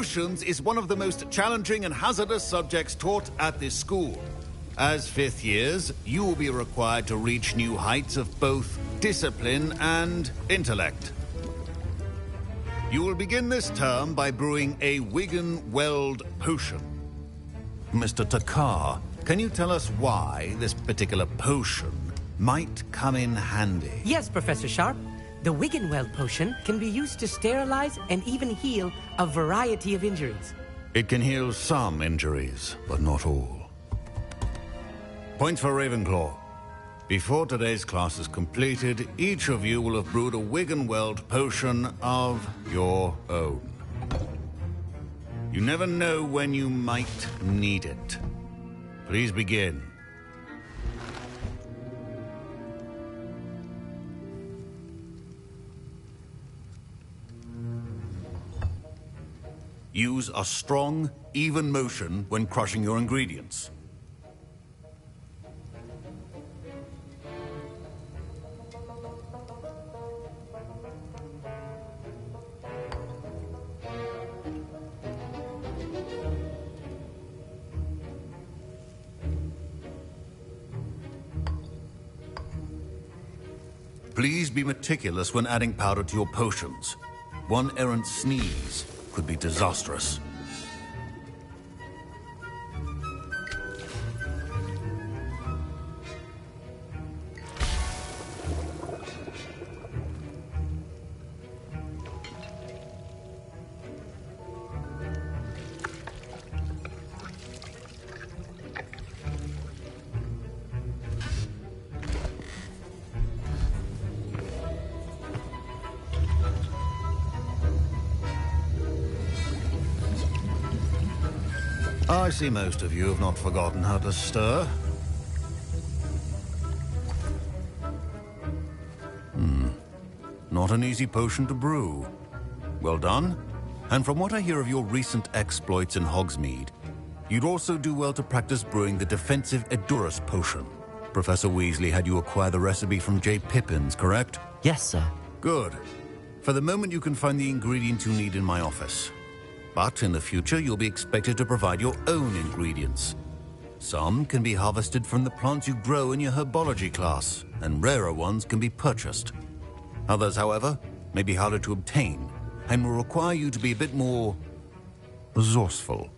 Potions is one of the most challenging and hazardous subjects taught at this school. As fifth years, you will be required to reach new heights of both discipline and intellect. You will begin this term by brewing a Wiggenweld potion. Mr. Takar, can you tell us why this particular potion might come in handy? Yes, Professor Sharp. The Wiggenweld potion can be used to sterilize and even heal a variety of injuries. It can heal some injuries, but not all. Points for Ravenclaw. Before today's class is completed, each of you will have brewed a Wiggenweld potion of your own. You never know when you might need it. Please begin. Use a strong, even motion when crushing your ingredients. Please be meticulous when adding powder to your potions. One errant sneeze could be disastrous. I see most of you have not forgotten how to stir. Not an easy potion to brew. Well done. And from what I hear of your recent exploits in Hogsmeade, you'd also do well to practice brewing the defensive Edurus potion. Professor Weasley had you acquire the recipe from J. Pippins, correct? Yes, sir. Good. For the moment, you can find the ingredients you need in my office. But in the future, you'll be expected to provide your own ingredients. Some can be harvested from the plants you grow in your herbology class, and rarer ones can be purchased. Others, however, may be harder to obtain, and will require you to be a bit more resourceful.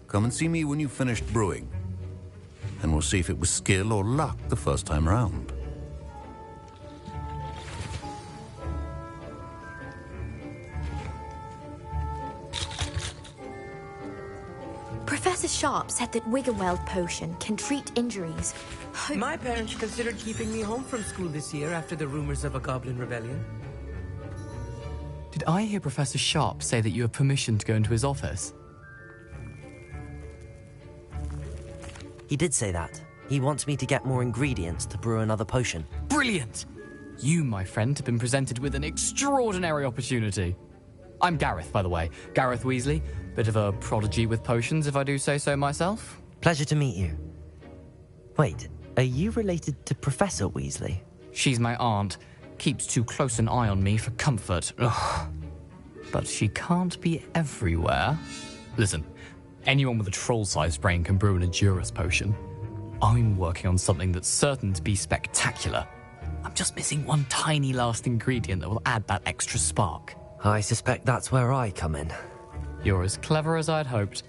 Come and see me when you've finished brewing, and we'll see if it was skill or luck the first time round. Professor Sharp said that Wiggenweld potion can treat injuries. My parents considered keeping me home from school this year after the rumors of a goblin rebellion. Did I hear Professor Sharp say that you have permission to go into his office? He did say that. He wants me to get more ingredients to brew another potion. Brilliant! You, my friend, have been presented with an extraordinary opportunity. I'm Gareth, by the way. Gareth Weasley. Bit of a prodigy with potions, if I do say so myself. Pleasure to meet you. Wait, are you related to Professor Weasley? She's my aunt. Keeps too close an eye on me for comfort. Ugh. But she can't be everywhere. Listen, anyone with a troll-sized brain can brew an Edurus potion. I'm working on something that's certain to be spectacular. I'm just missing one tiny last ingredient that will add that extra spark. I suspect that's where I come in. You're as clever as I'd hoped.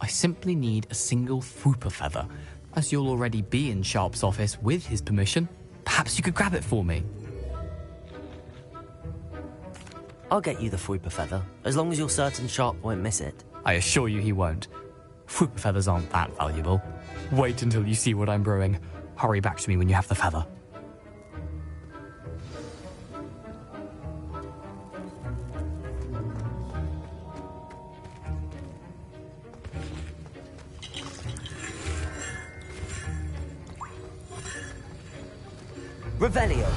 I simply need a single Fwooper feather. As you'll already be in Sharp's office with his permission, perhaps you could grab it for me. I'll get you the Fwooper feather, as long as you're certain Sharp won't miss it. I assure you he won't. Fwooper feathers aren't that valuable. Wait until you see what I'm brewing. Hurry back to me when you have the feather. Revelio.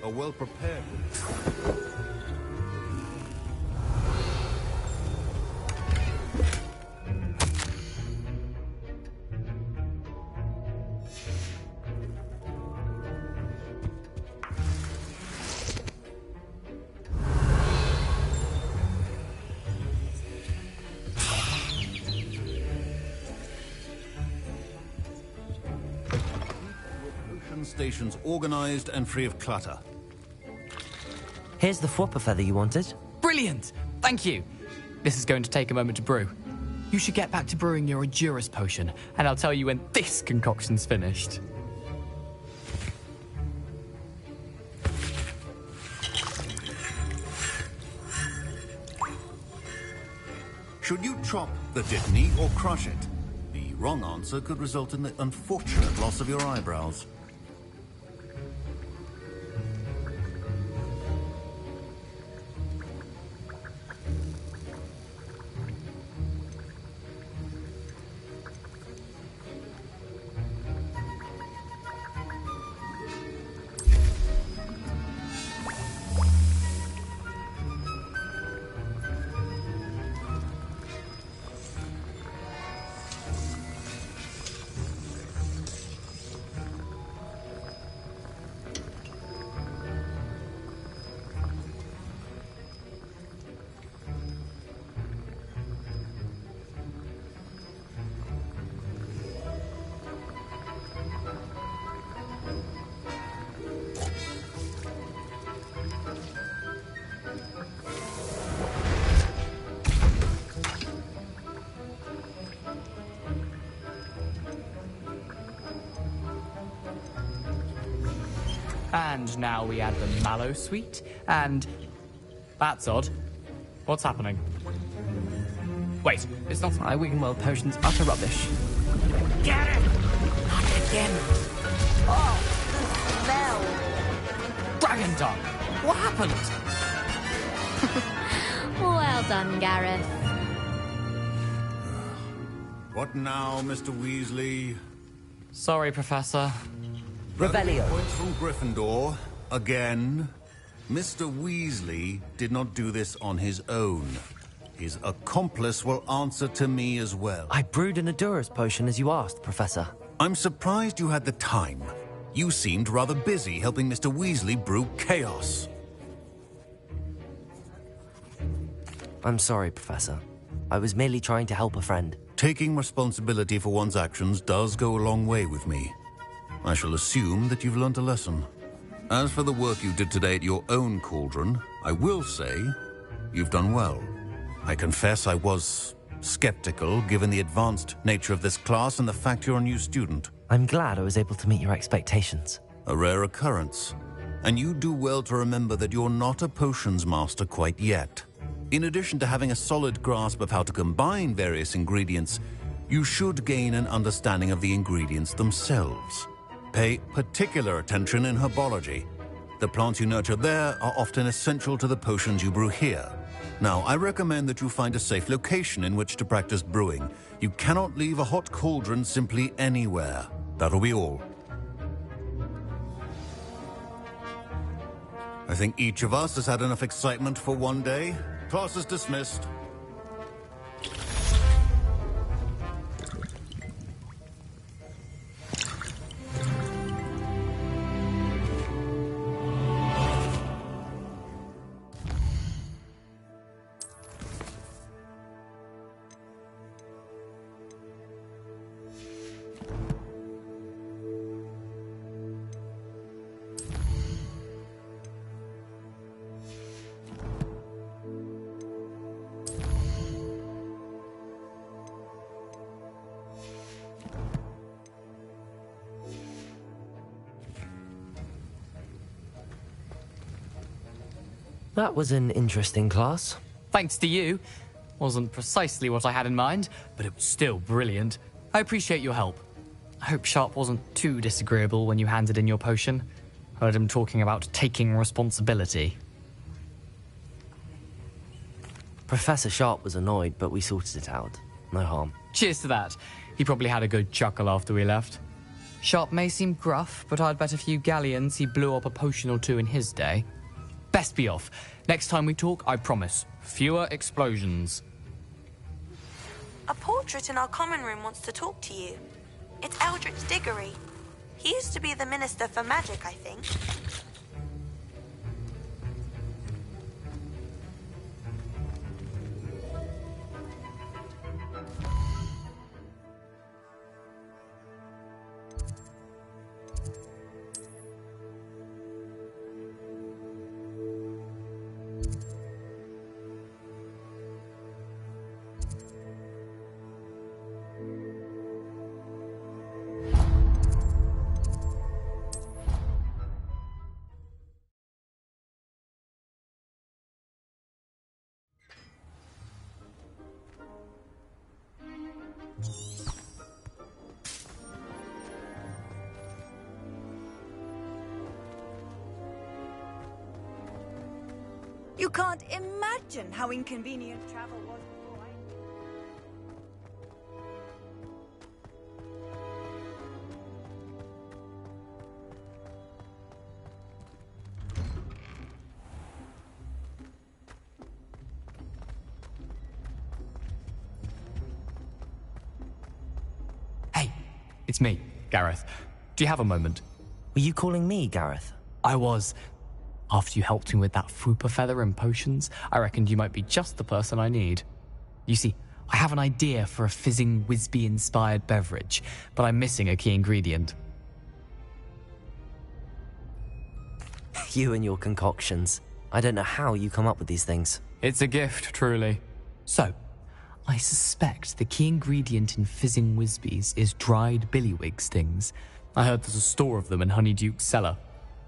A well-prepared stations organized and free of clutter. Here's the Fwopper feather you wanted. Brilliant! Thank you. This is going to take a moment to brew. You should get back to brewing your Endurus potion, and I'll tell you when this concoction's finished. Should you chop the Dittany or crush it? The wrong answer could result in the unfortunate loss of your eyebrows. And now we add the mallow sweet, and... That's odd. What's happening? Wait, it's not my Wiggenweld potion's utter rubbish. Get it! Not again. Oh, the smell! Dragon tongue! What happened? Well done, Gareth. What now, Mr. Weasley? Sorry, Professor. Rebellion. Points from Gryffindor. Again. Mr. Weasley did not do this on his own. His accomplice will answer to me as well. I brewed an Endurus potion as you asked, Professor. I'm surprised you had the time. You seemed rather busy helping Mr. Weasley brew chaos. I'm sorry, Professor. I was merely trying to help a friend. Taking responsibility for one's actions does go a long way with me. I shall assume that you've learnt a lesson. As for the work you did today at your own cauldron, I will say you've done well. I confess I was skeptical given the advanced nature of this class and the fact you're a new student. I'm glad I was able to meet your expectations. A rare occurrence. And you do well to remember that you're not a potions master quite yet. In addition to having a solid grasp of how to combine various ingredients, you should gain an understanding of the ingredients themselves. Pay particular attention in herbology. The plants you nurture there are often essential to the potions you brew here. Now, I recommend that you find a safe location in which to practice brewing. You cannot leave a hot cauldron simply anywhere. That'll be all. I think each of us has had enough excitement for one day. Class is dismissed. That was an interesting class. Thanks to you. Wasn't precisely what I had in mind, but it was still brilliant. I appreciate your help. I hope Sharp wasn't too disagreeable when you handed in your potion. Heard him talking about taking responsibility. Professor Sharp was annoyed, but we sorted it out. No harm. Cheers to that. He probably had a good chuckle after we left. Sharp may seem gruff, but I'd bet a few galleons he blew up a potion or two in his day. Best be off. Next time we talk, I promise, fewer explosions. A portrait in our common room wants to talk to you. It's Eldritch Diggory. He used to be the Minister for Magic, I think. You can't imagine how inconvenient travel was before I... It's me, Gareth. Do you have a moment? Were you calling me, Gareth? I was. After you helped me with that Fupa feather and potions, I reckoned you might be just the person I need. You see, I have an idea for a fizzing Whizbee-inspired beverage, but I'm missing a key ingredient. You and your concoctions. I don't know how you come up with these things. It's a gift, truly. So, I suspect the key ingredient in fizzing Whizbees is dried billywig stings. I heard there's a store of them in Honeyduke's cellar.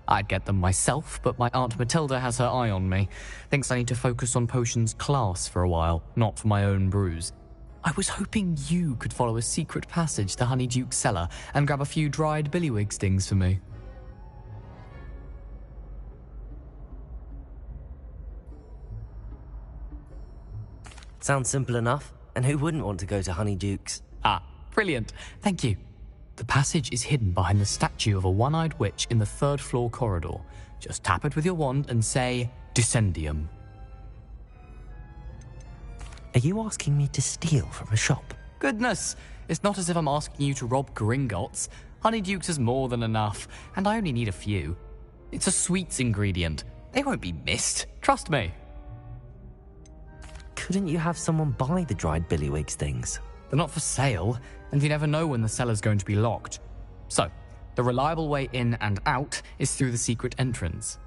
I'd get them myself, but my Aunt Matilda has her eye on me. Thinks I need to focus on potions class for a while, not for my own brews. I was hoping you could follow a secret passage to Honeyduke's cellar and grab a few dried billywig stings for me. Sounds simple enough. And who wouldn't want to go to Honeyduke's? Ah, brilliant. Thank you. The passage is hidden behind the statue of a one-eyed witch in the third-floor corridor. Just tap it with your wand and say, Descendium. Are you asking me to steal from a shop? Goodness, it's not as if I'm asking you to rob Gringotts. Honeyduke's is more than enough, and I only need a few. It's a sweets ingredient. They won't be missed. Trust me. Couldn't you have someone buy the dried billywig stings? They're not for sale, and you never know when the cellar's going to be locked. So, the reliable way in and out is through the secret entrance.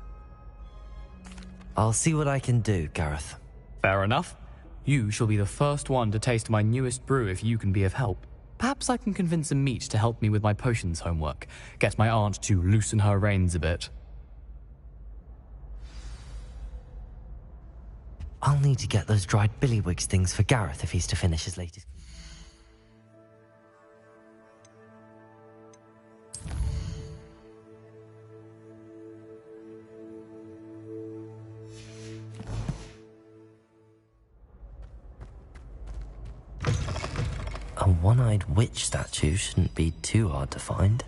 I'll see what I can do, Gareth. Fair enough. You shall be the first one to taste my newest brew if you can be of help. Perhaps I can convince a meat to help me with my potions homework. Get my aunt to loosen her reins a bit. I'll need to get those dried billywig stings for Gareth if he's to finish his latest... A one-eyed witch statue shouldn't be too hard to find.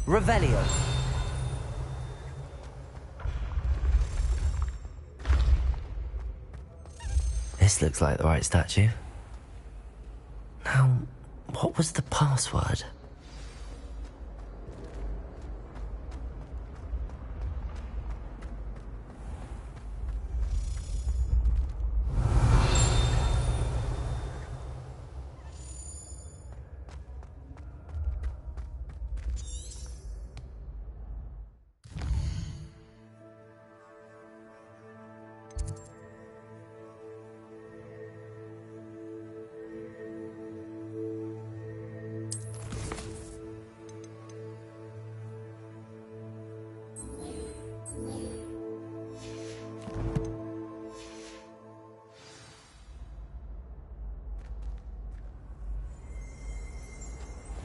Revelio. This looks like the right statue. Now, what was the password?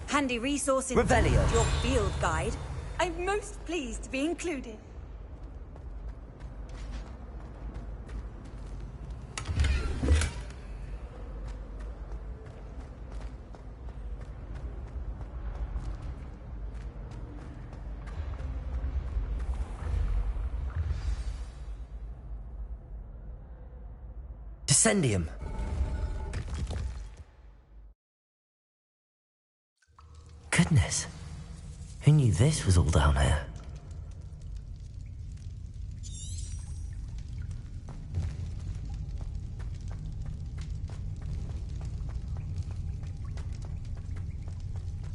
Handy resource in Revelio. your field guide. I'm most pleased to be included. Descendium. Goodness. Who knew this was all down here?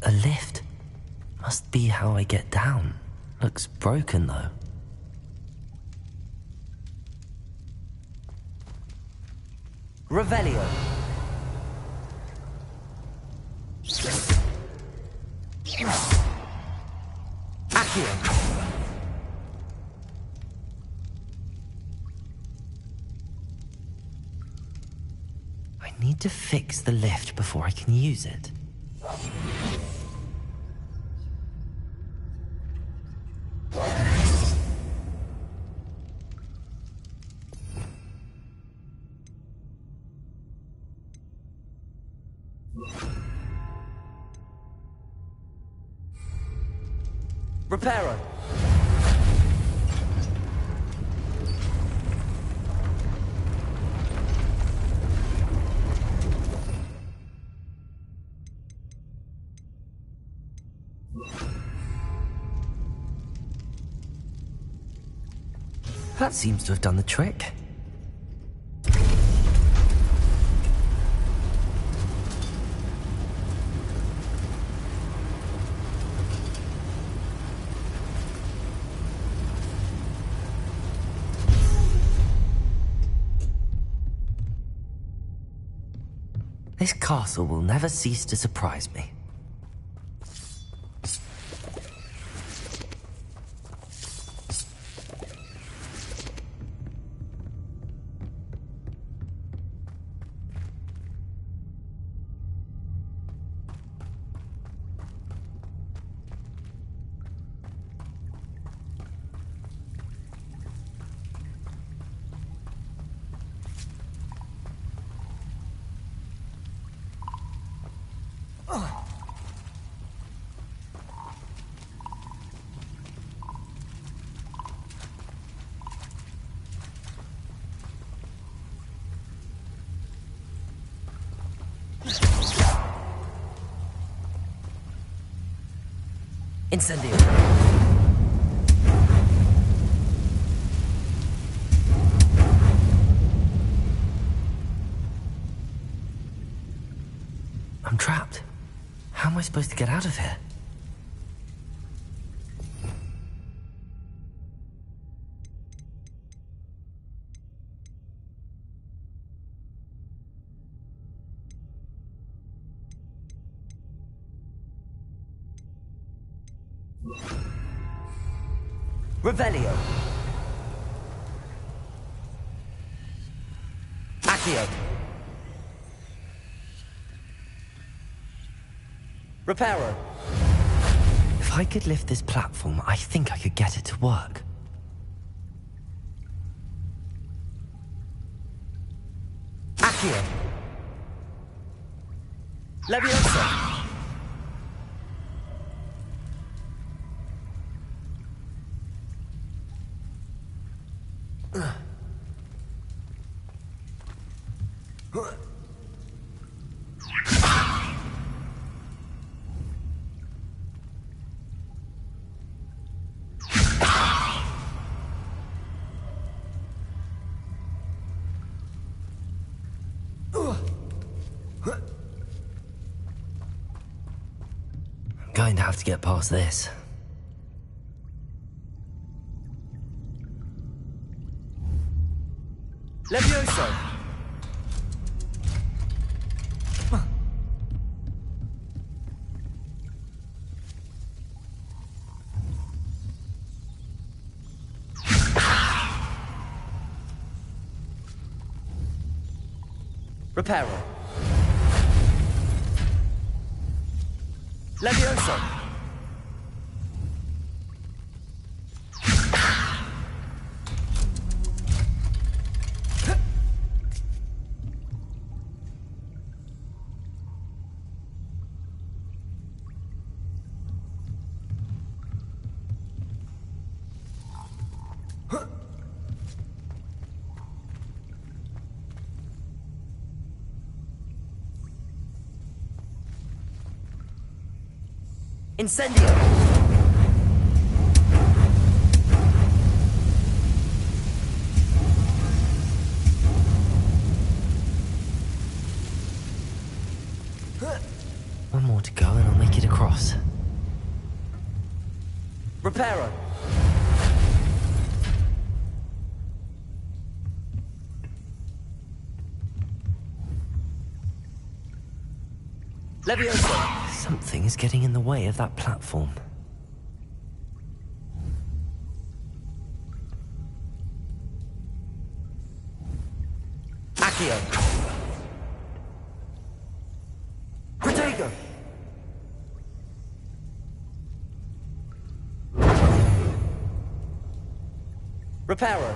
A lift. Must be how I get down. Looks broken though. Revelio. Accio. need to fix the lift before I can use it. Repairer! That seems to have done the trick. This castle will never cease to surprise me. Incendio. I'm trapped. How am I supposed to get out of here? Revelio. Accio. Reparo. If I could lift this platform, I think I could get it to work. Accio. Leviosa. I'm going to have to get past this. Levioso! Reparo. Levioso! Incendio! One more to go and I'll make it across. Reparo! Leviosa! Something is getting in the way of that platform. Accio! Trigger! Repairer!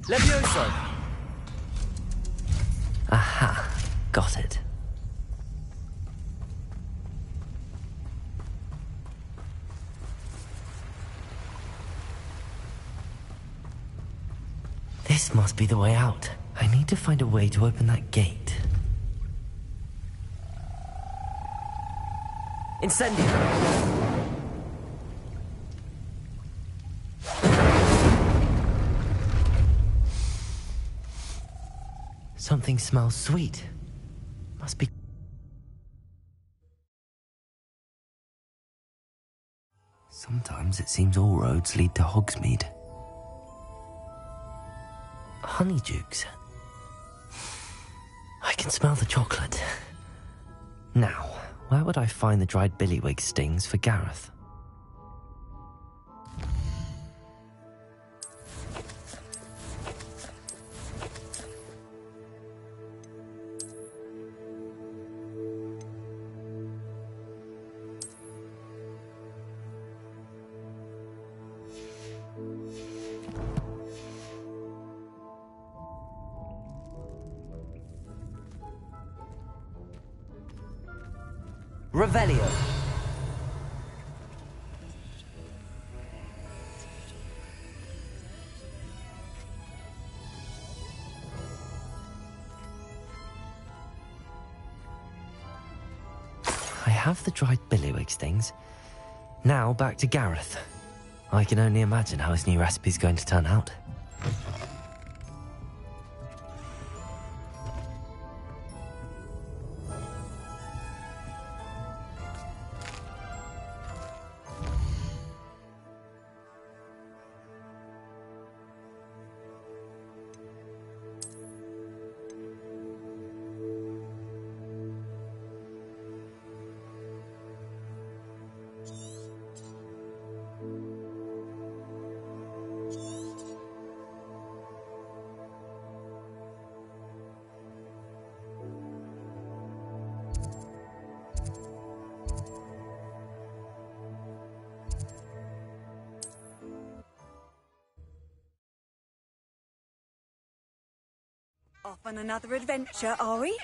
Levioso! Aha, got it. This must be the way out. I need to find a way to open that gate. Incendio! Something smells sweet. Must be... Sometimes it seems all roads lead to Hogsmeade. Honeydukes. I can smell the chocolate. Now, where would I find the dried billywig stings for Gareth? Revelio! I have the dried billywig stings. Now back to Gareth. I can only imagine how his new recipe's going to turn out. Off on another adventure, are we?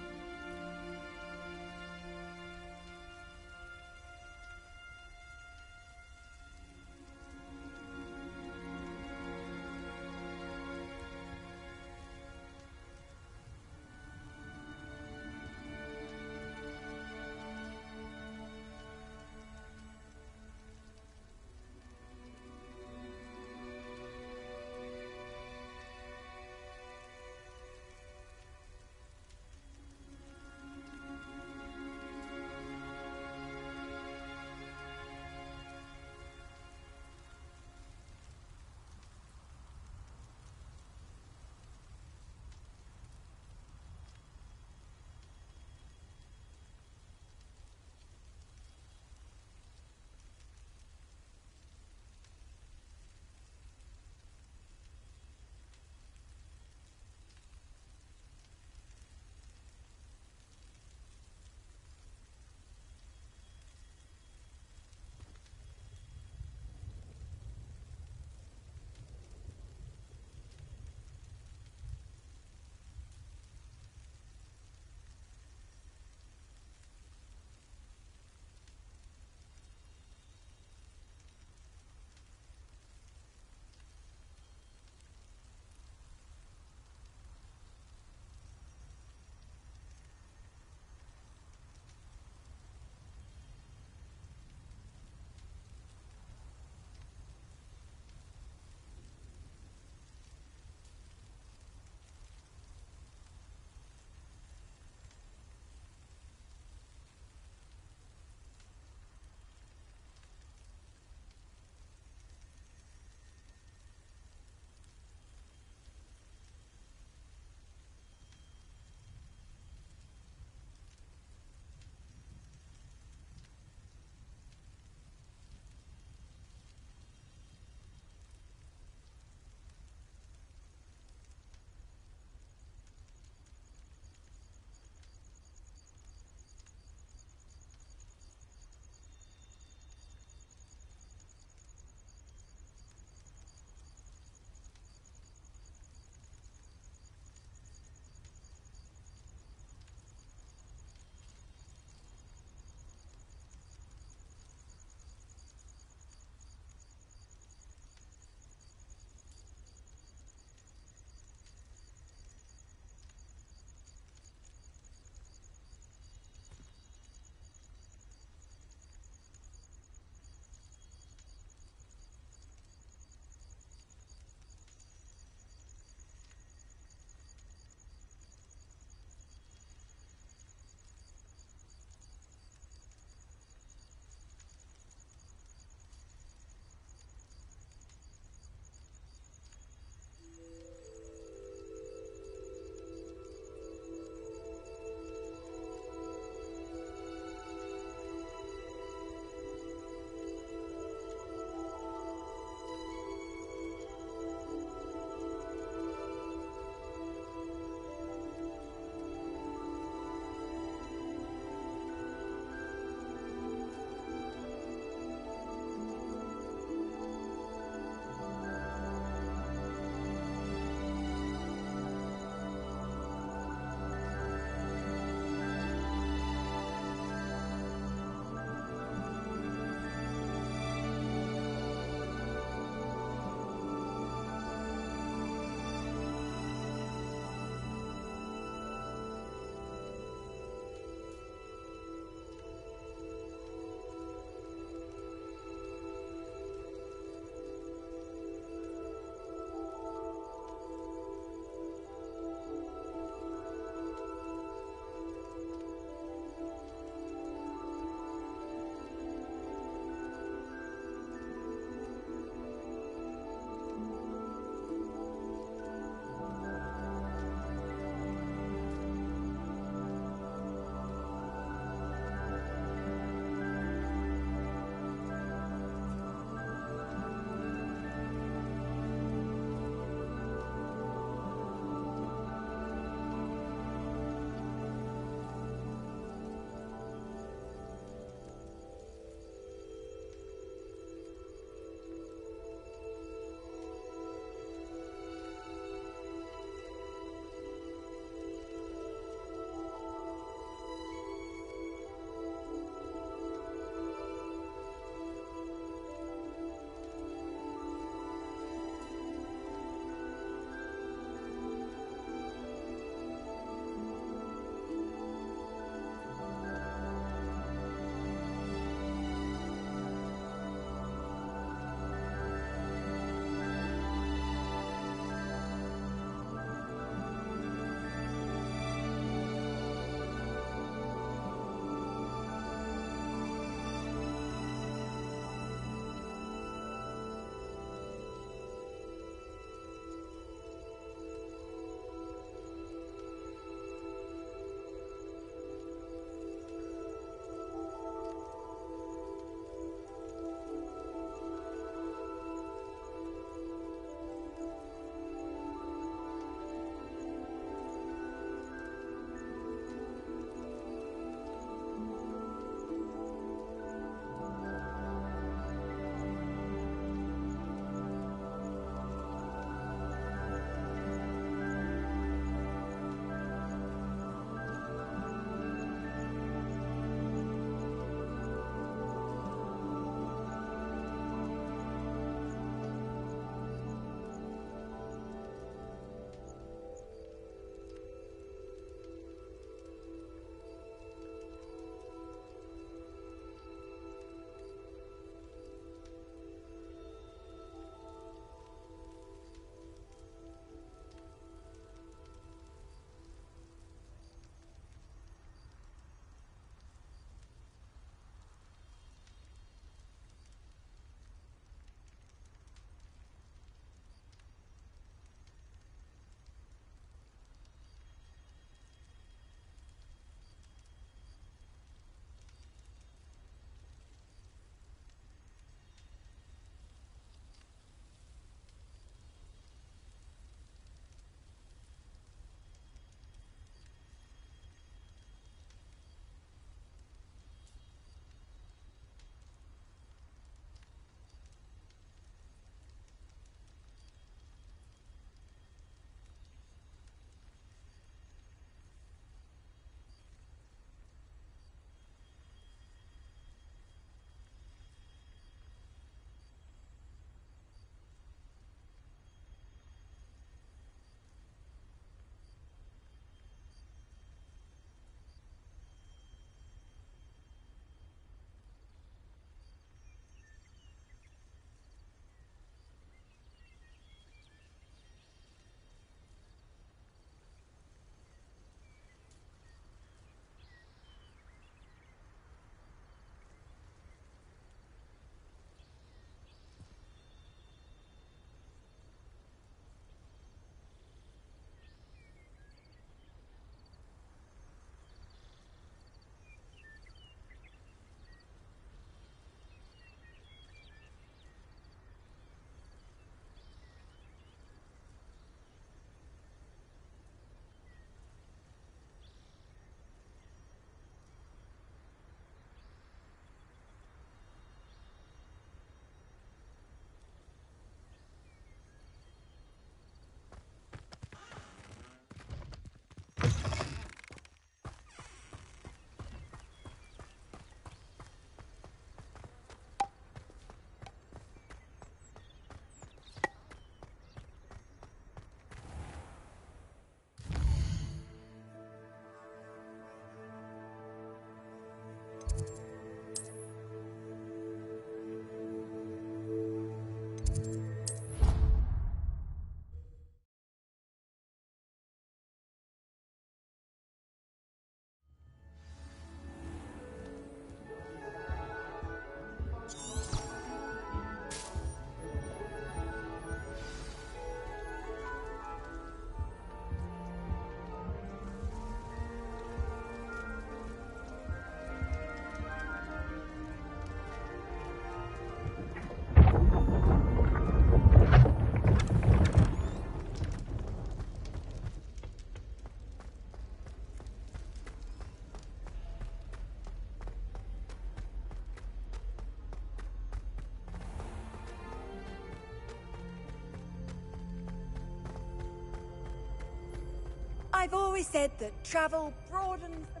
They've always said that travel broadens the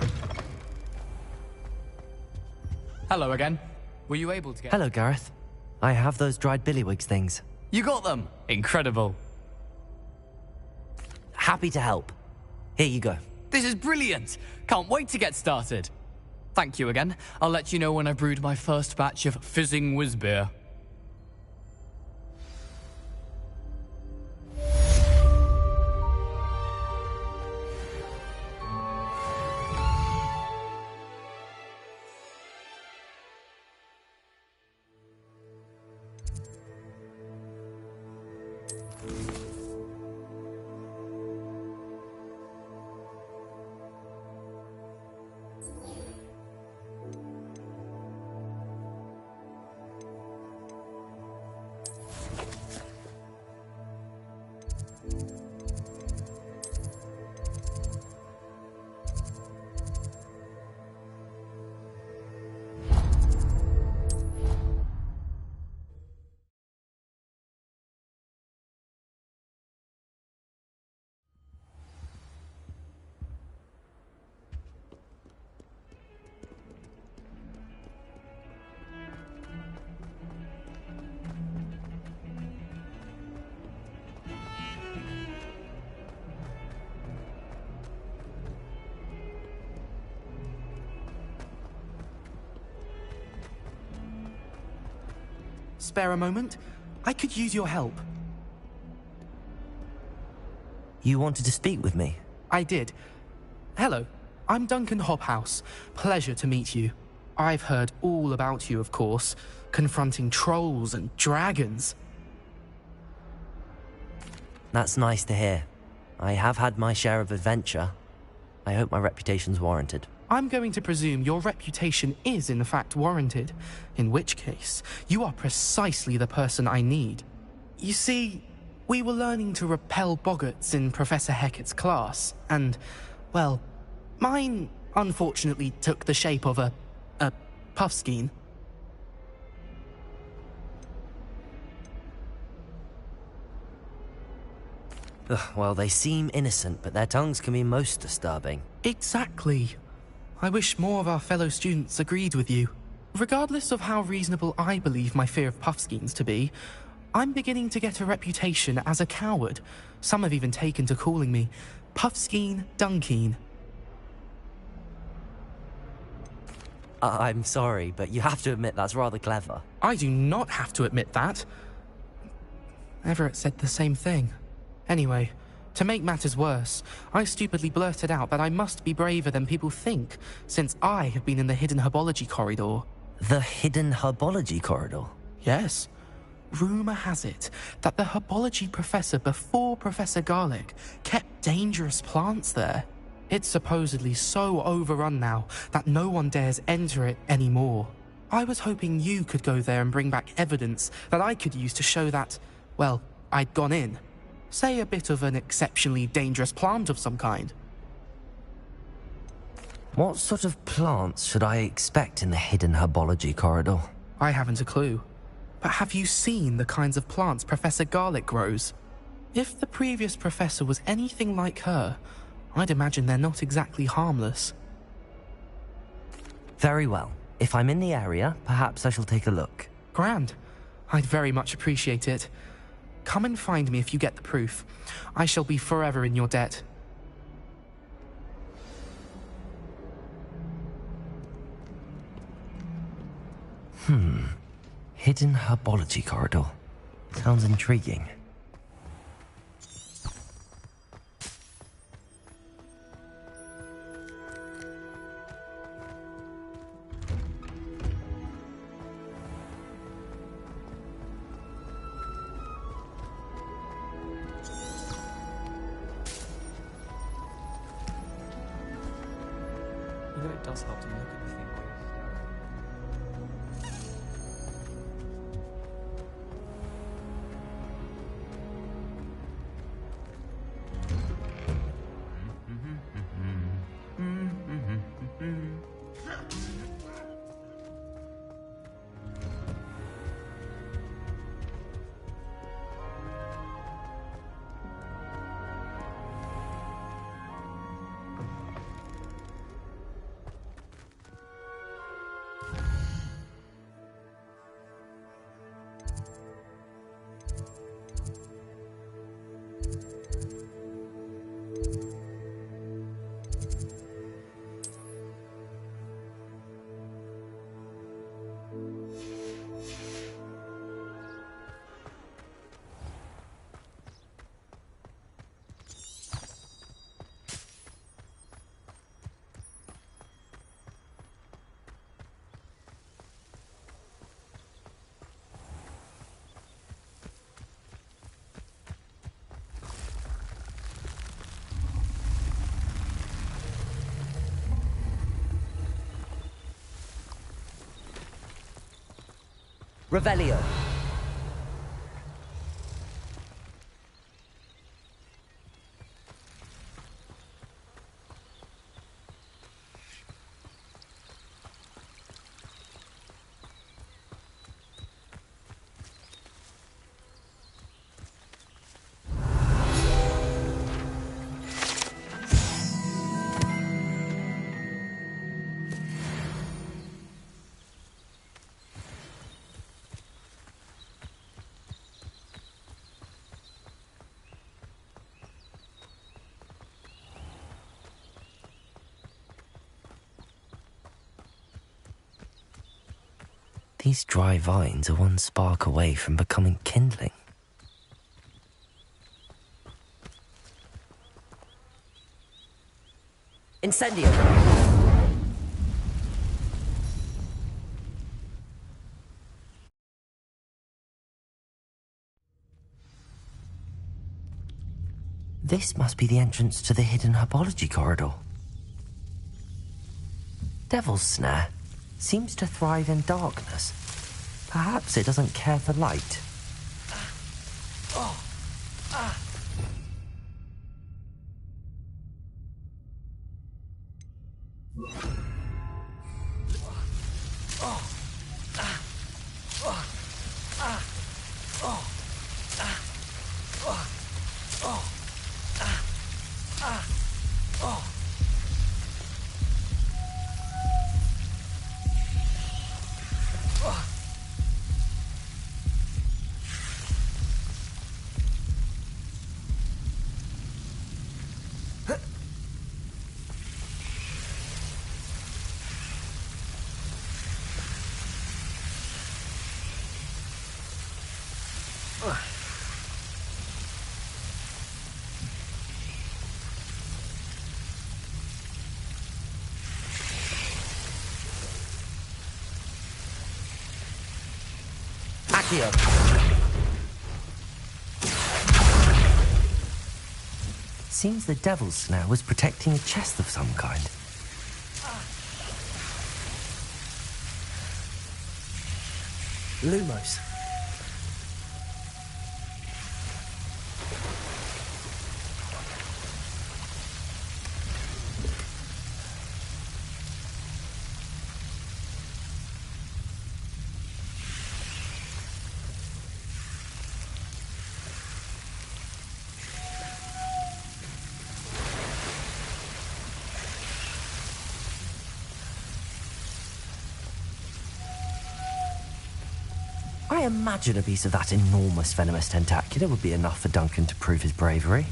mind. Hello again. Were you able to get... Hello, Gareth. I have those dried billywigs things. You got them! Incredible. Happy to help. Here you go. This is brilliant! Can't wait to get started. Thank you again. I'll let you know when I've brewed my first batch of fizzing whiz beer. Spare a moment? I could use your help. You wanted to speak with me? I did. Hello, I'm Duncan Hobhouse. Pleasure to meet you. I've heard all about you, of course, confronting trolls and dragons. That's nice to hear. I have had my share of adventure. I hope my reputation's warranted. I'm going to presume your reputation is in fact warranted, in which case, you are precisely the person I need. You see, we were learning to repel boggarts in Professor Hecat's class, and, well, mine unfortunately took the shape of a puffskein. Well, they seem innocent, but their tongues can be most disturbing. Exactly. I wish more of our fellow students agreed with you. Regardless of how reasonable I believe my fear of puffskeins to be, I'm beginning to get a reputation as a coward. Some have even taken to calling me Puffskeen Dunkeen. I'm sorry, but you have to admit that's rather clever. I do not have to admit that. Everett said the same thing. Anyway, to make matters worse, I stupidly blurted out that I must be braver than people think, since I have been in the hidden herbology corridor. The hidden herbology corridor? Yes. Rumour has it that the herbology professor before Professor Garlic kept dangerous plants there. It's supposedly so overrun now that no one dares enter it anymore. I was hoping you could go there and bring back evidence that I could use to show that, well, I'd gone in. Say a bit of an exceptionally dangerous plant of some kind. What sort of plants should I expect in the hidden herbology corridor? I haven't a clue. But have you seen the kinds of plants Professor Garlic grows? If the previous professor was anything like her, I'd imagine they're not exactly harmless. Very well. If I'm in the area, perhaps I shall take a look. Grand. I'd very much appreciate it. Come and find me if you get the proof. I shall be forever in your debt. Hidden herbology corridor. Sounds intriguing. You know, it does help to look at the thing while you're Revelio. These dry vines are one spark away from becoming kindling. Incendio. This must be the entrance to the hidden herbology corridor. Devil's Snare seems to thrive in darkness. Perhaps it doesn't care for light. Accio. Seems the Devil's Snare was protecting a chest of some kind. Lumos. I imagine a piece of that enormous venomous tentacular would be enough for Duncan to prove his bravery.